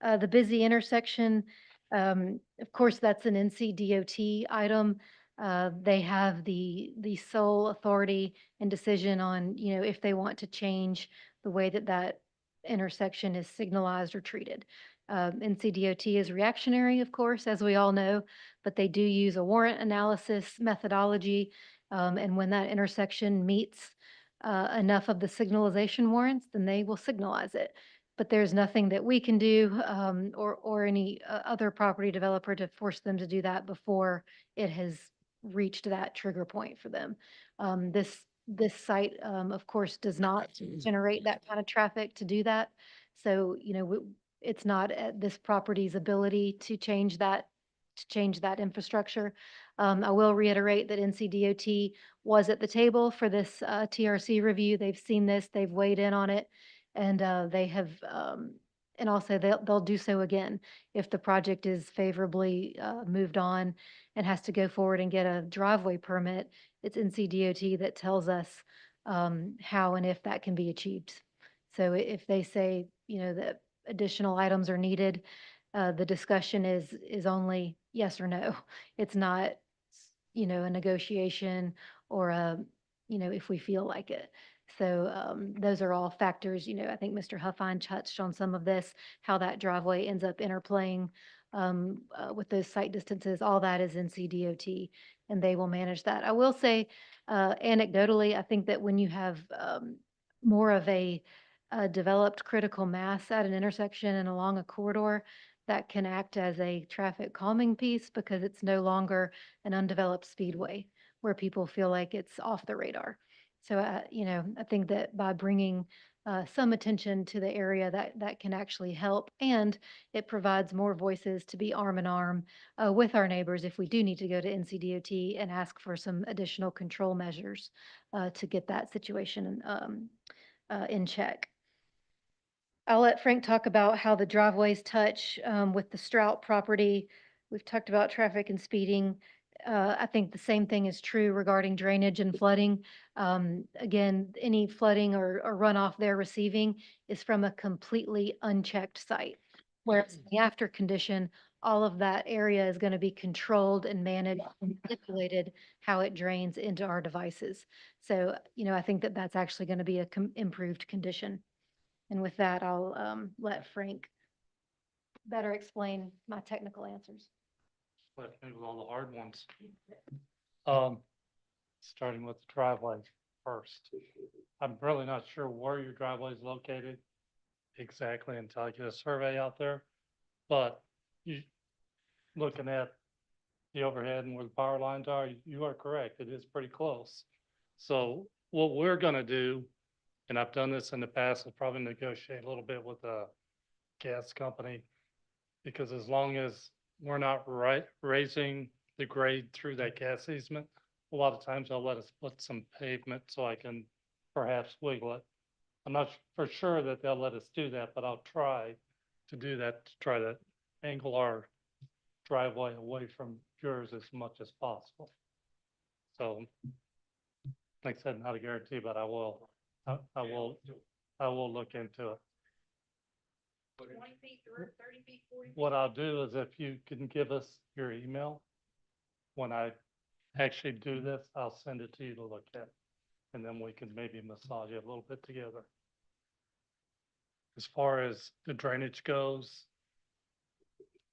The busy intersection, of course, that's an NCDOT item. They have the sole authority and decision on, if they want to change the way that intersection is signalized or treated. NCDOT is reactionary, of course, as we all know, but they do use a warrant analysis methodology. And when that intersection meets enough of the signalization warrants, then they will signalize it. But there's nothing that we can do, or any other property developer to force them to do that before it has reached that trigger point for them. This site, of course, does not generate that kind of traffic to do that. So, it's not at this property's ability to change that infrastructure. I will reiterate that NCDOT was at the table for this TRC review. They've seen this, they've weighed in on it, and they have, and also they'll do so again if the project is favorably moved on and has to go forward and get a driveway permit. It's NCDOT that tells us how and if that can be achieved. So if they say, that additional items are needed, the discussion is only yes or no. It's not, a negotiation or if we feel like it. So those are all factors, I think Mr. Huffine touched on some of this, how that driveway ends up interplaying with those site distances. All that is in CDOT, and they will manage that. I will say, anecdotally, I think that when you have more of a developed critical mass at an intersection and along a corridor, that can act as a traffic calming piece because it's no longer an undeveloped speedway where people feel like it's off the radar. So, I think that by bringing some attention to the area, that can actually help, and it provides more voices to be arm in arm with our neighbors if we do need to go to NCDOT and ask for some additional control measures to get that situation in check. I'll let Frank talk about how the driveways touch with the Strout property. We've talked about traffic and speeding. I think the same thing is true regarding drainage and flooding. Again, any flooding or runoff they're receiving is from a completely unchecked site. Whereas in the after condition, all of that area is going to be controlled and managed and manipulated how it drains into our devices. So, I think that that's actually going to be a improved condition. And with that, I'll let Frank better explain my technical answers. Let's move with all the hard ones. Starting with the driveway first. I'm really not sure where your driveway is located exactly until I get a survey out there. But looking at the overhead and where the power lines are, you are correct. It is pretty close. So what we're gonna do, and I've done this in the past, I'll probably negotiate a little bit with the gas company. Because as long as we're not raising the grade through that gas easement, a lot of times they'll let us put some pavement so I can perhaps wiggle it. I'm not for sure that they'll let us do that, but I'll try to do that, to try to angle our driveway away from yours as much as possible. So, like I said, not a guarantee, but I will look into it. 20 feet, 30 feet, 40 feet. What I'll do is if you can give us your email, when I actually do this, I'll send it to you to look at. And then we can maybe massage it a little bit together. As far as the drainage goes,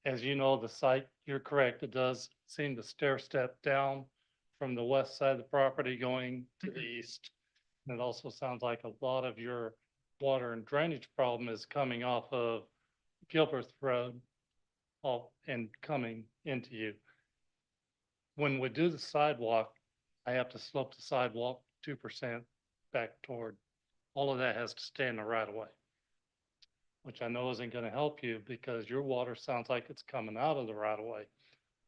as you know, the site, you're correct, it does seem to stair step down from the west side of the property going to the east. And it also sounds like a lot of your water and drainage problem is coming off of Gilbert Road and coming into you. When we do the sidewalk, I have to slope the sidewalk 2% back toward, all of that has to stay in the right of way, which I know isn't going to help you because your water sounds like it's coming out of the right of way.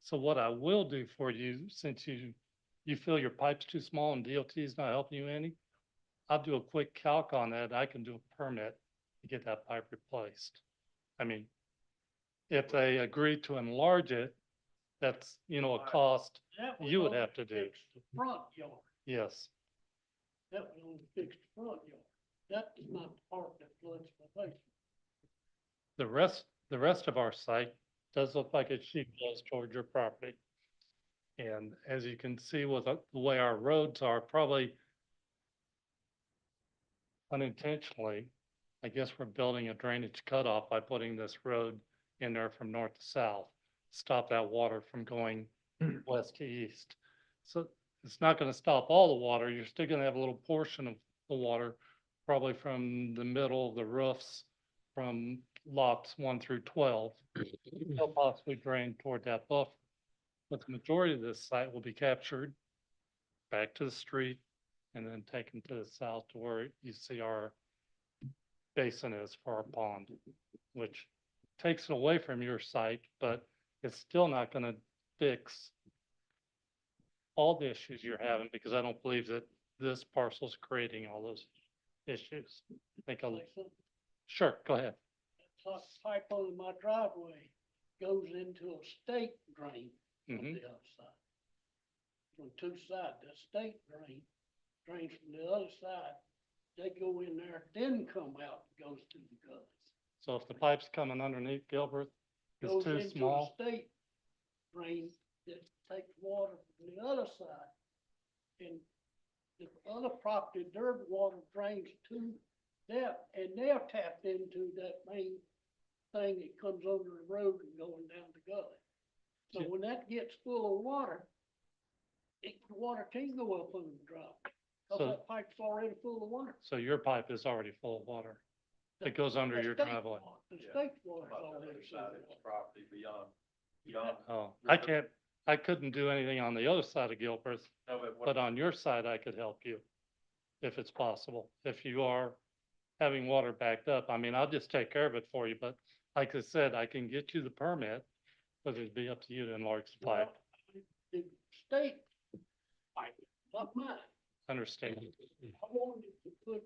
So what I will do for you, since you feel your pipe's too small and DOT is not helping you any, I'll do a quick calc on that. I can do a permit to get that pipe replaced. I mean, if they agree to enlarge it, that's, a cost That was you would only have to do. fix the front yard. Yes. That was only fix the front yard. That is not the part that floods my basement. The rest of our site does look like it sheet flows toward your property. And as you can see with the way our roads are, probably unintentionally, I guess we're building a drainage cutoff by putting this road in there from north to south, stop that water from going west to east. So it's not going to stop all the water. You're still going to have a little portion of the water, probably from the middle of the roofs, from lots 1 through 12. They'll possibly drain toward that buffer. But the majority of this site will be captured back to the street and then taken to the south to where you see our basin is for our pond, which takes it away from your site, but it's still not gonna fix all the issues you're having, because I don't believe that this parcel's creating all those issues. I think I'll, sure, go ahead. Pipe on my driveway goes into a state drain on Mhm. the other side. From two sides, the state drains from the other side. They go in there, then come out, and goes to the gutters. So if the pipe's coming underneath Gilbert, it's Goes too into a small. state drain that takes water from the other side. And the other property, their water drains to that, and they're tapped into that main thing that comes under the road and going down the gully. So Yeah. when that gets full of water, the water can't go up under the drop. Cause So- that pipe's already full of water. So your pipe is already full of water. It goes under The your state driveway. water- The state water's already full of water. Property beyond. Oh, I couldn't do anything on the other side of Gilbert, but on your side, I could help you. If it's possible, if you are having water backed up, I mean, I'll just take care of it for you, but like I said, I can get you the permit, but it'd be up to you to enlarge the pipe. Well, the state pipe, not mine. Understand? I wanted to put,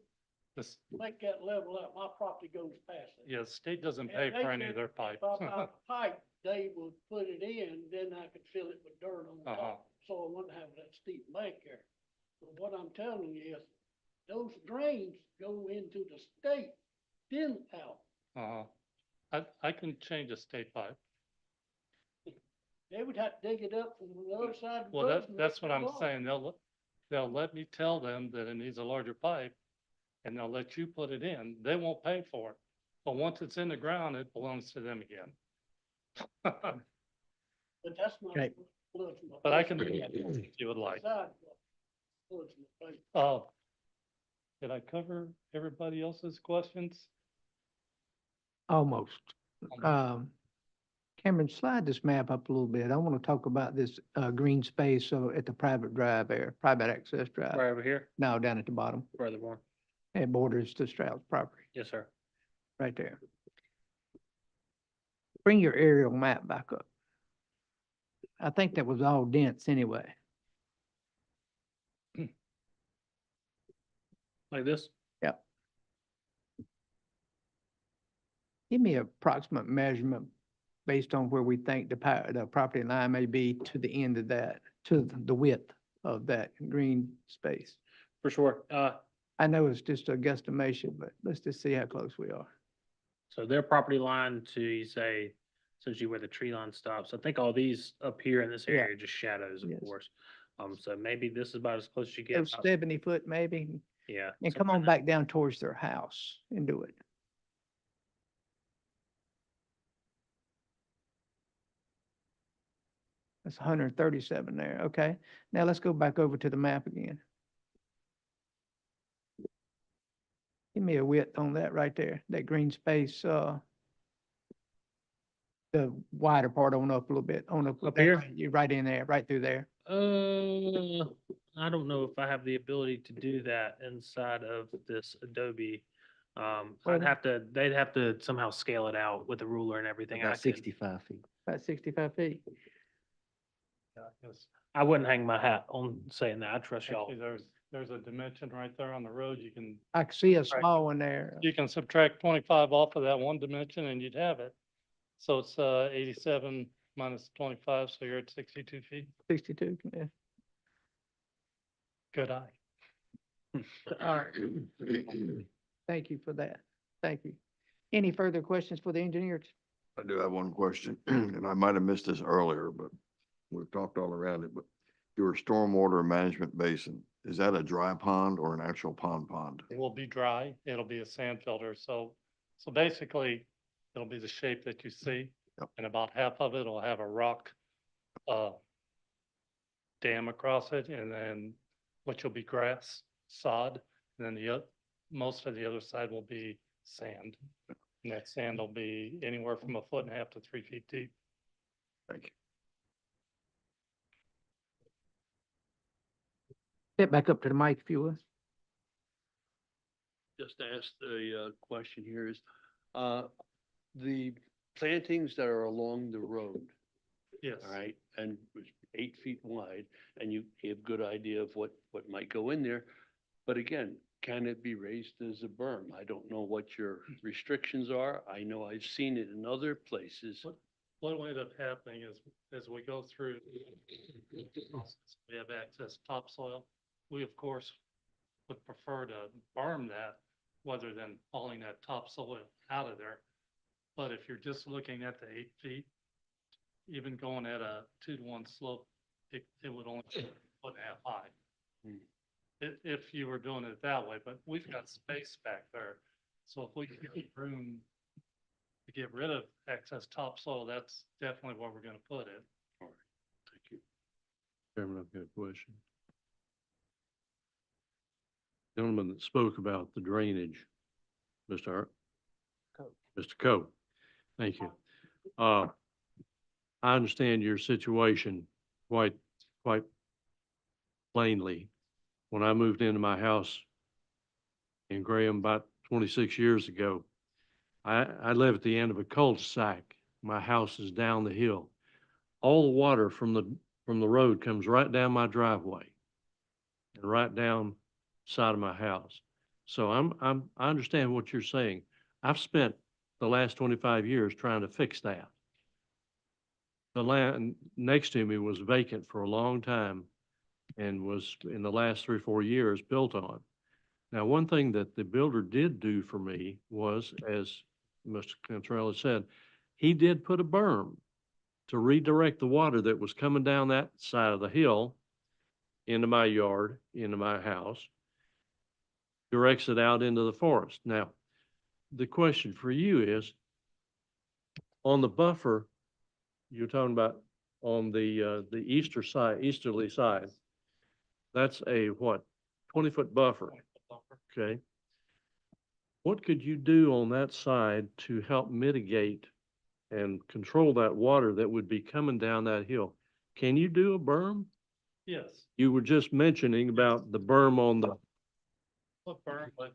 This, make that level up. My property goes past it. yeah, the state doesn't And pay they for any of said their pipe. If I buy a pipe, they would put it in, then I could fill it with dirt on Uh-huh. top, so I wouldn't have that steep bank there. But what I'm telling you is, those drains go into the state, then out. I can change a state pipe. They would have to dig it up from the other side of the Well, road. and that's what let I'm it go. saying. They'll let me tell them that it needs a larger pipe, and they'll let you put it in. They won't pay for it. But once it's in the ground, it belongs to them again. But that's not. Okay. floods my But I face. can do that if you would like. Sidewalk floods my face. Oh, did I cover everybody else's questions? Almost. Cameron, slide this map up a little bit. I want to talk about this, green space, at the private drive there, private access drive. Right over here, No, down at the bottom. further one. It borders the Strauss property, Yes, sir. right there. Bring your aerial map back up. I think that was all dense anyway. Like this? Yep. Give me an approximate measurement based on where we think the property line may be to the end of that, to the width of that green space. For sure. I know it's just a guesstimation, but let's just see how close we are. So their property line to, you say, essentially where the tree line stops. I think all these up here in this Yeah. area are just shadows, of Yes. course. So maybe this is about as close as you get. Those 70 foot maybe, Yeah. and so come on back down towards their house and do it. That's 137 there. Okay. Now let's go back over to the map again. Give me a width on that right there, that green space, the wider part on up a little bit, on up. Up here? You're right in there, right through there. I don't know if I have the ability to do that inside of this Adobe. Well, they'd have to somehow scale it out with a ruler and everything. I About could- 65 feet. About 65 feet. Yeah, 'cause I wouldn't hang my hat on saying that. I trust y'all. actually, there's a dimension right there on the road. I can see a small one there. You can subtract 25 off of that one dimension and you'd have it. So it's 87 minus 25, so you're at 62 feet. 62, yeah. Good eye. All right. Thank you for that. Thank you. Any further questions for the engineers? I do have one question, and I might have missed this earlier, but we've talked all around it, but your stormwater management basin, is that a dry pond or an actual pond? It will be dry. It'll be a sand filter. So basically, it'll be the shape that you see. Yep. And about half of it will have a rock, dam across it, and then which will be grass, sod, And then most of the other side will be sand. And that sand will be anywhere from 1.5 feet to 3 feet deep. Thank you. Step back up to the mic if you would. Just ask the question here is, the plantings that are along the road, Yes. all right, and it's 8 feet wide, and you have good idea of what might go in there. But again, can it be raised as a berm? I don't know what your restrictions are. I know I've seen it in other places. What will end up happening is, as we go through, we have access topsoil. We, of course, would prefer to berm that rather than hauling that topsoil out of there. But if you're just looking at the 8 feet, even going at a 2-to-1 slope, it would only be 1.5 feet high. Hmm. If you were doing it that way, but we've got space back there. So if we can get room to get rid of excess topsoil, that's definitely where we're gonna put it. All right, thank you. Chairman, I've got a question. Gentleman that spoke about the drainage, Mr. Hart. Mr. Coe, thank you. I understand your situation quite plainly. When I moved into my house in Graham about 26 years ago, I live at the end of a cul-de-sac. My house is down the hill. All the water from the road comes right down my driveway and right down side of my house. So I understand what you're saying. I've spent the last 25 years trying to fix that. The land next to me was vacant for a long time and was in the last 3 or 4 years built on. Now, one thing that the builder did do for me was, as Mr. Cantrell said, he did put a berm to redirect the water that was coming down that side of the hill into my yard, into my house, directs it out into the forest. Now, the question for you is, on the buffer, you're talking about on the easterly side, that's a what, 20-foot buffer? Okay. What could you do on that side to help mitigate and control that water that would be coming down that hill? Can you do a berm? Yes. You were just mentioning about the berm on the, Put berm, but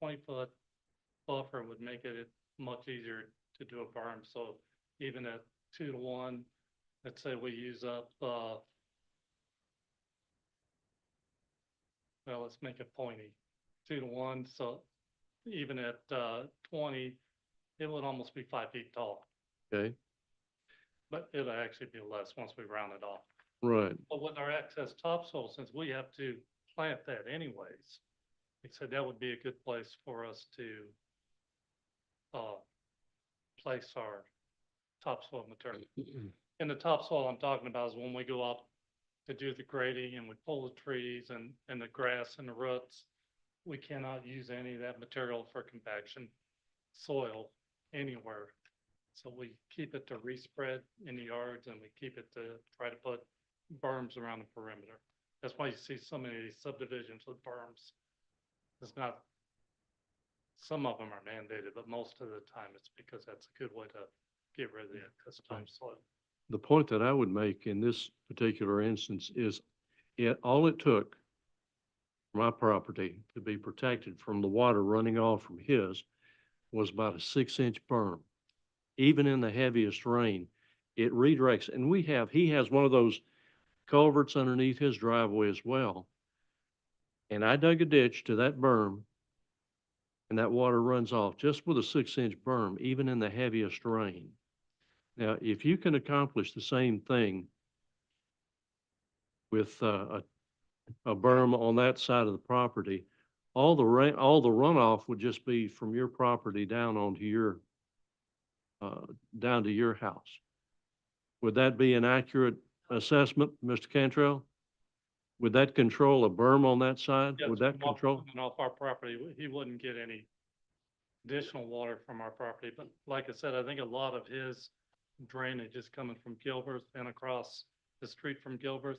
20-foot buffer would make it much easier to do a berm. So even at 2-to-1, let's say we use up, well, let's make it pointy, 2-to-1. So even at 20, it would almost be 5 feet tall, okay, but it'll actually be less once we round it off. right. But with our excess topsoil, since we have to plant that anyways, he said that would be a good place for us to place our topsoil material. And the topsoil I'm talking about is when we go out to do the grading and we pull the trees and the grass and the roots, we cannot use any of that material for compaction soil anywhere. So we keep it to respread in the yards and we keep it to try to put berms around the perimeter. That's why you see so many of these subdivisions with berms. It's not, some of them are mandated, but most of the time it's because that's a good way to get rid of the excess topsoil. The point that I would make in this particular instance is all it took for my property to be protected from the water running off from his was about a 6-inch berm. Even in the heaviest rain, it redirects. And he has one of those culverts underneath his driveway as well. And I dug a ditch to that berm and that water runs off just with a 6-inch berm, even in the heaviest rain. Now, if you can accomplish the same thing with a berm on that side of the property, all the runoff would just be from your property down onto your, down to your house. Would that be an accurate assessment, Mr. Cantrell? Would that control a berm on that side? Yes, Would that from control? off our property, he wouldn't get any additional water from our property. But like I said, I think a lot of his drainage is coming from Gilbert and across the street from Gilbert.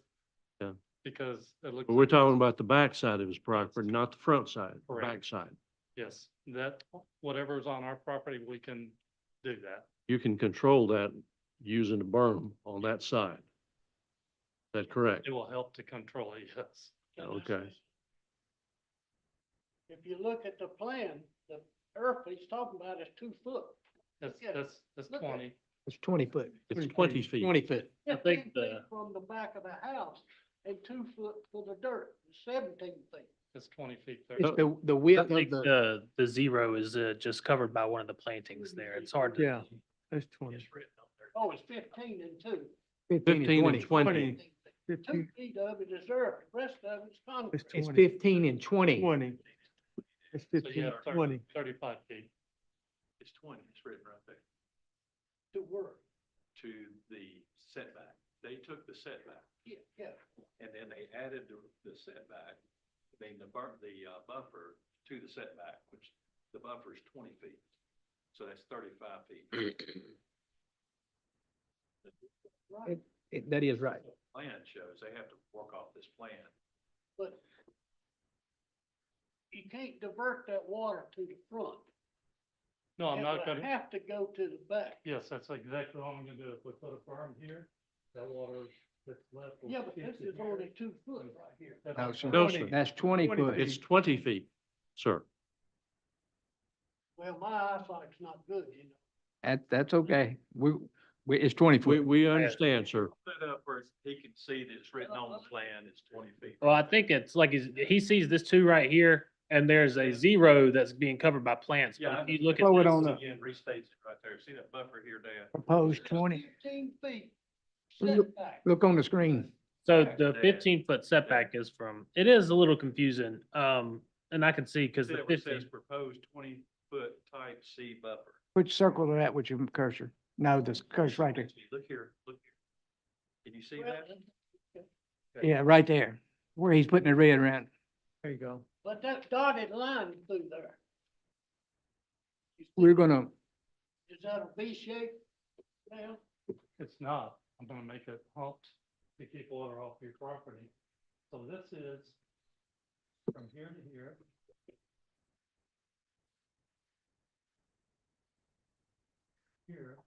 Yeah. because it looks. But we're like- talking about the back side of his property, not the front side, the Correct. back side. Yes, that, whatever's on our property, we can do that. You can control that using a berm on that side. Is that correct? It will help to control it, yes. Okay. If you look at the plan, the earth he's talking about is 2 foot. That's, Yeah. that's Look at it. 20. It's 20 foot. It's 20 feet. 20 foot. I think 15 feet the- from the back of the house and 2 foot for the dirt, 17 feet. It's 20 feet there. It's the I width of think the, the zero is just covered by one of the plantings there. It's hard to. Yeah. that's 20. Oh, it's 15 and 2. 15 and 20. 2 15, feet of it is earth, the rest of it's concrete. It's 15 and 20. 20. It's So 15, yeah, 20. 35 feet. It's 20, it's written right there, To work. to the setback. They took the setback Yeah, yeah. and then they added the setback, I mean, the buffer to the setback, which the buffer is 20 feet. So that's 35 feet. Right. That is right. Plan shows they have to work off this plan. But you can't divert that water to the front. No, I'm It not would gonna, have to go to the back. yes, that's exactly what I'm gonna do. If we put a berm here, that water that's left. will Yeah, but keep this it is here. only 2 foot right here. That's No, all sir. No, sir. That's 20 foot. It's 20 feet, sir. Well, my eyesight's not good, you know. That's okay. It's 20 foot. We understand, sir. Set up where he can see that it's written on the plan, it's 20 feet. Well, I think it's like he sees this two right here and there's a zero that's being covered by plants. Yeah, But if you look at Throw it this, on the- Again, restates it right there. See that buffer here, Dan? Proposed 20. 15 feet Look- setback. Look on the screen. so Back the there. 15-foot setback is from, it is a little confusing. And I can see because See the that where it says 15, proposed 20-foot type C buffer. Which circle are that with your cursor? No, the cursor right there. Look here, look here. Can you see Well, that? Yeah, right there, where he's putting the red around. There you go. But that dotted line through there. You see, We're gonna, Is that a V shape now? It's not. I'm gonna make it hump to keep water off your property. So this is from here to here. Here.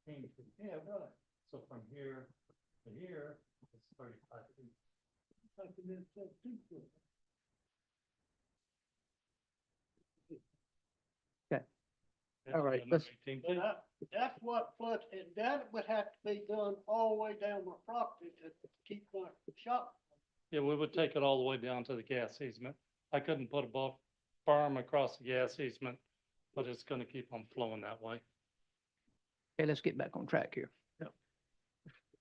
15 feet. Yeah, right. So from here to here, it's 35 feet. Like it is, 2 foot. That's All right, another let's- 18 But feet. that's what floods, and that would have to be done all the way down my property to keep my shop. Yeah, we would take it all the way down to the gas easement. I couldn't put a berm across the gas easement, but it's gonna keep on flowing that way. Okay, let's get back on track here.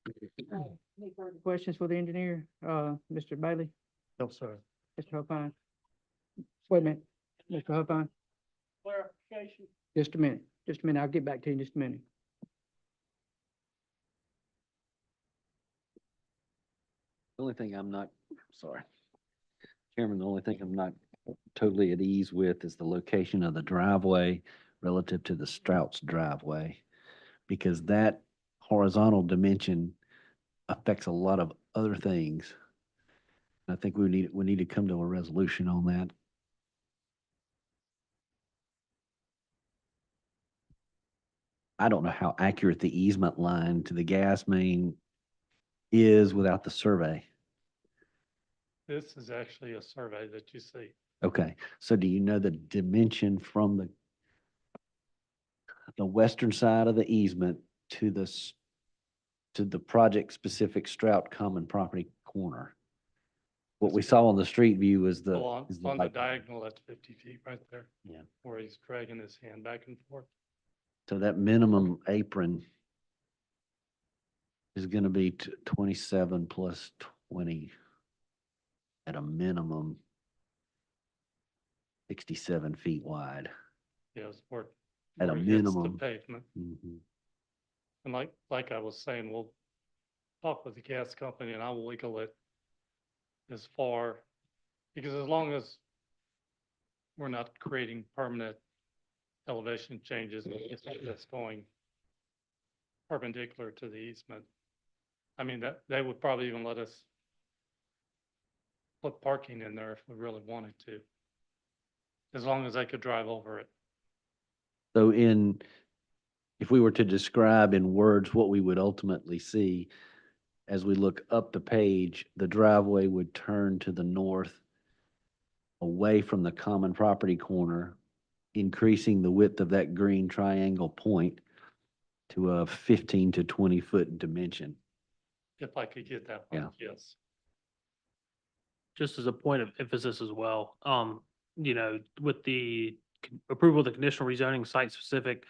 Any further questions for the engineer? Mr. Bailey, no, sir. Mr. Huffine? Wait a minute, Mr. Huffine, Clarification. just a minute, I'll get back to you in just a minute. The only thing I'm not, sorry. Chairman, the only thing I'm not totally at ease with is the location of the driveway relative to the Strouts driveway. Because that horizontal dimension affects a lot of other things. I think we need to come to a resolution on that. I don't know how accurate the easement line to the gas main is without the survey. This is actually a survey that you see. Okay, so do you know the dimension from the western side of the easement to to the project-specific Strout Common Property corner? What we saw on the street view is the. Well, is on the light- diagonal, that's 50 feet right there. Yeah. Where he's dragging his hand back and forth. So that minimum apron is gonna be 27 plus 20 at a minimum 67 feet wide. Yes, where. At a where it hits the minimum. Pavement. Mhm. And like I was saying, we'll talk with the gas company and I will wiggle it as far, because as long as we're not creating permanent elevation changes, it's just going perpendicular to the easement. I mean, that, they would probably even let us put parking in there if we really wanted to. As long as I could drive over it. So if we were to describe in words what we would ultimately see, as we look up the page, the driveway would turn to the north away from the common property corner, increasing the width of that green triangle point to a 15 to 20-foot dimension. If I could get that, Yeah. yes. Just as a point of emphasis as well, with the approval of the conditional rezoning site specific,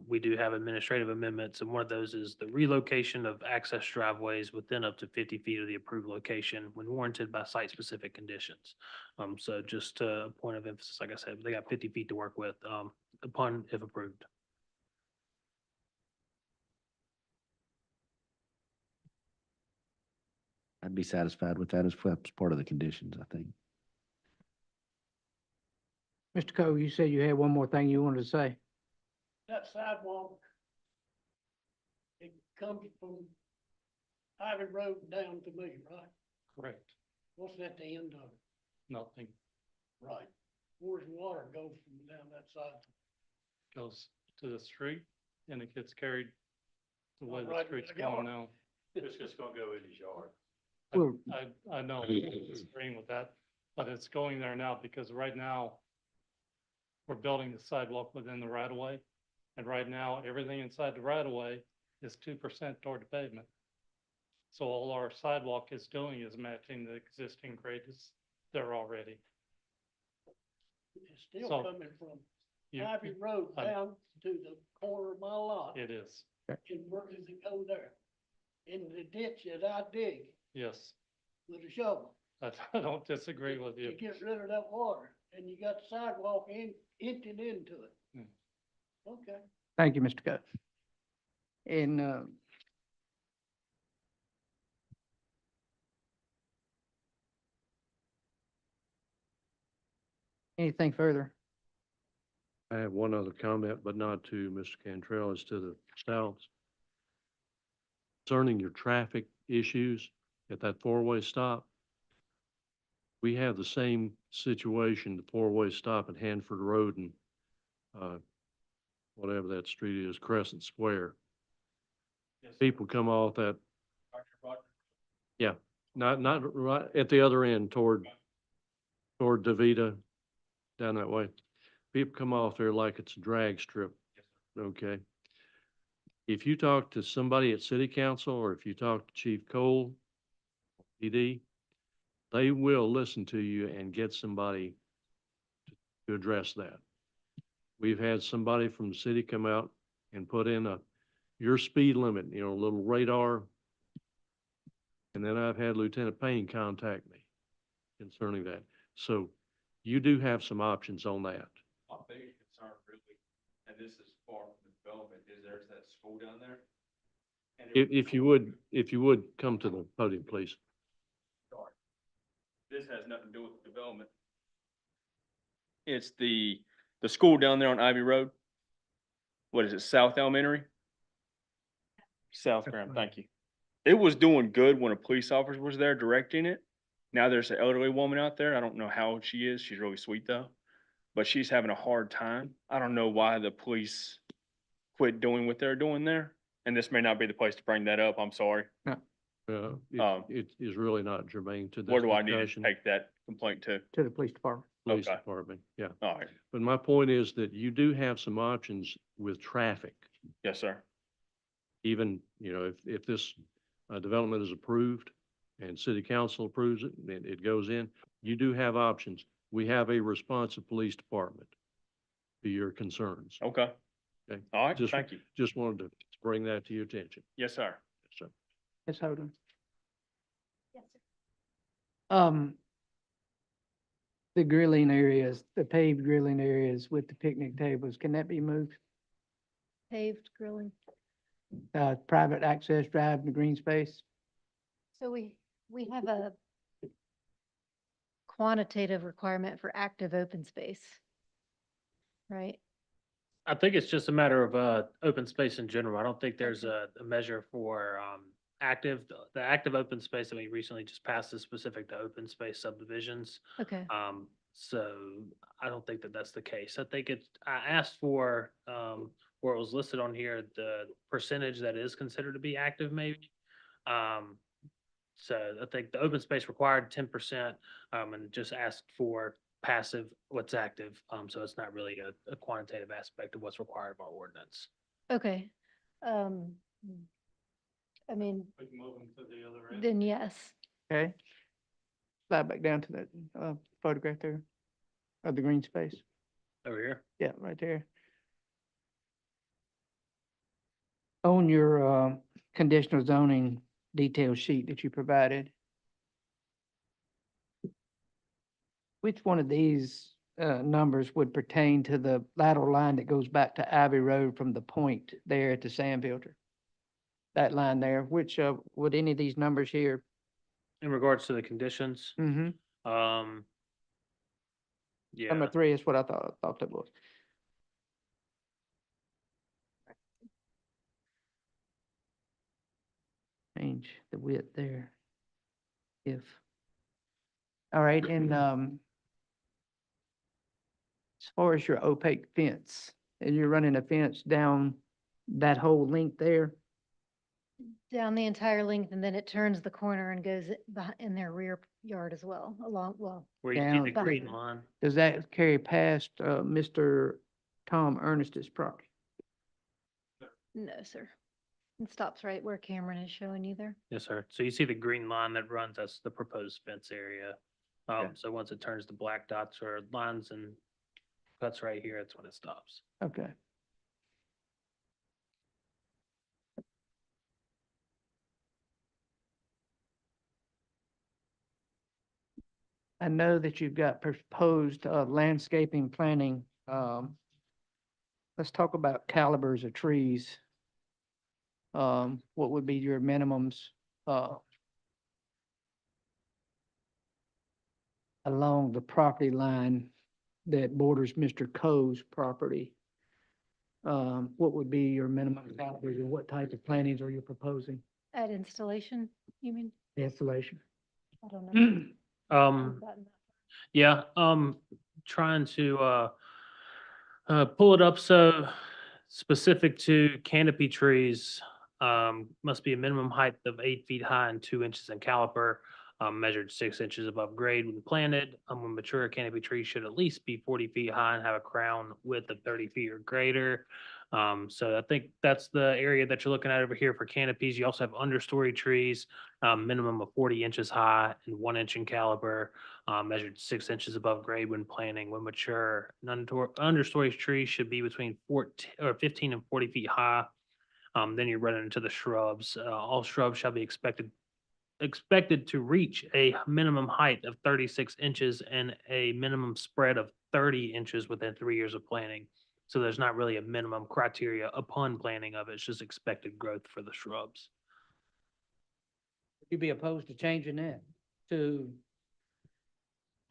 we do have administrative amendments, and one of those is the relocation of access driveways within up to 50 feet of the approved location when warranted by site specific conditions. So just a point of emphasis, like I said, they got 50 feet to work with, upon if approved. I'd be satisfied with that as part of the conditions, I think. Mr. Cole, you said you had one more thing you wanted to say. That sidewalk, it comes from Ivy Road down to me, right? Correct. What's at the end of it? Nothing Right. Where's the water go from down that side? goes to the street and it gets carried the way the Right, street's yeah. going now. It's just gonna go in his yard. Well, I know, I'm disagreeing with that, but it's going there now because right now we're building the sidewalk within the right of way. And right now, everything inside the right of way is 2% toward the pavement. So all our sidewalk is doing is matching the existing grade is there already. It's still So, coming from You- Ivy Road I- down to the corner of my lot. It is, And where does it go there? In the ditch that I dig yes. with a shovel. I don't disagree with To you. get rid of that water, and you got the sidewalk emptied into it. Hmm. Okay. thank you, Mr. Cole. And, anything further? I have one other comment, but not to Mr. Cantrell, as to the south. Concerning your traffic issues at that four-way stop, we have the same situation, the four-way stop at Hanford Road and, whatever that street is, Crescent Square. People come off that, yeah, not right at the other end toward Davita, down that way. People come off there like it's a drag strip, okay? If you talk to somebody at city council, or if you talk to Chief Cole, PD, they will listen to you and get somebody to address that. We've had somebody from the city come out and put in your speed limit, a little radar. And then I've had Lieutenant Payne contact me concerning that. So you do have some options on that. My biggest concern really, and this is far from the development, is there's that school down there. And If you would come to the podium, please. Sorry. This has nothing to do with the development. It's the school down there on Ivy Road. What is it, South Elementary? South Graham, thank you. It was doing good when a police officer was there directing it. Now there's an elderly woman out there. I don't know how old she is. She's really sweet though. But she's having a hard time. I don't know why the police quit doing what they're doing there. And this may not be the place to bring that up. I'm sorry. It is really not germane to this Where do I need to discussion. take that complaint to? To the police department. Police Okay. department, yeah. All right. But my point is that you do have some options with traffic. Yes, sir. Even, if this development is approved and city council approves it, and it goes in, you do have options. We have a responsive police department to your concerns. Okay. Okay. All right. Just- Thank you. Just wanted to bring that to your attention. Yes, sir. Yes, sir. Ms. Holden? Yes, sir. The grilling areas, the paved grilling areas with the picnic tables, can that be moved? Paved grilling. Private access drive in the green space? So we have a quantitative requirement for active open space. Right? I think it's just a matter of, open space in general. I don't think there's a measure for, active, the active open space that we recently just passed is specific to open space subdivisions. Okay. So I don't think that that's the case. I think I asked for, where it was listed on here, the percentage that is considered to be active maybe. So I think the open space required 10%, and just asked for passive, what's active. So it's not really a quantitative aspect of what's required of our ordinance. Okay. Um, I mean, We can move them to the other end. then yes. Okay. Slide back down to that, photograph there of the green space. Over here? Yeah, right there. On your, conditional zoning detail sheet that you provided, which one of these, numbers would pertain to the lateral line that goes back to Ivy Road from the point there at the sand filter? That line there, which, would any of these numbers here? In regards to the conditions, Mm-hmm. yeah, Number 3 is what I thought that was. Change the width there. If. All right, and, as far as your opaque fence, and you're running a fence down that whole length there, Down the entire length, and then it turns the corner and goes in their rear yard as well, along, well, where you see down the behind green them. line. does that carry past, Mr. Tom Ernest's property? No, sir. It stops right where Cameron is showing you there. Yes, sir. So you see the green line that runs, that's the proposed fence area. So once it turns to black dots or lines and cuts right here, that's when it stops. Okay. I know that you've got proposed, landscaping planning. Let's talk about calibers of trees. What would be your minimums, along the property line that borders Mr. Coe's property? What would be your minimum calibers and what type of plantings are you proposing? At installation, you mean? Installation. I don't know. Um, yeah, trying to, pull it up. So specific to canopy trees, must be a minimum height of 8 feet high and 2 inches in caliper, measured 6 inches above grade when planted. When mature, a canopy tree should at least be 40 feet high and have a crown width of 30 feet or greater. So I think that's the area that you're looking at over here for canopies. You also have understory trees, minimum of 40 inches high and 1 inch in caliber, measured 6 inches above grade when planting. When mature, an understory tree should be between 15 and 40 feet high. Then you're running into the shrubs. All shrubs shall be expected to reach a minimum height of 36 inches and a minimum spread of 30 inches within 3 years of planting. So there's not really a minimum criteria upon planting of it. It's just expected growth for the shrubs. Would you be opposed to changing that to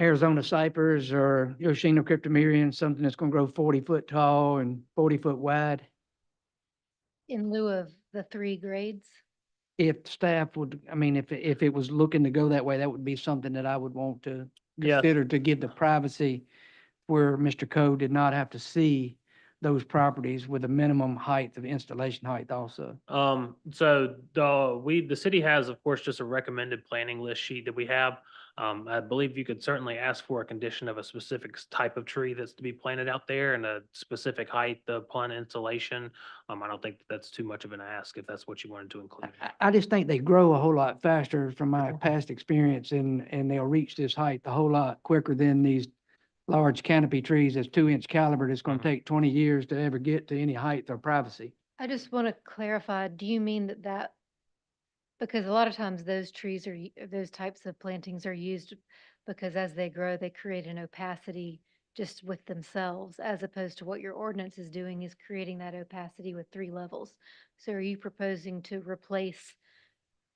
Arizona cypress or Yoshino cryptomerian, something that's gonna grow 40 foot tall and 40 foot wide? In lieu of the 3 grades? If staff would, I mean, if it was looking to go that way, that would be something that I would want to Yeah. consider to give the privacy where Mr. Code did not have to see those properties with a minimum height of installation height also. So the city has, of course, just a recommended planning list sheet that we have. I believe you could certainly ask for a condition of a specific type of tree that's to be planted out there and a specific height upon installation. I don't think that's too much of an ask if that's what you wanted to include. I just think they grow a whole lot faster from my past experience and they'll reach this height a whole lot quicker than these large canopy trees that's 2 inch caliber that's gonna take 20 years to ever get to any height or privacy. I just want to clarify, do you mean that, because a lot of times those trees those types of plantings are used because as they grow, they create an opacity just with themselves, as opposed to what your ordinance is doing is creating that opacity with 3 levels. So are you proposing to replace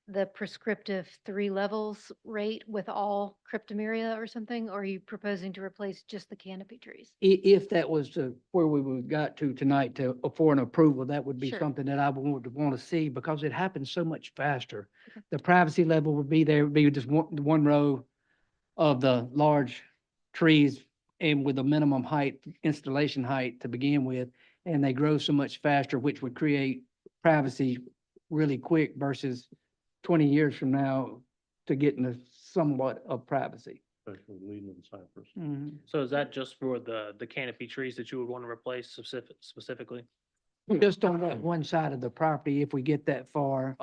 the prescriptive 3 levels rate with all cryptomeria or something? Or are you proposing to replace just the canopy trees? If that was to where we would got to tonight to, for an approval, that would be Sure. something that I would want to see because it happens so much faster. The privacy level would be there, would be just one row of the large trees and with a minimum height, installation height to begin with. And they grow so much faster, which would create privacy really quick versus 20 years from now to getting a somewhat of privacy. Especially Leland cypress. So is that just for the canopy trees that you would want to replace specifically? Just on that one side of the property, if we get that far,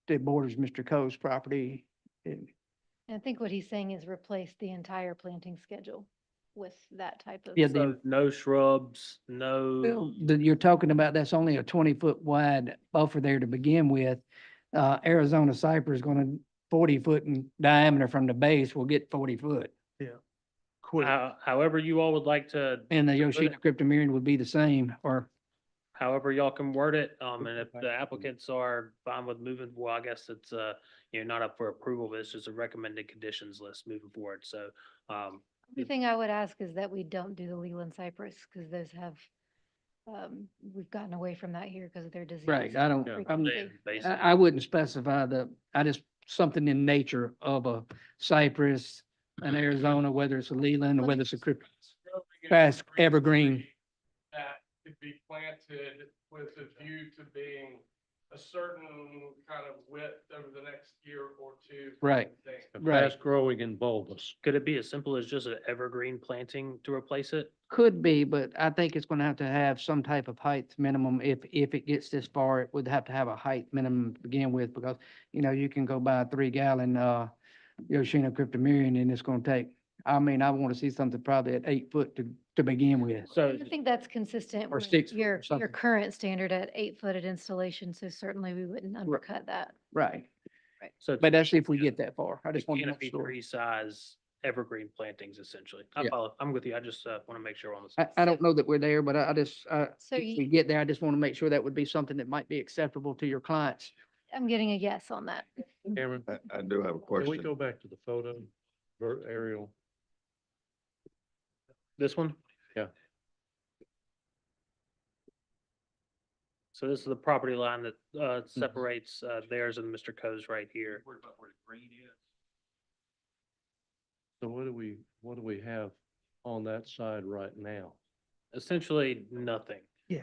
that borders Mr. Coe's property. And I think what he's saying is replace the entire planting schedule with that type of. Yeah, So no shrubs, no, You're talking about, that's only a 20-foot wide buffer there to begin with. Arizona cypress is gonna 40-foot in diameter from the base, will get 40 foot. Quick. however you all would like to. And the to put Yoshida it, cryptomerian would be the same, or However y'all can word it, and if the applicants are fine with moving, well, I guess it's, not up for approval, but it's just a recommended conditions list moving forward, so, The thing I would ask is that we don't do the Leland cypress because those have, we've gotten away from that here because of their disease. right, I don't, frequency. I wouldn't specify something in nature of a cypress, an Arizona, whether it's a Leland or whether it's a crypt, fast evergreen. That could be planted with a view to being a certain kind of width over the next year or two. Right. thing. Right. Fast growing and bulbous. could it be as simple as just an evergreen planting to replace it? Could be, but I think it's gonna have to have some type of height minimum. If it gets this far, it would have to have a height minimum to begin with, because, you can go buy a 3-gallon, Yoshino cryptomerian and it's gonna take, I want to see something probably at 8 foot to begin with. So, I think that's consistent Or with 6 foot or your something. current standard at 8 foot installation, so certainly we wouldn't undercut that. Right. so. But that's if we get that far. I just want to make Canopy sure. tree size evergreen plantings essentially. I Yeah. follow, I'm with you, I just, want to make sure we're on the. same I don't know that we're there, but I just, So if we get there, I just want to make sure that would be something that might be acceptable to your clients. I'm getting a yes on that. Cameron, I do have a can we question. go back to the photo, aerial? This one? Yeah. So this is the property line that separates theirs and Mr. Coe's right here. Worried about where the green is. So what do we have on that side right now? Essentially nothing. Yeah.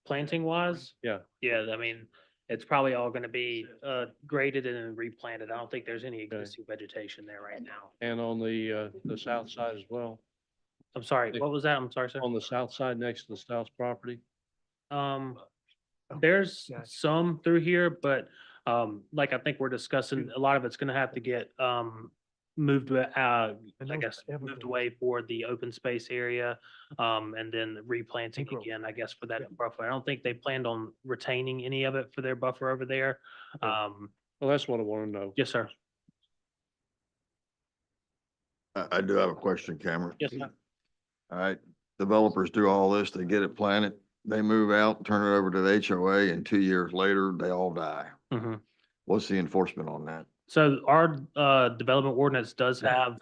Planting wise, Yeah, yeah, I mean, it's probably all gonna be graded and then replanted. I don't think there's any Okay. existing vegetation there right now. and on the south side as well, I'm sorry, what was that? I'm sorry, sir. on the south side next to the Stouts property? There's gotcha. some through here, but, like I think we're discussing, a lot of it's gonna have to get, moved, I those guess, moved evergreens. away for the open space area, and then replanting growth. again, I guess, for that Yeah. buffer. I don't think they planned on retaining any of it for their buffer over there. Okay. Well, that's what I want to know. Yes, sir. I do have a question, Cameron. Yes, sir. All right, developers do all this, they get it planted, they move out, turn it over to the HOA, and 2 years later, they all die. Mhm. What's the enforcement on that? So our development ordinance does have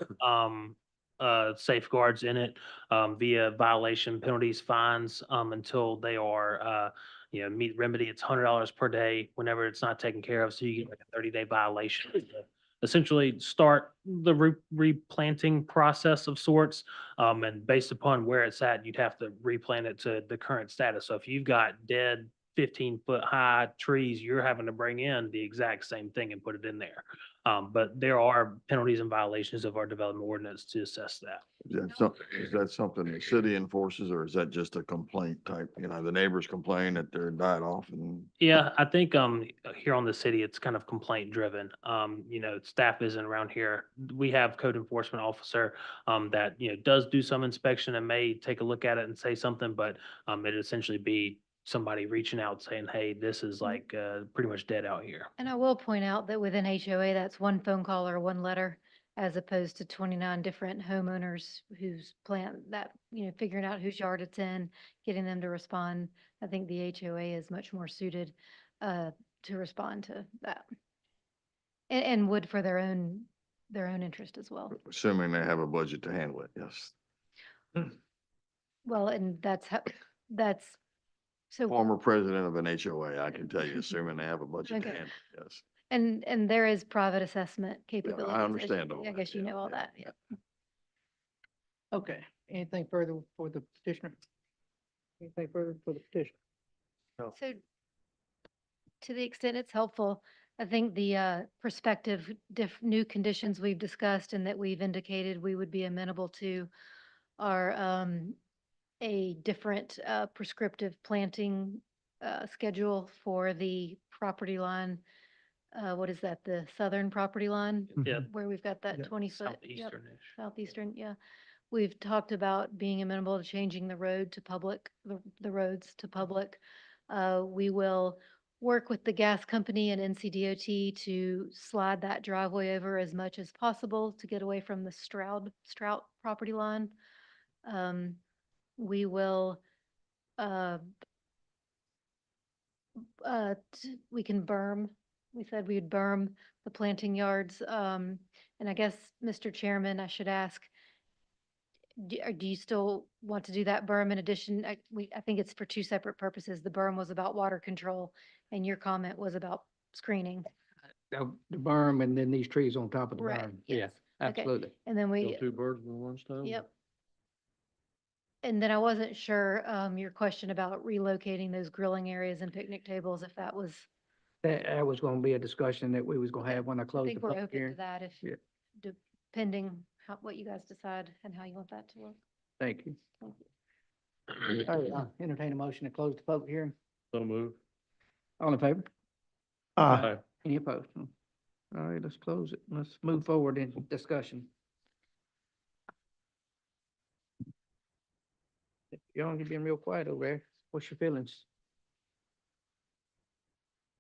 safeguards in it via violation penalties, fines until they are meet remedy. It's $100 per day whenever it's not taken care of. So you get like a 30-day violation. to Essentially start the replanting process of sorts. And based upon where it's at, you'd have to replant it to the current status. So if you've got dead 15-foot high trees, you're having to bring in the exact same thing and put it in there. But there are penalties and violations of our development ordinance to assess that. Is that something the city enforces, or is that just a complaint type? The neighbors complain that they're died off and Yeah, I think here on the city, it's kind of complaint driven. Staff isn't around here. We have code enforcement officer that does do some inspection and may take a look at it and say something, but it'd essentially be somebody reaching out saying, hey, this is like pretty much dead out here. And I will point out that within HOA, that's one phone call or one letter, as opposed to 29 different homeowners whose plant that, figuring out whose yard it's in, getting them to respond. I think the HOA is much more suited to respond to that. and would for their own interest as well. Assuming they have a budget to handle it, yes. Well, and that's how, that's, so, Former president of an HOA, I can tell you, assuming they have a budget to Okay. handle it, yes. and there is private assessment capabilities. as- understand all I that, guess you yeah, know all yeah, that, yeah. Okay, anything further for the petitioner? Anything further for the petitioner? So to the extent it's helpful, I think the prospective new conditions we've discussed and that we've indicated we would be amenable to are a different prescriptive planting schedule for the property line. What is that, the southern property line? Yeah. Where we've got that Yeah. 20-foot. Yep, Southeastern-ish. southeastern, yeah. We've talked about being amenable to changing the road to public, the roads to public. We will work with the gas company and NCDOT to slide that driveway over as much as possible to get away from the Strout property line. We will, we can berm. We said we would berm the planting yards. And I guess, Mr. Chairman, I should ask, do you still want to do that berm in addition? I think it's for two separate purposes. The berm was about water control and your comment was about screening. The berm and then these trees on top of the Right, berm. Yeah, yes. Okay. absolutely. And then Kill we, two birds with one stone. yep. And then I wasn't sure, your question about relocating those grilling areas and picnic tables, if that was, That was gonna be a discussion that we was gonna have when I I closed the think we're public open to hearing. that if, Yeah. depending what you guys decide and how you want that to look. Thank you. All right, I'll entertain a motion to close the public hearing. So move. All in favor? Aye. Any opposed? All right, let's close it. Let's move forward in discussion. Young, you've been real quiet over there. What's your feelings?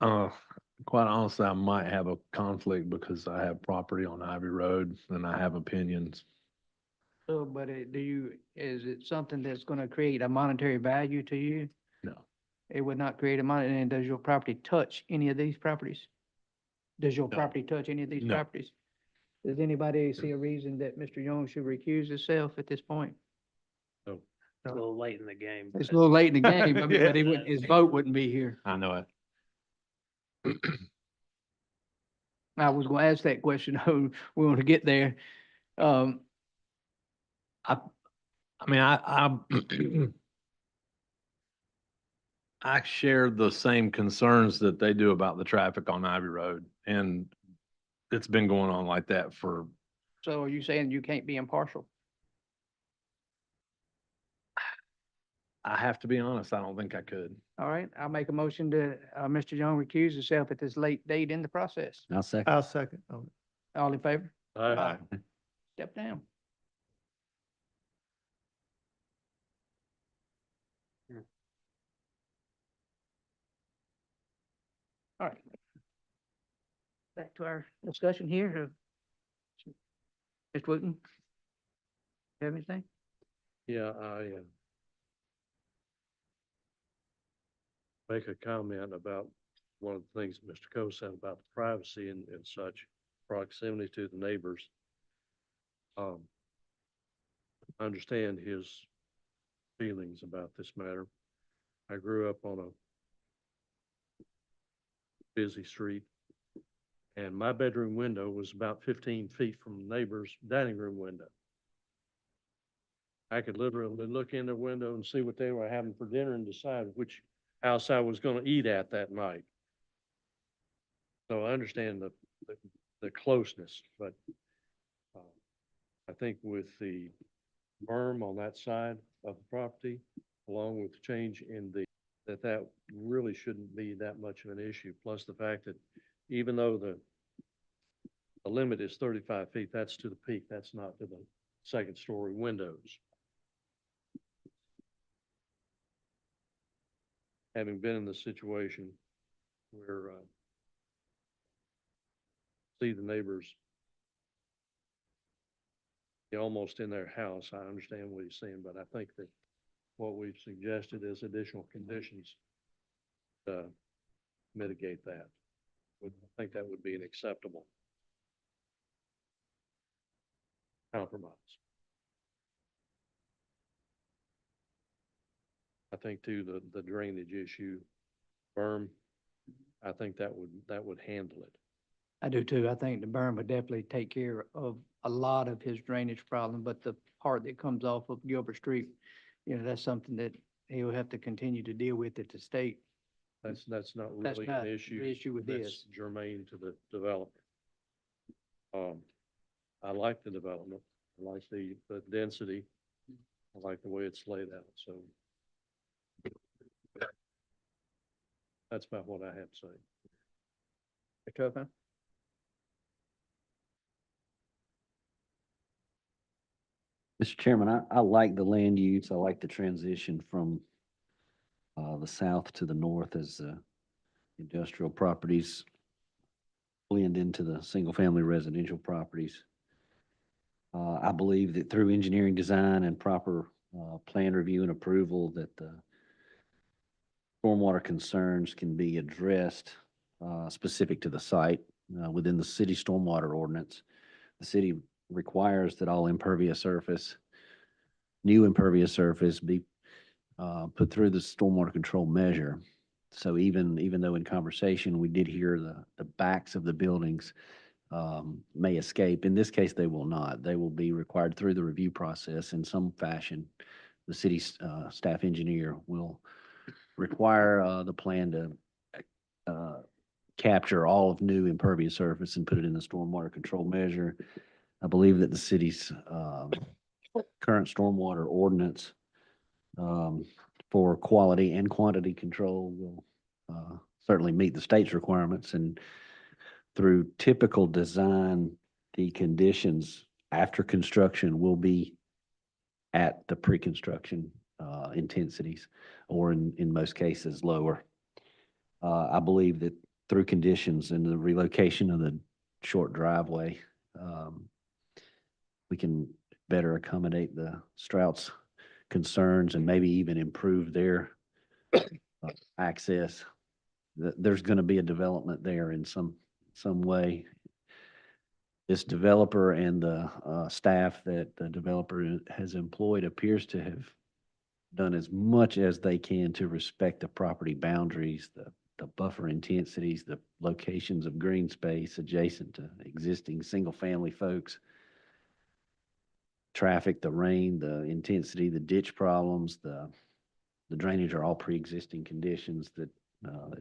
Quite honestly, I might have a conflict because I have property on Ivy Road and I have opinions. So, but is it something that's gonna create a monetary value to you? No. It would not create a money, and does your property touch any of these properties? Does your No. property touch any of these No. properties? Does anybody see a reason that Mr. Young should recuse himself at this point? It's a little late in the game. It's a but- little late in the game, I mean, Yeah. but he wouldn't, his vote wouldn't be here. I know it. I was gonna ask that question, we want to get there. I mean, I I share the same concerns that they do about the traffic on Ivy Road, and it's been going on like that for, So are you saying you can't be impartial? I have to be honest, I don't think I could. All right, I'll make a motion to, Mr. Young recuse himself at this late date in the process. I'll second. I'll second. Oh, All in favor? Aye. Step down. All right. Back to our discussion here. Mr. Wooten? Have anything? Yeah, I make a comment about one of the things Mr. Coe said about the privacy and such, proximity to the neighbors. I understand his feelings about this matter. I grew up on a busy street, and my bedroom window was about 15 feet from the neighbor's dining room window. I could literally look in the window and see what they were having for dinner and decide which house I was gonna eat at that night. So I understand the closeness, but I think with the berm on that side of the property, along with the change in that really shouldn't be that much of an issue. Plus the fact that even though the limit is 35 feet, that's to the peak, that's not to the second story windows. Having been in the situation where see the neighbors almost in their house, I understand what he's saying, but I think that what we've suggested is additional conditions to mitigate that. I think that would be an acceptable. compromise. I think too, the drainage issue, berm, I think that would handle it. I do too. I think the berm would definitely take care of a lot of his drainage problem, but the part that comes off of Gilbert Street, that's something that he'll have to continue to deal with at the state. That's not That's really not an the issue. issue with That's this. germane to the development. I like the development. I like the density. I like the way it's laid out, so. That's about what I have to say. Mr. Tucker? Mr. Chairman, I like the land use. I like the transition from the south to the north as industrial properties blend into the single-family residential properties. I believe that through engineering design and proper plan review and approval that the stormwater concerns can be addressed specific to the site within the city stormwater ordinance. The city requires that all new impervious surface be put through the stormwater control measure. So even though in conversation, we did hear the backs of the buildings may escape, in this case, they will not. They will be required through the review process in some fashion. The city's staff engineer will require the plan to capture all of new impervious surface and put it in the stormwater control measure. I believe that the city's current stormwater ordinance for quality and quantity control will certainly meet the state's requirements. And through typical design, the conditions after construction will be at the pre-construction intensities, or in most cases, lower. I believe that through conditions and the relocation of the short driveway, we can better accommodate the Strouts' concerns and maybe even improve their access. There's going to be a development there in some way. This developer and the staff that the developer has employed appears to have done as much as they can to respect the property boundaries, the buffer intensities, the locations of green space adjacent to existing single-family folks, traffic, the rain, the intensity, the ditch problems, the drainage are all pre-existing conditions that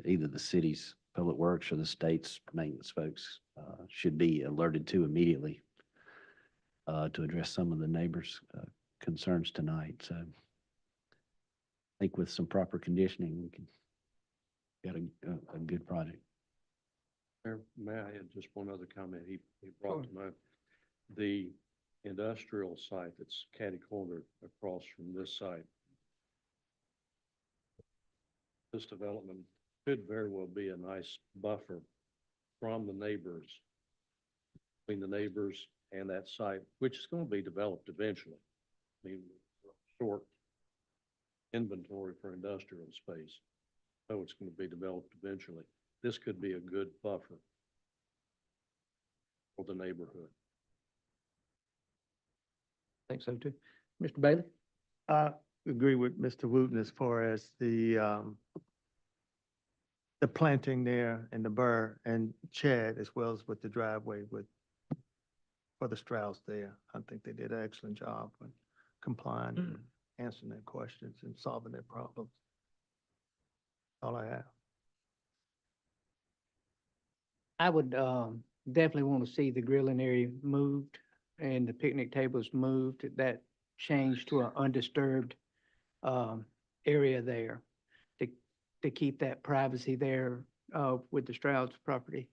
either the city's public works or the state's maintenance folks should be alerted to immediately to address some of the neighbors' concerns tonight. So I think with some proper conditioning, we can get a good project. Mayor, may I add just one other comment he brought to mind? The industrial site that's catty-cornered across from this site. This development could very well be a nice buffer from the neighbors, between the neighbors and that site, which is going to be developed eventually. I mean, short inventory for industrial space. So it's going to be developed eventually. This could be a good buffer for the neighborhood. I think so too. Mr. Bailey? I agree with Mr. Wooten as far as the planting there and the burr and Chad, as well as with the driveway for the Strauss there. I think they did an excellent job with complying and answering their questions and solving their problems. All I have. I would definitely want to see the grilling area moved and the picnic tables moved, that changed to an undisturbed area there to keep that privacy there with the Strouds property.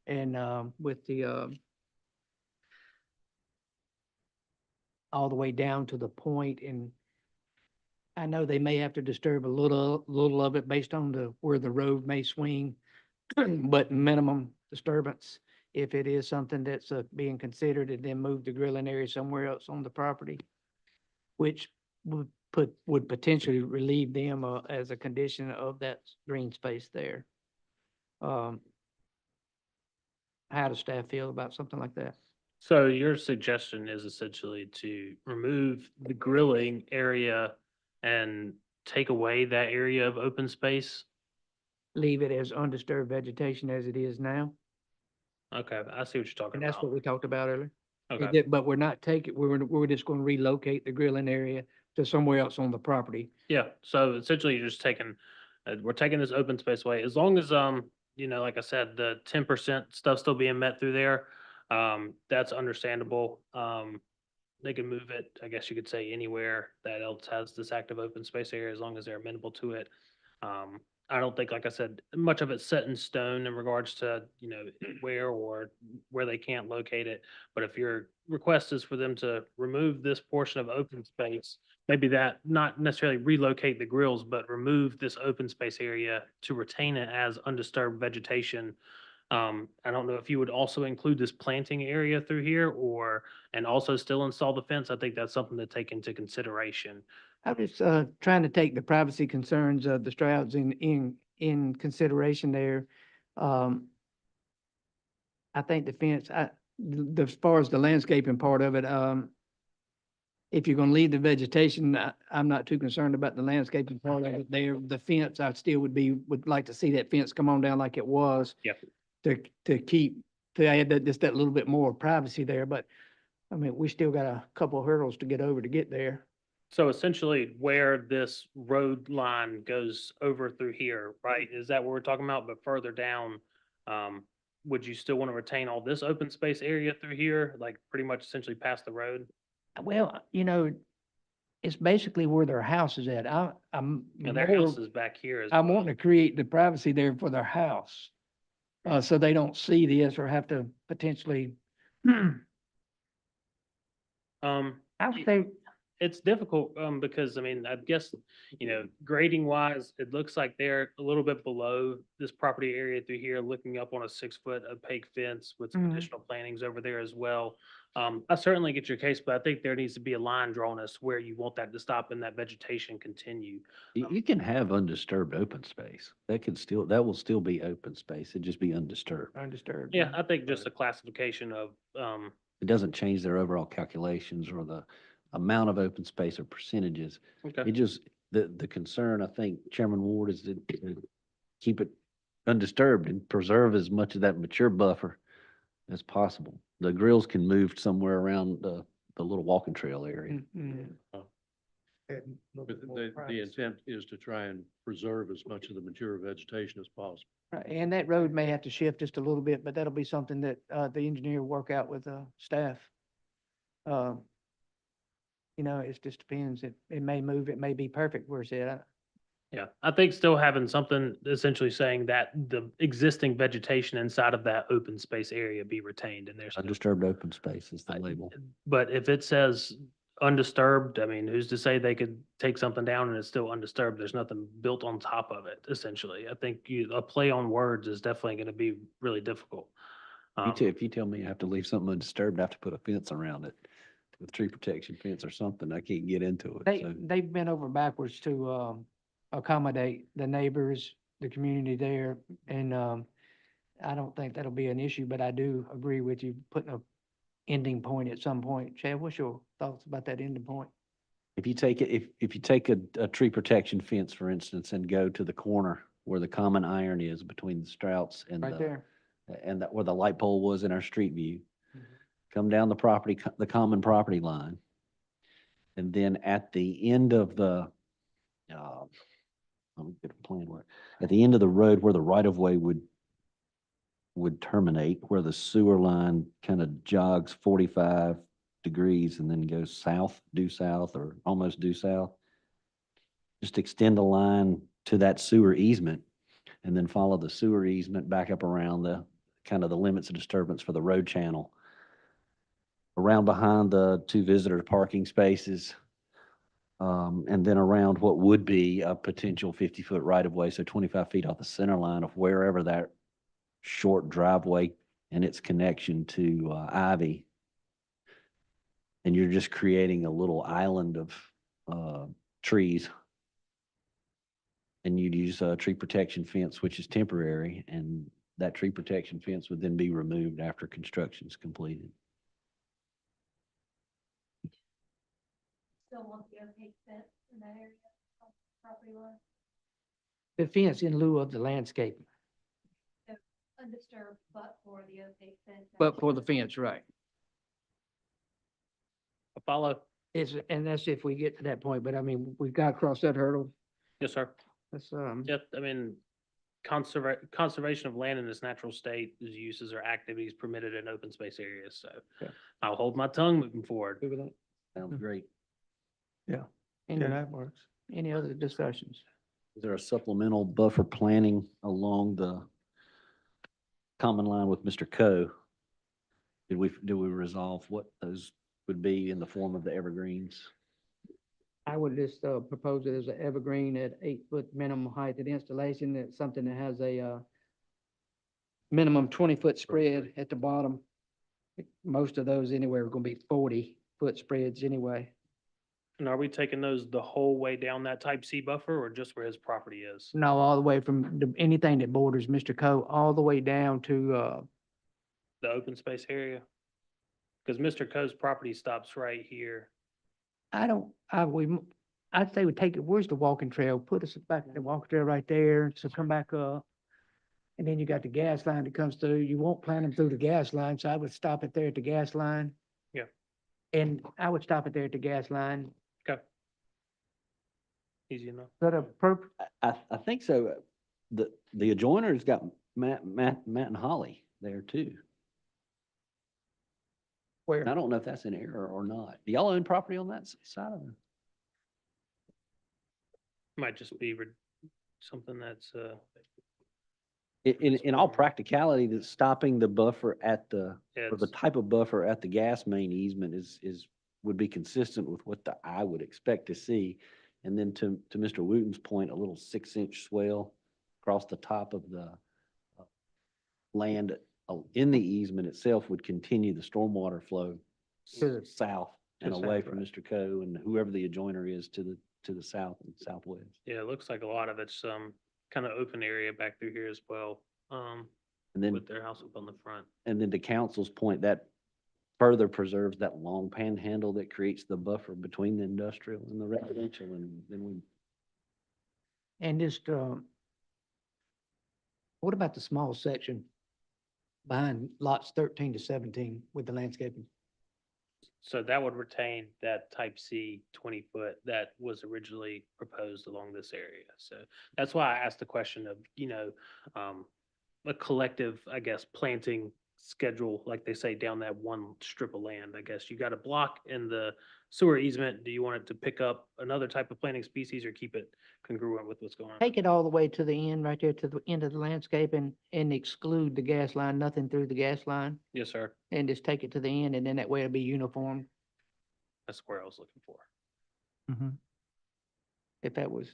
And with the all the way down to the point, and I know they may have to disturb a little of it based on where the road may swing, but minimum disturbance if it is something that's being considered, and then move the grilling area somewhere else on the property, which would potentially relieve them as a condition of that green space there. How does staff feel about something like that? So your suggestion is essentially to remove the grilling area and take away that area of open space? Leave it as undisturbed vegetation as it is now. Okay, I see what you're talking And that's what about. we talked about earlier. Okay. But we're not taking, we're just gonna relocate the grilling area to somewhere else on the property. Yeah, so essentially you're just taking, we're taking this open space away, as long as, you know, like I said, the 10% stuff still being met through there, that's understandable. They can move it, I guess you could say, anywhere that else has this active open space area, as long as they're amenable to it. I don't think, like I said, much of it's set in stone in regards to, you know, where or where they can't locate it. But if your request is for them to remove this portion of open space, maybe that, not necessarily relocate the grills, but remove this open space area to retain it as undisturbed vegetation. I don't know if you would also include this planting area through here or, and also still install the fence. I think that's something to take into consideration. I'm just, trying to take the privacy concerns of the Strouds in consideration there. I think the fence, as far as the landscaping part of it, if you're gonna leave the vegetation, I'm not too concerned about the landscaping part of it there. The fence, I still would like to see that fence come on down like it was. Yep. To add that, just that little bit more privacy there, but I mean, we still got a couple of hurdles to get over to get there. So essentially where this road line goes over through here, right? Is that what we're talking about? But further down, would you still want to retain all this open space area through here, like pretty much essentially past the road? Well, you know, it's basically where their house is at. I'm And their more- house is back here as I'm well. wanting to create the privacy there for their house. So they don't see this or have to potentially, I would say, It's difficult, because I mean, I guess, you know, grading wise, it looks like they're a little bit below this property area through here, looking up on a 6-foot opaque fence with some Mhm. additional plantings over there as well. I certainly get your case, but I think there needs to be a line drawn as to where you want that to stop and that vegetation continue. You can have undisturbed open space. That will still be open space. It'd just be undisturbed. undisturbed. Yeah, I think just a classification of, It doesn't change their overall calculations or the amount of open space or percentages. okay. It just, the concern, I think, Chairman Ward, is to keep it undisturbed and preserve as much of that mature buffer as possible. The grills can move somewhere around the little walking trail area. Mhm. But the intent is to try and preserve as much of the mature vegetation as possible. Right, and that road may have to shift just a little bit, but that'll be something that, the engineer will work out with, staff. You know, it just depends. It may move, it may be perfect where it's at. Yeah, I think still having something essentially saying that the existing vegetation inside of that open space area be retained and there's. Undisturbed open space is the I- label. But if it says undisturbed, I mean, who's to say they could take something down and it's still undisturbed? There's nothing built on top of it, essentially. I think a play on words is definitely going to be really difficult. If you tell me I have to leave something undisturbed, I have to put a fence around it with tree protection fence or something. I can't get into it. So They've been over backwards to, accommodate the neighbors, the community there, and, I don't think that'll be an issue, but I do agree with you putting a ending point at some point. Chad, what's your thoughts about that ending point? if you take it, if you take a tree protection fence, for instance, and go to the corner where the common iron is between the Strouts and Right there. and that where the light pole was in our street view, Mhm. come down the property, the common property line. And then at the end of the, let me get a plan where, at the end of the road where the right of way would terminate, where the sewer line kind of jogs 45 degrees and then goes south, due south, or almost due south. Just extend the line to that sewer easement and then follow the sewer easement back up around the kind of the limits of disturbance for the road channel. Around behind the 2 visitor parking spaces. And then around what would be a potential 50-foot right of way, so 25 feet off the center line of wherever that short driveway and its connection to Ivy. And you're just creating a little island of trees. And you'd use a tree protection fence, which is temporary, and that tree protection fence would then be removed after construction's completed. still want the opaque fence in that area of property line, The fence in lieu of the landscape, undisturbed, but for the opaque fence. but for the fence, right? I follow. And that's if we get to that point, but I mean, we've got to cross that hurdle. Yes, sir. That's, Yep, I mean, conservation of land in its natural state, whose uses or activities permitted in open space areas, so Okay. I'll hold my tongue moving forward. good with that? Sounds great. Yeah, Any, that works. any other discussions? Is there a supplemental buffer planning along the common line with Mr. Coe? Did we resolve what those would be in the form of the evergreens? I would just propose it as an evergreen at 8-foot minimum height of installation. That's something that has a minimum 20-foot spread at the bottom. Most of those anyway are going to be 40-foot spreads anyway. And are we taking those the whole way down that type C buffer or just where his property is? No, all the way from anything that borders Mr. Coe, all the way down to, The open space area? Because Mr. Coe's property stops right here. I'd say we take it, where's the walking trail? Put us back in the walking trail right there, so come back up. And then you got the gas line that comes through. You won't plant them through the gas line, so I would stop it there at the gas line. Yeah. And I would stop it there at the gas line. Okay. Easy enough. But I think so. The adjoiner's got Matt and Holly there too. where? I don't know if that's an error or not. Do y'all own property on that side of it? Might just be something that's, In all practicality, that stopping the buffer at or the it's, type of buffer at the gas main easement would be consistent with what I would expect to see. And then to Mr. Wooten's point, a little 6-inch swell across the top of the land in the easement itself would continue the stormwater flow To the- south and to the away south, from right. Mr. Coe and whoever the adjoiner is to the south and southwest. yeah, it looks like a lot of it's, kind of open area back through here as well. And then With their house up on the front. And then to council's point, that further preserves that long panhandle that creates the buffer between the industrial and the residential, and then we. And just, what about the small section behind lots 13 to 17 with the landscaping? So that would retain that type C 20-foot that was originally proposed along this area. So that's why I asked the question of, a collective, I guess, planting schedule, like they say, down that one strip of land. I guess you got a block in the sewer easement. Do you want it to pick up another type of planting species or keep it congruent with what's going on? Take it all the way to the end, right there to the end of the landscape and exclude the gas line, nothing through the gas line. Yes, sir. And just take it to the end and then that way it'll be uniform. That's where I was looking for. If that was,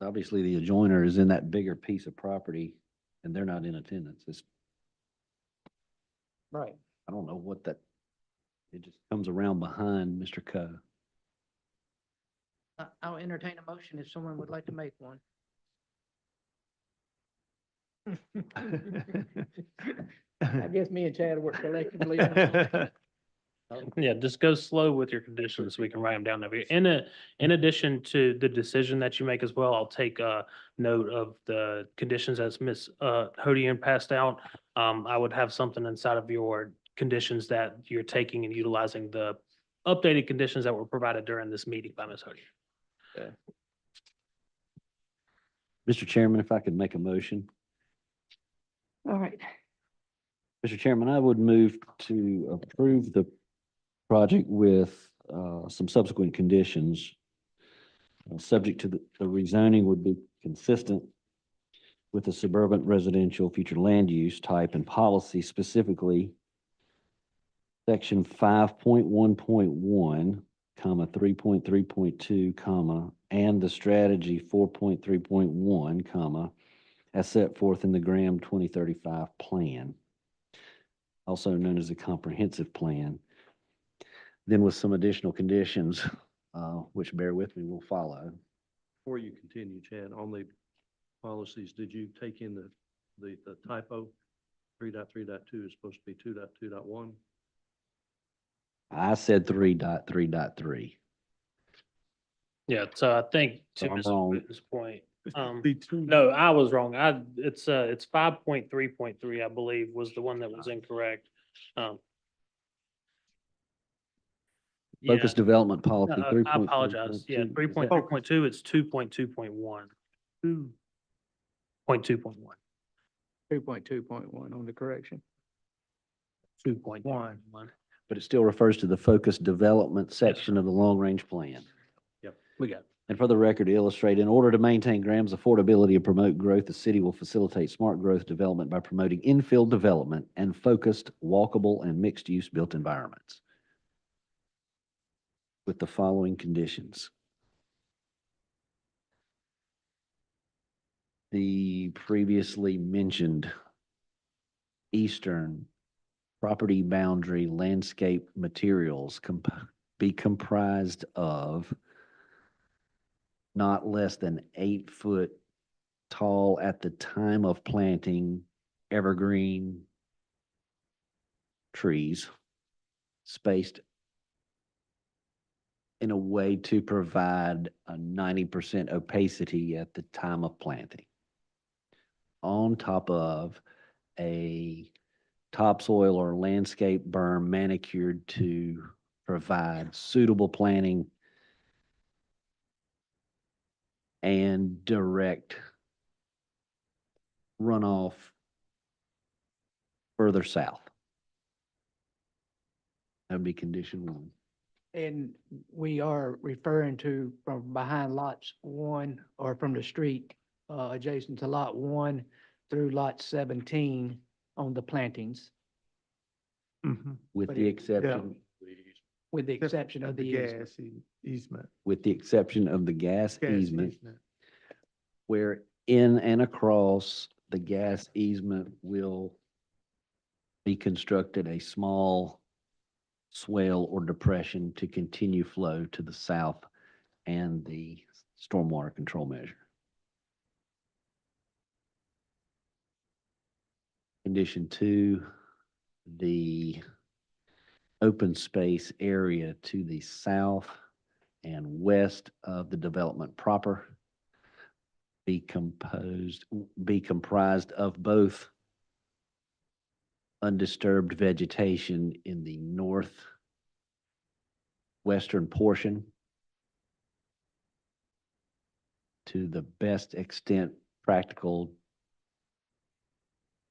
Obviously, the adjoiner is in that bigger piece of property and they're not in attendance. right. I don't know what that, it just comes around behind Mr. Coe. I'll entertain a motion if someone would like to make one. I guess me and Chad work collectively. on it. Yeah, just go slow with your conditions so we can write them down over here. In addition to the decision that you make as well, I'll take note of the conditions as Ms. Hodian passed out. I would have something inside of your conditions that you're taking and utilizing the updated conditions that were provided during this meeting by Ms. Hodian. Mr. Chairman, if I could make a motion. All right. Mr. Chairman, I would move to approve the project with some subsequent conditions. Subject to the rezoning would be consistent with the suburban residential future land use type and policy, specifically section 5.1.1, 3.3.2, and the strategy 4.3.1, as set forth in the Graham 2035 plan, also known as a comprehensive plan. Then with some additional conditions, which bear with me, will follow. Before you continue, Chad, on the policies, did you take in the typo? 3.3.2 is supposed to be 2.2.1? I said 3.3.3. Yeah, so I think So to I'm Mr. wrong. Witten's point, B2. no, I was wrong. It's 5.3.3, I believe, was the one that was incorrect. Um, Focus yeah, development policy, I 3.3.2. apologize. Yeah, 3.3.2, it's 2.2.1. 2.2.1. 2.2.1 on the correction. 2.1. But it still refers to the focus development section of the long-range plan. Yep, we got it. And for the record, to illustrate, in order to maintain Graham's affordability and promote growth, the city will facilitate smart growth development by promoting infill development and focused, walkable, and mixed-use built environments with the following conditions. The previously mentioned eastern property boundary landscape materials be comprised of not less than 8 foot tall at the time of planting evergreen trees spaced in a way to provide a 90% opacity at the time of planting. On top of a topsoil or landscape berm manicured to provide suitable planting and direct runoff further south. That would be condition 1. And we are referring to from behind lots 1 or from the street adjacent to lot 1 through lot 17 on the plantings, With But the it- exception, with the exception of the easement. gas easement. with the exception of the gas Gas easement, where in and across the gas easement will be constructed a small swale or depression to continue flow to the south and the stormwater control measure. Condition 2, the open space area to the south and west of the development proper be comprised of both undisturbed vegetation in the northwestern portion to the best extent practical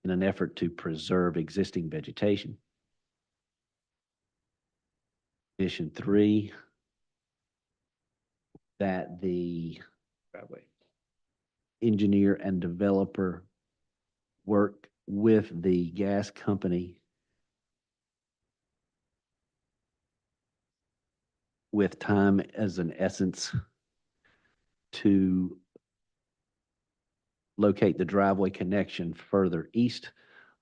in an effort to preserve existing vegetation. Condition 3, that the engineer and developer work with the gas company with time as an essence to locate the driveway connection further east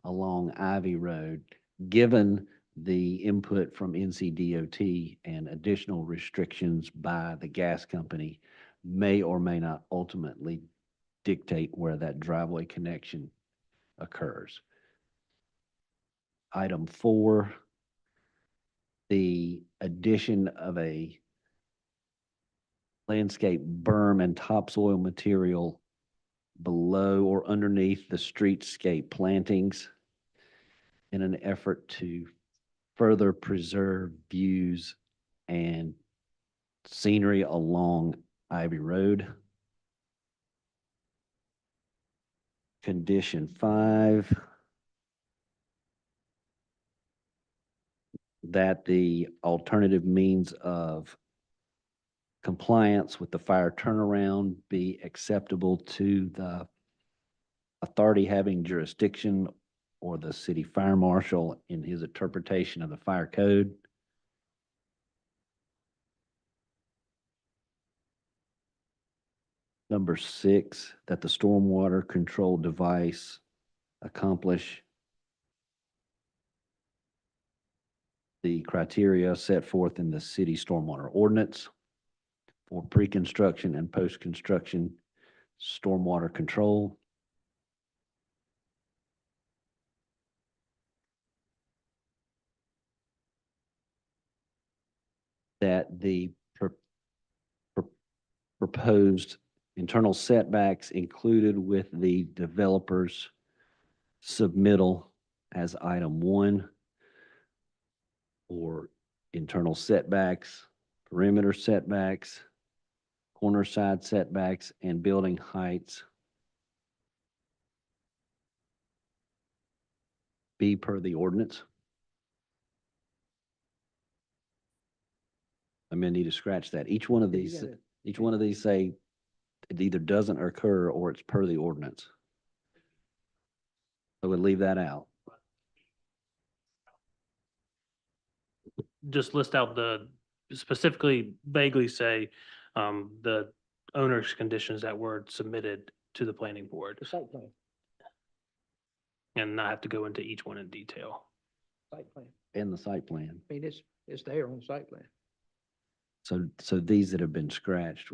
along Ivy Road, given the input from NCDOT and additional restrictions by the gas company may or may not ultimately dictate where that driveway connection occurs. Item 4, the addition of a landscape berm and topsoil material below or underneath the streetscape plantings in an effort to further preserve views and scenery along Ivy Road. Condition 5, that the alternative means of compliance with the fire turnaround be acceptable to the authority having jurisdiction or the city fire marshal in his interpretation of the fire code. Number 6, that the stormwater control device accomplish the criteria set forth in the city stormwater ordinance for pre-construction and post-construction stormwater control. That the proposed internal setbacks included with the developer's submittal as item 1, or internal setbacks, perimeter setbacks, corner side setbacks, and building heights be per the ordinance. I may need to scratch that. Each one of Yeah, you these, gotta- each one of these say it either doesn't occur or it's per the ordinance. So we'll leave that out. Just list out the, specifically vaguely say, the owner's conditions that were submitted to the planning board The site plan, and not have to go into each one in detail. site plan. And the site plan. I mean, it's there on the site plan. So these that have been scratched,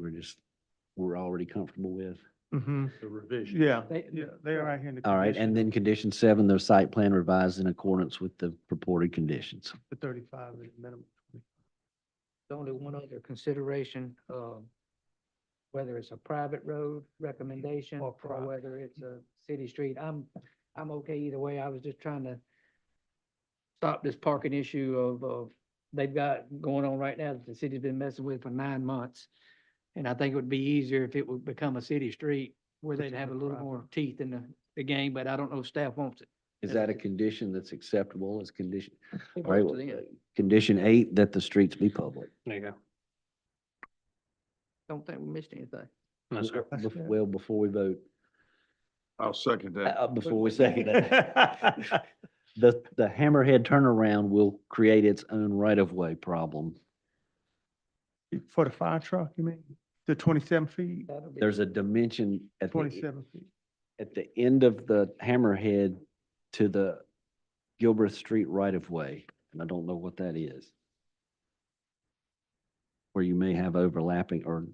we're already comfortable with. Mm-hmm. The revision. Yeah, They- yeah, they are right here in the. All right, and then condition 7, the site plan revised in accordance with the purported conditions. The 35 is minimum. The only one other consideration, whether it's a private road recommendation Or or private. whether it's a city street, I'm okay either way. I was just trying to stop this parking issue of they've got going on right now that the city's been messing with for 9 months. And I think it would be easier if it would become a city street where they'd have a little more teeth in the game, but I don't know if staff wants it. Is that a condition that's acceptable as condition? It's All right, up to them. condition 8, that the streets be public. There you go. Don't think we missed anything. No, sir. That's good. Well, before we vote, I'll second that. before we second that, the hammerhead turnaround will create its own right-of-way problem. For the fire truck, you mean? The 27 feet? That'll be- There's a dimension at 27 feet. the end of the hammerhead to the Gilbert Street right-of-way, and I don't know what that is. Where you may have overlapping or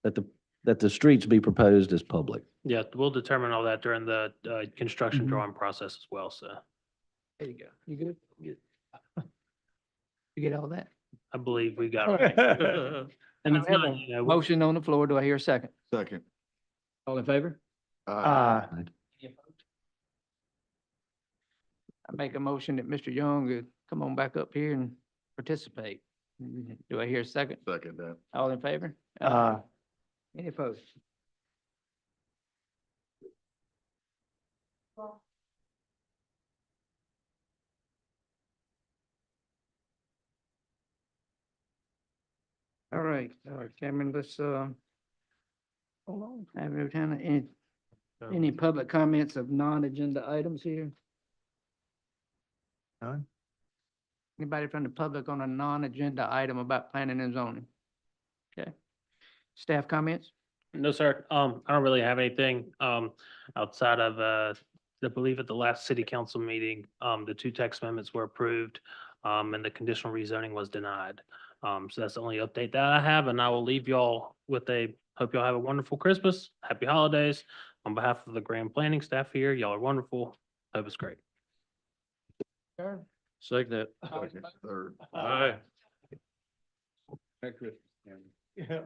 that the streets be proposed as public. Yeah, we'll determine all that during the, construction Mhm. drawing process as well, so There you go. You good? Good. You get all that? I believe we got it. And it's I have not, a you know, Motion on the floor. Do I hear a second? Second. All in favor? Uh, I make a motion that Mr. Young would come on back up here and participate. Do I hear a second? Second that. All in favor? uh, Any opposed? All right, Cameron, let's, hold on, have no time, any public comments of non-agenda items here? None? Anybody from the public on a non-agenda item about planning and zoning? Okay. Staff comments? no, sir. I don't really have anything, outside of, I believe at the last city council meeting, the 2 text amendments were approved, and the conditional rezoning was denied. So that's the only update that I have, and I will leave y'all with hope y'all have a wonderful Christmas, happy holidays. On behalf of the grand planning staff here, y'all are wonderful. Hope it's great. Sure. Second that. Second, third. Aye. Yeah.